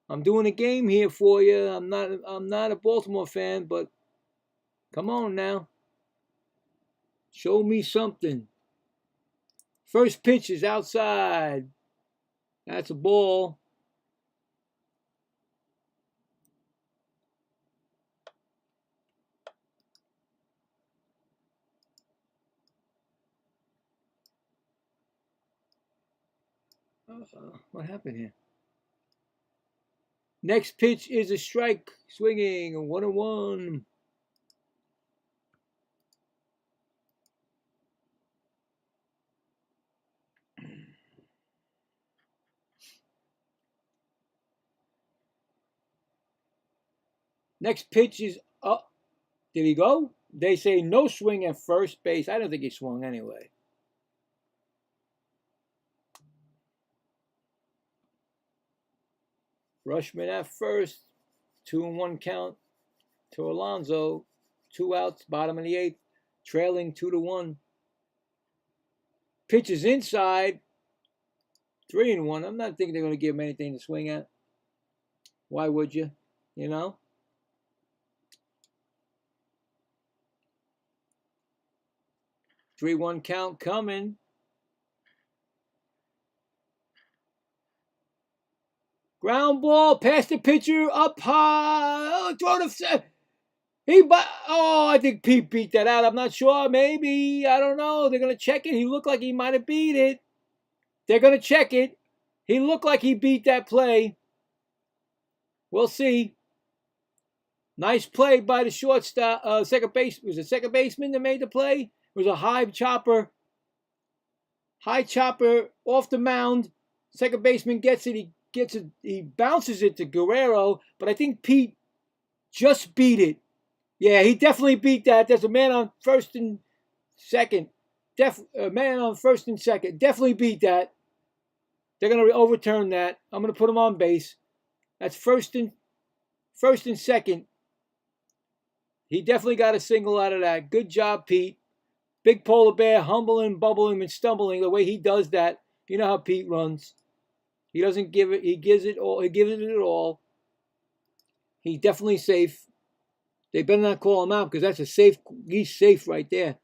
I'm doing a game here for you. I'm not a Baltimore fan, but come on now. Show me something. First pitch is outside. That's a ball. What happened here? Next pitch is a strike, swinging, 1-1. Next pitch is up. Did he go? They say no swing at first base. I don't think he swung anyway. Rutschman at first. 2-1 count to Alonso. 2 outs, bottom of the 8th. Trailing 2-1. Pitch is inside. 3-1. I'm not thinking they're going to give him anything to swing at. Why would you? You know? Three-one count coming. Ground ball past the pitcher, up high. Throw the. I think Pete beat that out. I'm not sure. Maybe. I don't know. They're going to check it. He looked like he might have beat it. They're going to check it. He looked like he beat that play. We'll see. Nice play by the shortstop. Second base. Was it second baseman that made the play? It was a high chopper off the mound. Second baseman gets it. He bounces it to Guerrero, but I think Pete just beat it. Yeah, he definitely beat that. There's a man on first and second. Man on first and second. Definitely beat that. They're going to overturn that. I'm going to put him on base. That's first and second. He definitely got a single out of that. Good job, Pete. Big polar bear, humbling, bubbling, and stumbling. The way he does that, you know how Pete runs. He doesn't give it. He gives it all. He gives it all. He's definitely safe. They better not call him out because that's a safe. He's safe right there.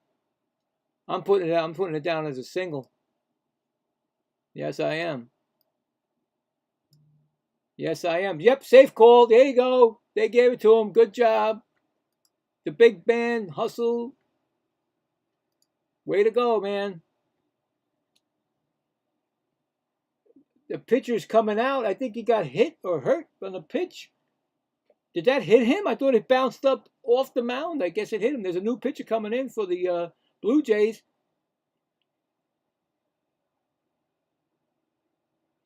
I'm putting it out. I'm putting it down as a single. Yes, I am. Yes, I am. Yep, safe call. There you go. They gave it to him. Good job. The big band hustle. Way to go, man. The pitcher's coming out. I think he got hit or hurt on the pitch. Did that hit him? I thought it bounced up off the mound. I guess it hit him. There's a new pitcher coming in for the Blue Jays.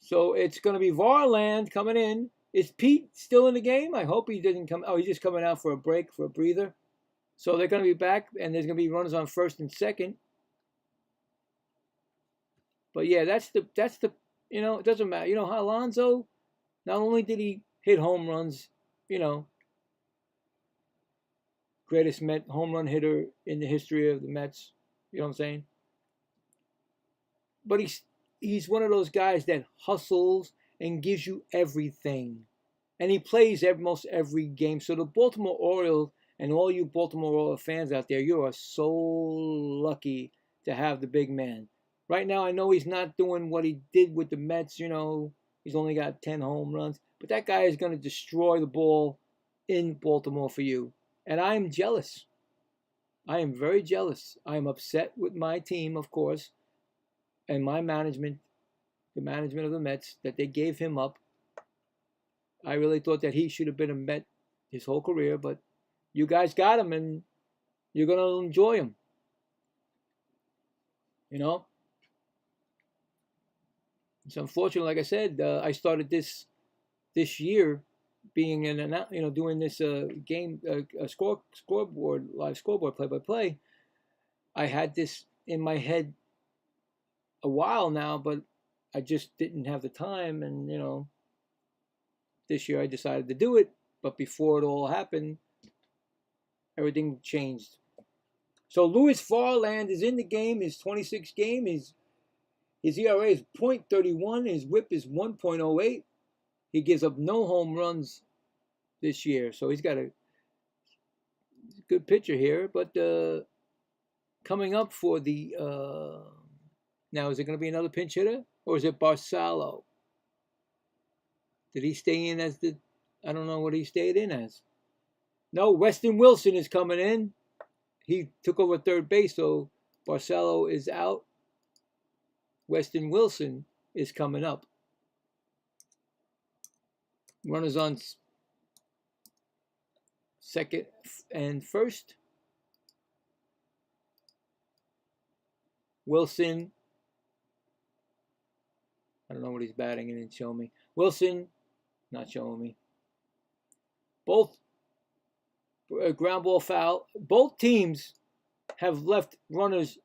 So it's going to be Varland coming in. Is Pete still in the game? I hope he didn't come. Oh, he's just coming out for a break, for a breather. So they're going to be back, and there's going to be runners on first and second. But yeah, that's the it doesn't matter. You know how Alonso, not only did he hit home runs, greatest Met home run hitter in the history of the Mets. You know what I'm saying? But he's one of those guys that hustles and gives you everything. And he plays almost every game. So the Baltimore Orioles and all you Baltimore Orioles fans out there, you are so lucky to have the big man. Right now, I know he's not doing what he did with the Mets. He's only got 10 home runs. But that guy is going to destroy the ball in Baltimore for you. And I am jealous. I am very jealous. I am upset with my team, of course, and my management, the management of the Mets, that they gave him up. I really thought that he should have been a Met his whole career, but you guys got him, and you're going to enjoy him. It's unfortunate, like I said, I started this year being doing this game, scoreboard, live scoreboard, play-by-play. I had this in my head a while now, but I just didn't have the time, and this year I decided to do it. But before it all happened, everything changed. So Louis Varland is in the game. His 26th game. His ERA is .31. His WHIP is 1.08. He gives up no home runs this year, so he's got a good pitcher here. But coming up for the now, is it going to be another pinch hitter, or is it Barzal? Did he stay in as I don't know what he stayed in as. No, Weston Wilson is coming in. He took over third base, so Barzal is out. Weston Wilson is coming up. Runners on second and first. Wilson, I don't know what he's batting in and show me. Wilson, not showing me. Both ground ball foul. Both teams have left runners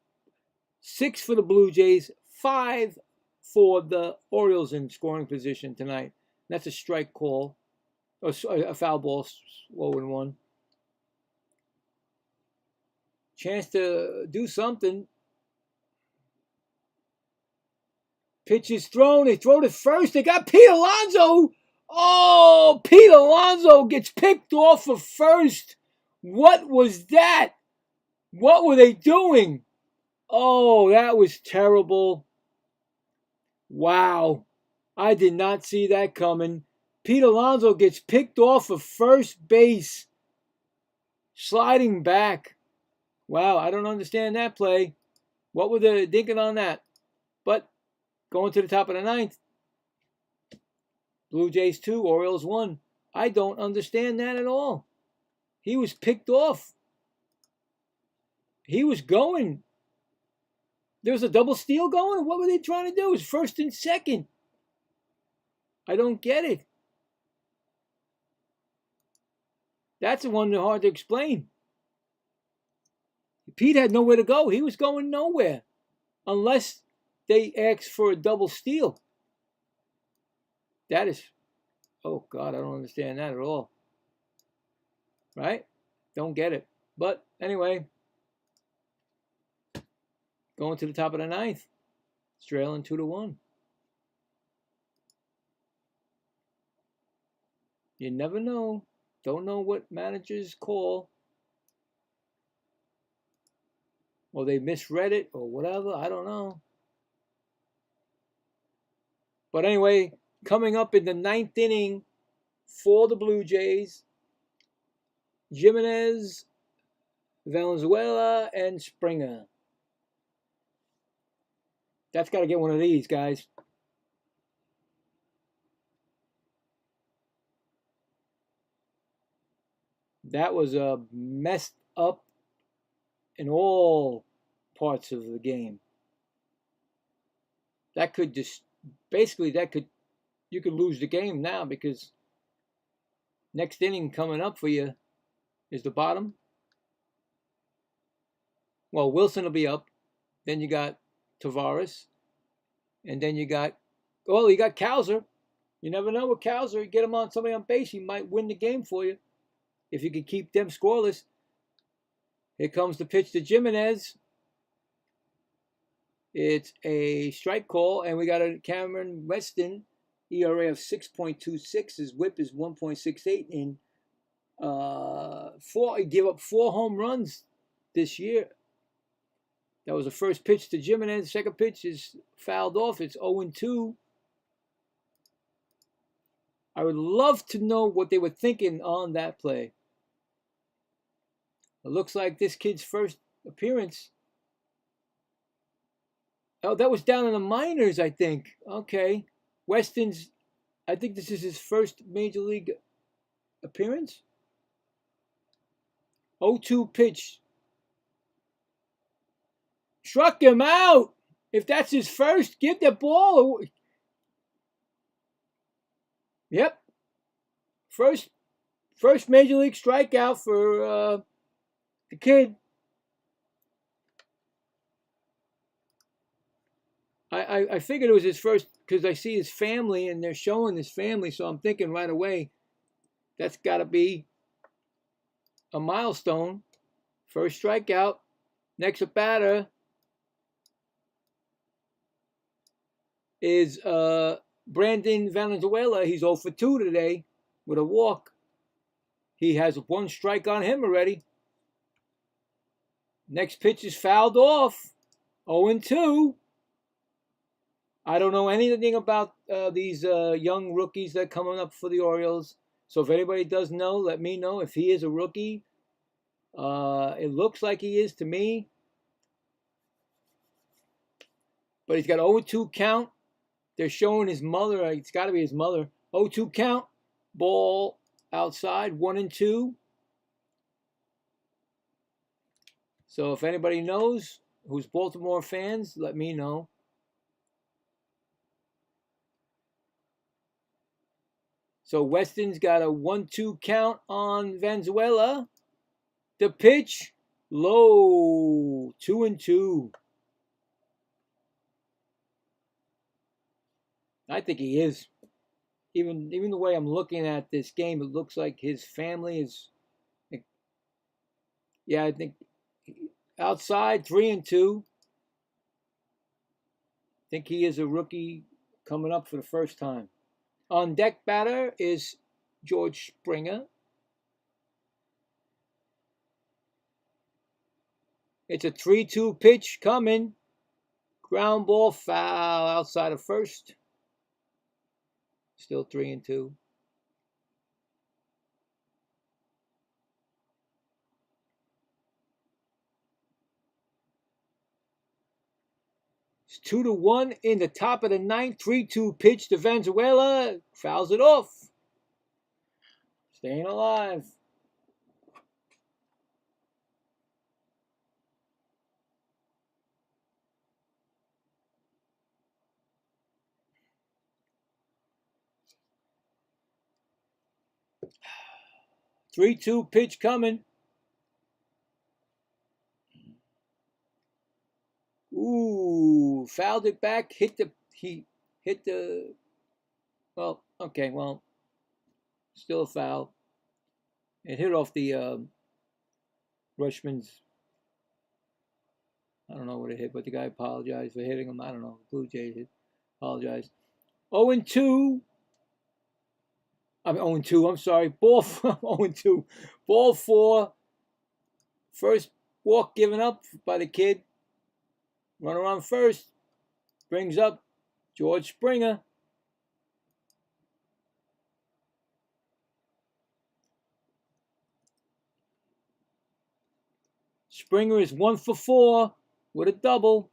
6 for the Blue Jays, 5 for the Orioles in scoring position tonight. That's a strike call, a foul ball, 0-1. Chance to do something. Pitch is thrown. They throw to first. They got Pete Alonso. Oh, Pete Alonso gets picked off of first. What was that? What were they doing? Oh, that was terrible. Wow. I did not see that coming. Pete Alonso gets picked off of first base. Sliding back. Wow, I don't understand that play. What were they thinking on that? But going to the top of the 9th. Blue Jays 2, Orioles 1. I don't understand that at all. He was picked off. He was going. There was a double steal going? What were they trying to do? It was first and second. I don't get it. That's the one that's hard to explain. Pete had nowhere to go. He was going nowhere unless they asked for a double steal. That is, oh God, I don't understand that at all. Right? Don't get it. But anyway, going to the top of the ninth. It's trailing 2-1. You never know. Don't know what managers call. Or they misread it or whatever. I don't know. But anyway, coming up in the ninth inning for the Blue Jays, Jimenez, Valenzuela, and Springer. That's got to get one of these, guys. That was messed up in all parts of the game. That could just, basically, you could lose the game now because next inning coming up for you is the bottom. Well, Wilson will be up. Then you got Tavares. And then you got Cowser. You never know with Cowser. You get him on somebody on base, he might win the game for you if you can keep them scoreless. Here comes the pitch to Jimenez. It's a strike call, and we got a Cameron Weston, ERA of 6.26. His WHIP is 1.68. And he gave up 4 home runs this year. That was the first pitch to Jimenez. Second pitch is fouled off. It's 0-2. I would love to know what they were thinking on that play. It looks like this kid's first appearance. Oh, that was down in the minors, I think. Okay. Weston's, I think this is his first major league appearance. 0-2 pitch. Struck him out. If that's his first, give the ball. Yep. First major league strikeout for the kid. I figured it was his first because I see his family and they're showing his family, so I'm thinking right away that's got to be a milestone. First strikeout. Next at batter is Brandon Valenzuela. He's 0 for 2 today with a walk. He has 1 strike on him already. Next pitch is fouled off. 0-2. I don't know anything about these young rookies that are coming up for the Orioles. So if anybody does know, let me know if he is a rookie. It looks like he is to me. But he's got 0-2 count. They're showing his mother. It's got to be his mother. 0-2 count. Ball outside. 1-2. So if anybody knows who's Baltimore fans, let me know. So Weston's got a 1-2 count on Valenzuela. The pitch, low, 2-2. I think he is. Even the way I'm looking at this game, it looks like his family is. Yeah, I think outside 3-2. I think he is a rookie coming up for the first time. On deck batter is George Springer. It's a 3-2 pitch coming. Ground ball foul outside of first. Still 3-2. It's 2-1 in the top of the ninth. 3-2 pitch to Valenzuela. Fouls it off. Staying alive. Three-two pitch coming. fouled it back, he hit the, well, okay, well, still a foul. It hit off the Rushman's, I don't know what it hit, but the guy apologized for hitting him. I don't know. Blue Jays apologized. 0-2. I mean 0-2. I'm sorry. Ball 0-2. Ball 4. First walk given up by the kid. Runner on first. Brings up George Springer. Springer is 1 for 4 with a double.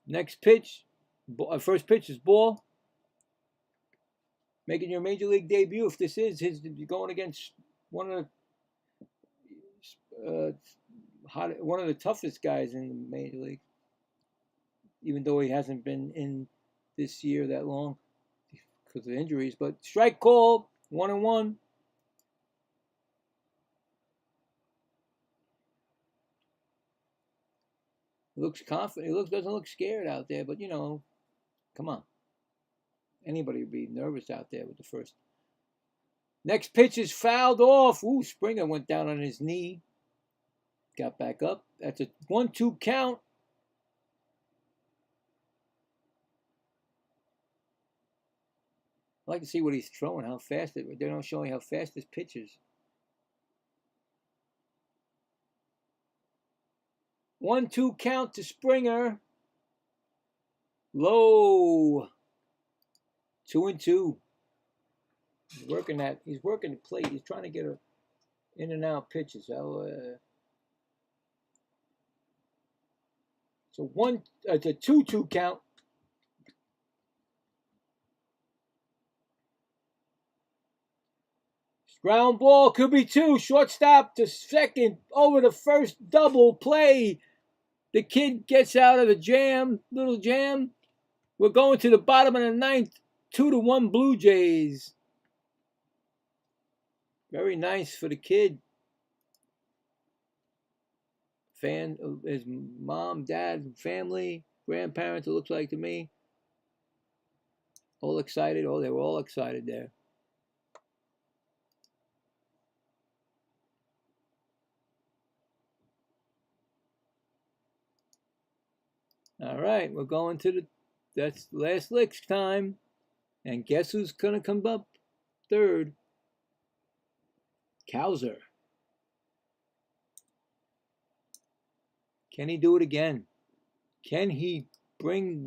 Next pitch, first pitch is ball. Making your major league debut, if this is his, going against one of the toughest guys in the major league. Even though he hasn't been in this year that long because of injuries, but strike call, 1-1. Looks confident. He doesn't look scared out there, but you know, come on. Anybody would be nervous out there with the first. Next pitch is fouled off. Ooh, Springer went down on his knee. Got back up. That's a 1-2 count. I'd like to see what he's throwing, how fast it. They don't show me how fast this pitch is. 1-2 count to Springer. Low. 2-2. He's working the plate. He's trying to get a in and out pitches. So it's a 2-2 count. Ground ball could be 2. Shortstop to second over the first double play. The kid gets out of the little jam. We're going to the bottom of the 9th. 2-1 Blue Jays. Very nice for the kid. Fan, his mom, dad, family, grandparents, it looks like to me. All excited. Oh, they were all excited there. All right, we're going to that's last licks time. And guess who's going to come up third? Cowser. Can he do it again? Can he bring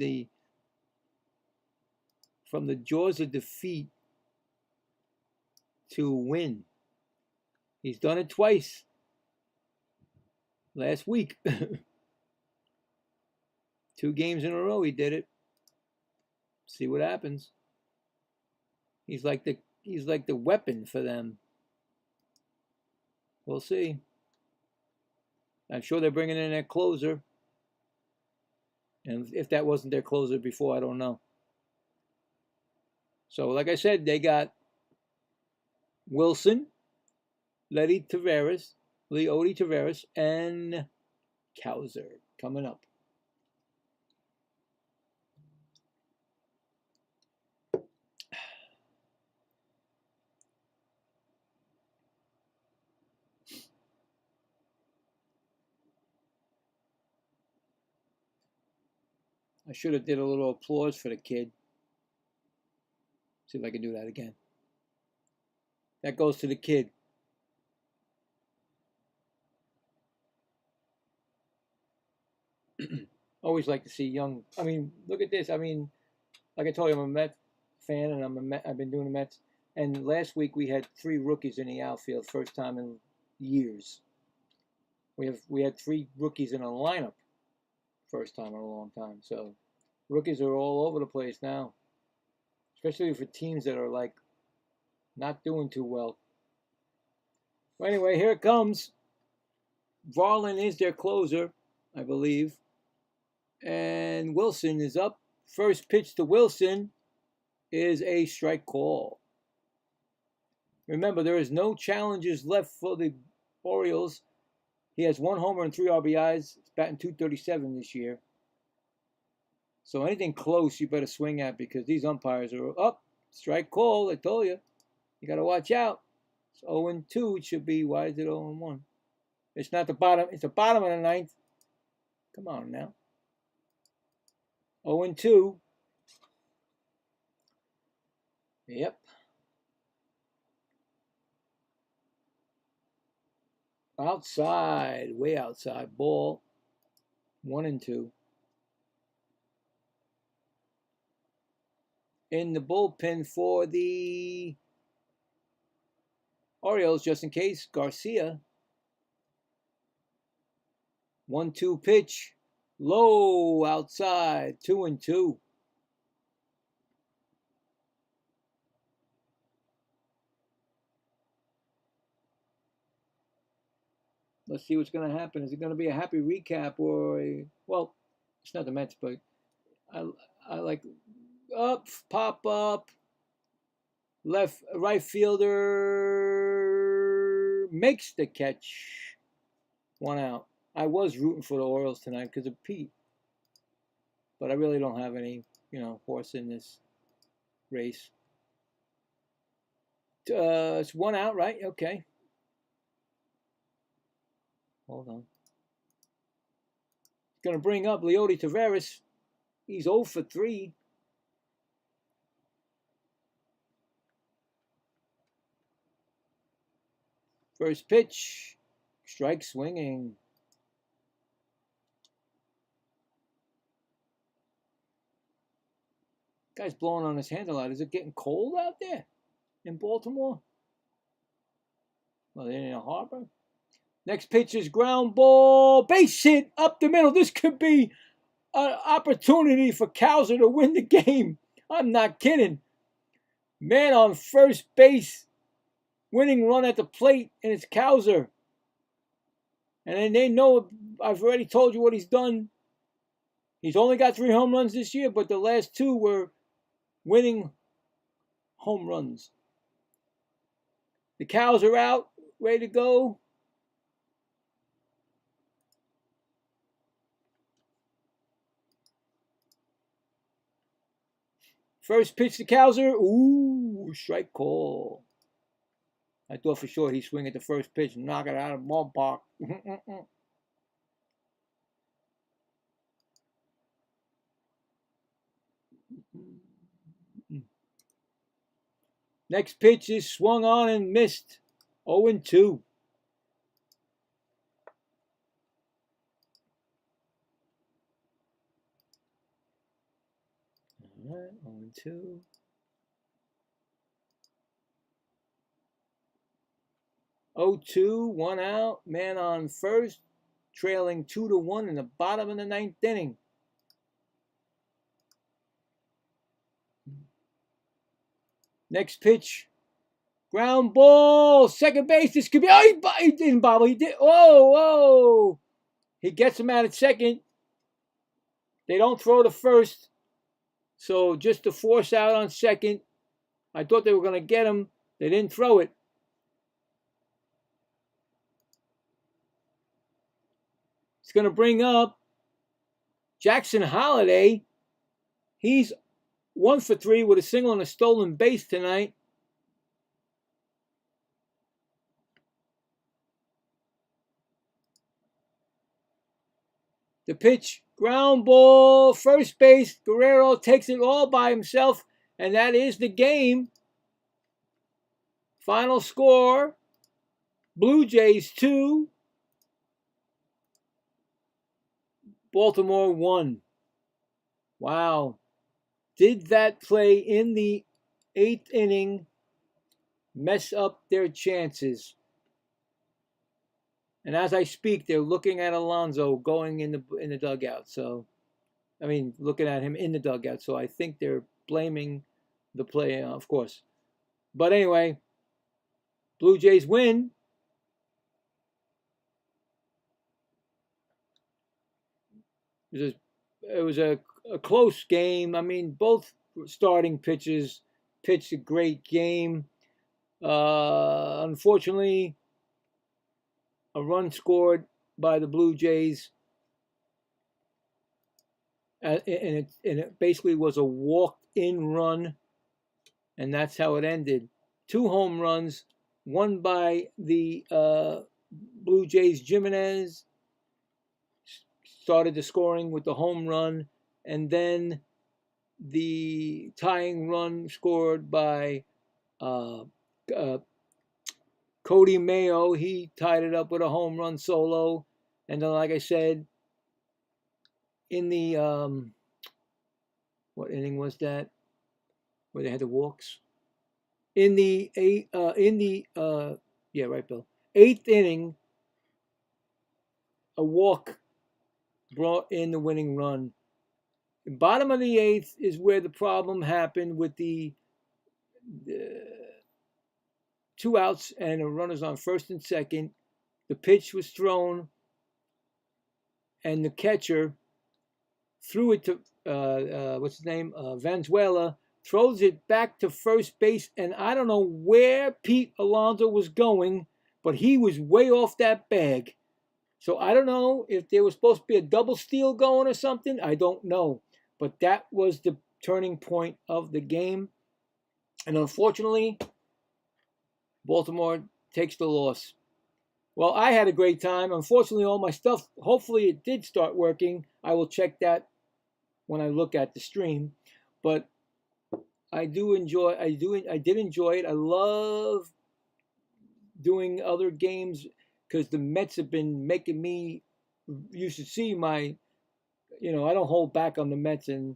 from the jaws of defeat to win? He's done it twice. Last week. 2 games in a row he did it. See what happens. He's like the weapon for them. We'll see. I'm sure they're bringing in their closer. And if that wasn't their closer before, I don't know. So, like I said, they got Wilson, Leody Taveras, and Cowser coming up. I should have did a little applause for the kid. See if I can do that again. That goes to the kid. Always like to see young. I mean, look at this. I mean, like I told you, I'm a Mets fan, and I've been doing the Mets. And last week we had 3 rookies in the outfield, first time in years. We had 3 rookies in a lineup, first time in a long time. So rookies are all over the place now, especially for teams that are like not doing too well. Well, anyway, here it comes. Varlin is their closer, I believe. And Wilson is up. First pitch to Wilson is a strike call. Remember, there is no challenges left for the Orioles. He has 1 homer and 3 RBIs. He's batting .237 this year. So anything close, you better swing at because these umpires are up. Strike call, I told you. You got to watch out. It's 0-2. It should be. Why is it 0-1? It's not the bottom. It's the bottom of the 9th. Come on now. 0-2. Yep. Outside. Way outside. Ball. 1-2. In the bullpen for the Orioles, just in case, Garcia. 1-2 pitch. Low outside. 2-2. Let's see what's going to happen. Is it going to be a happy recap or a, well, it's not the Mets, but I like up, pop up, right fielder makes the catch. 1 out. I was rooting for the Orioles tonight because of Pete, but I really don't have any, horse in this race. It's 1 out, right? Okay. Hold on. Going to bring up Leody Taveras. He's 0 for 3. First pitch. Strike swinging. Guy's blowing on his hand a lot. Is it getting cold out there in Baltimore? Well, they're in a harbor. Next pitch is ground ball. Base hit up the middle. This could be an opportunity for Cowser to win the game. I'm not kidding. Man on first base. Winning run at the plate, and it's Cowser. And then they know, I've already told you what he's done. He's only got 3 home runs this year, but the last 2 were winning home runs. The Cows are out, ready to go. First pitch to Cowser. Ooh, strike call. I thought for sure he'd swing at the first pitch and knock it out of the ballpark. Next pitch is swung on and missed. 0-2. All right, 0-2. 0-2, 1 out, man on first, trailing 2-1 in the bottom of the 9th inning. Next pitch, ground ball, second base. This could be. Oh, he didn't bobble. He did. Whoa! He gets him out at second. They don't throw to first, so just to force out on second. I thought they were going to get him. They didn't throw it. It's going to bring up Jackson Holliday. He's 1 for 3 with a single and a stolen base tonight. The pitch, ground ball, first base. Guerrero takes it all by himself, and that is the game. Final score, Blue Jays 2, Baltimore 1. Wow. Did that play in the 8th inning mess up their chances? And as I speak, they're looking at Alonso going in the dugout. So, I mean, looking at him in the dugout. So I think they're blaming the play, of course. But anyway, Blue Jays win. It was a close game. I mean, both starting pitchers pitched a great game. Unfortunately, a run scored by the Blue Jays, and it basically was a walked-in run, and that's how it ended. 2 home runs, one by the Blue Jays. Jimenez started the scoring with the home run, and then the tying run scored by uh, Cody Mayo. He tied it up with a home run solo, and then, like I said, in the what inning was that? Where they had the walks? In the yeah, right, Bill. 8th inning, a walk brought in the winning run. The bottom of the 8th is where the problem happened with the 2 outs and the runners on first and second. The pitch was thrown, and the catcher threw it to what's his name, Valenzuela, throws it back to first base, and I don't know where Pete Alonso was going, but he was way off that bag. So I don't know if there was supposed to be a double steal going or something. I don't know. But that was the turning point of the game. And unfortunately, Baltimore takes the loss. Well, I had a great time. Unfortunately, all my stuff, hopefully it did start working. I will check that when I look at the stream. But I did enjoy it. I love doing other games because the Mets have been making me, you should see my, I don't hold back on the Mets, and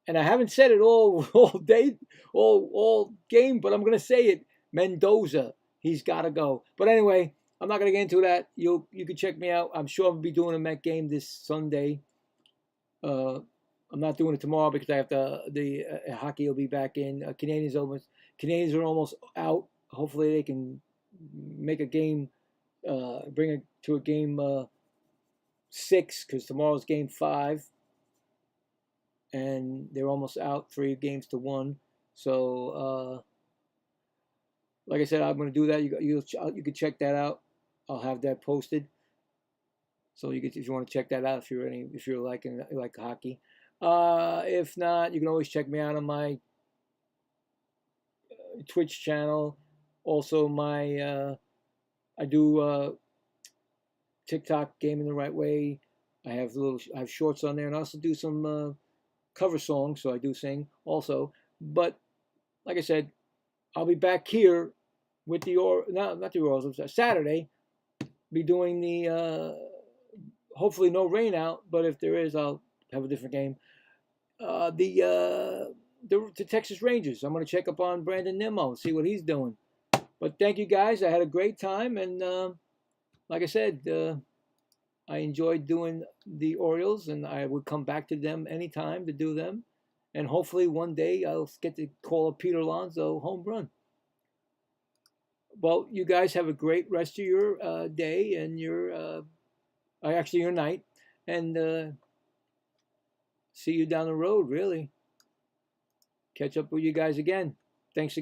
I haven't said it all day, all game, but I'm gonna say it. Mendoza, he's got to go. But anyway, I'm not gonna get into that. You can check me out. I'm sure I'll be doing a Met game this Sunday. I'm not doing it tomorrow because I have the hockey will be back in. Canadians are almost out. Hopefully they can make a game, bring it to a game 6, because tomorrow's game 5, and they're almost out 3 games to 1. So like I said, I'm going to do that. You can check that out. I'll have that posted. So if you want to check that out, if you're like hockey. If not, you can always check me out on my Twitch channel. Also, I do TikTok, Gaming the Right Way. I have shorts on there, and I also do some cover songs, so I do sing also. But like I said, I'll be back here with not the Orioles. Saturday, be doing the hopefully no rain out, but if there is, I'll have a different game. The Texas Rangers. I'm going to check up on Brandon Nimmo, see what he's doing. But thank you guys. I had a great time, and like I said, I enjoyed doing the Orioles, and I would come back to them anytime to do them. And hopefully one day I'll get to call a Peter Alonso home run. Well, you guys have a great rest of your day and your night, and see you down the road, really. Catch up with you guys again. Thanks again.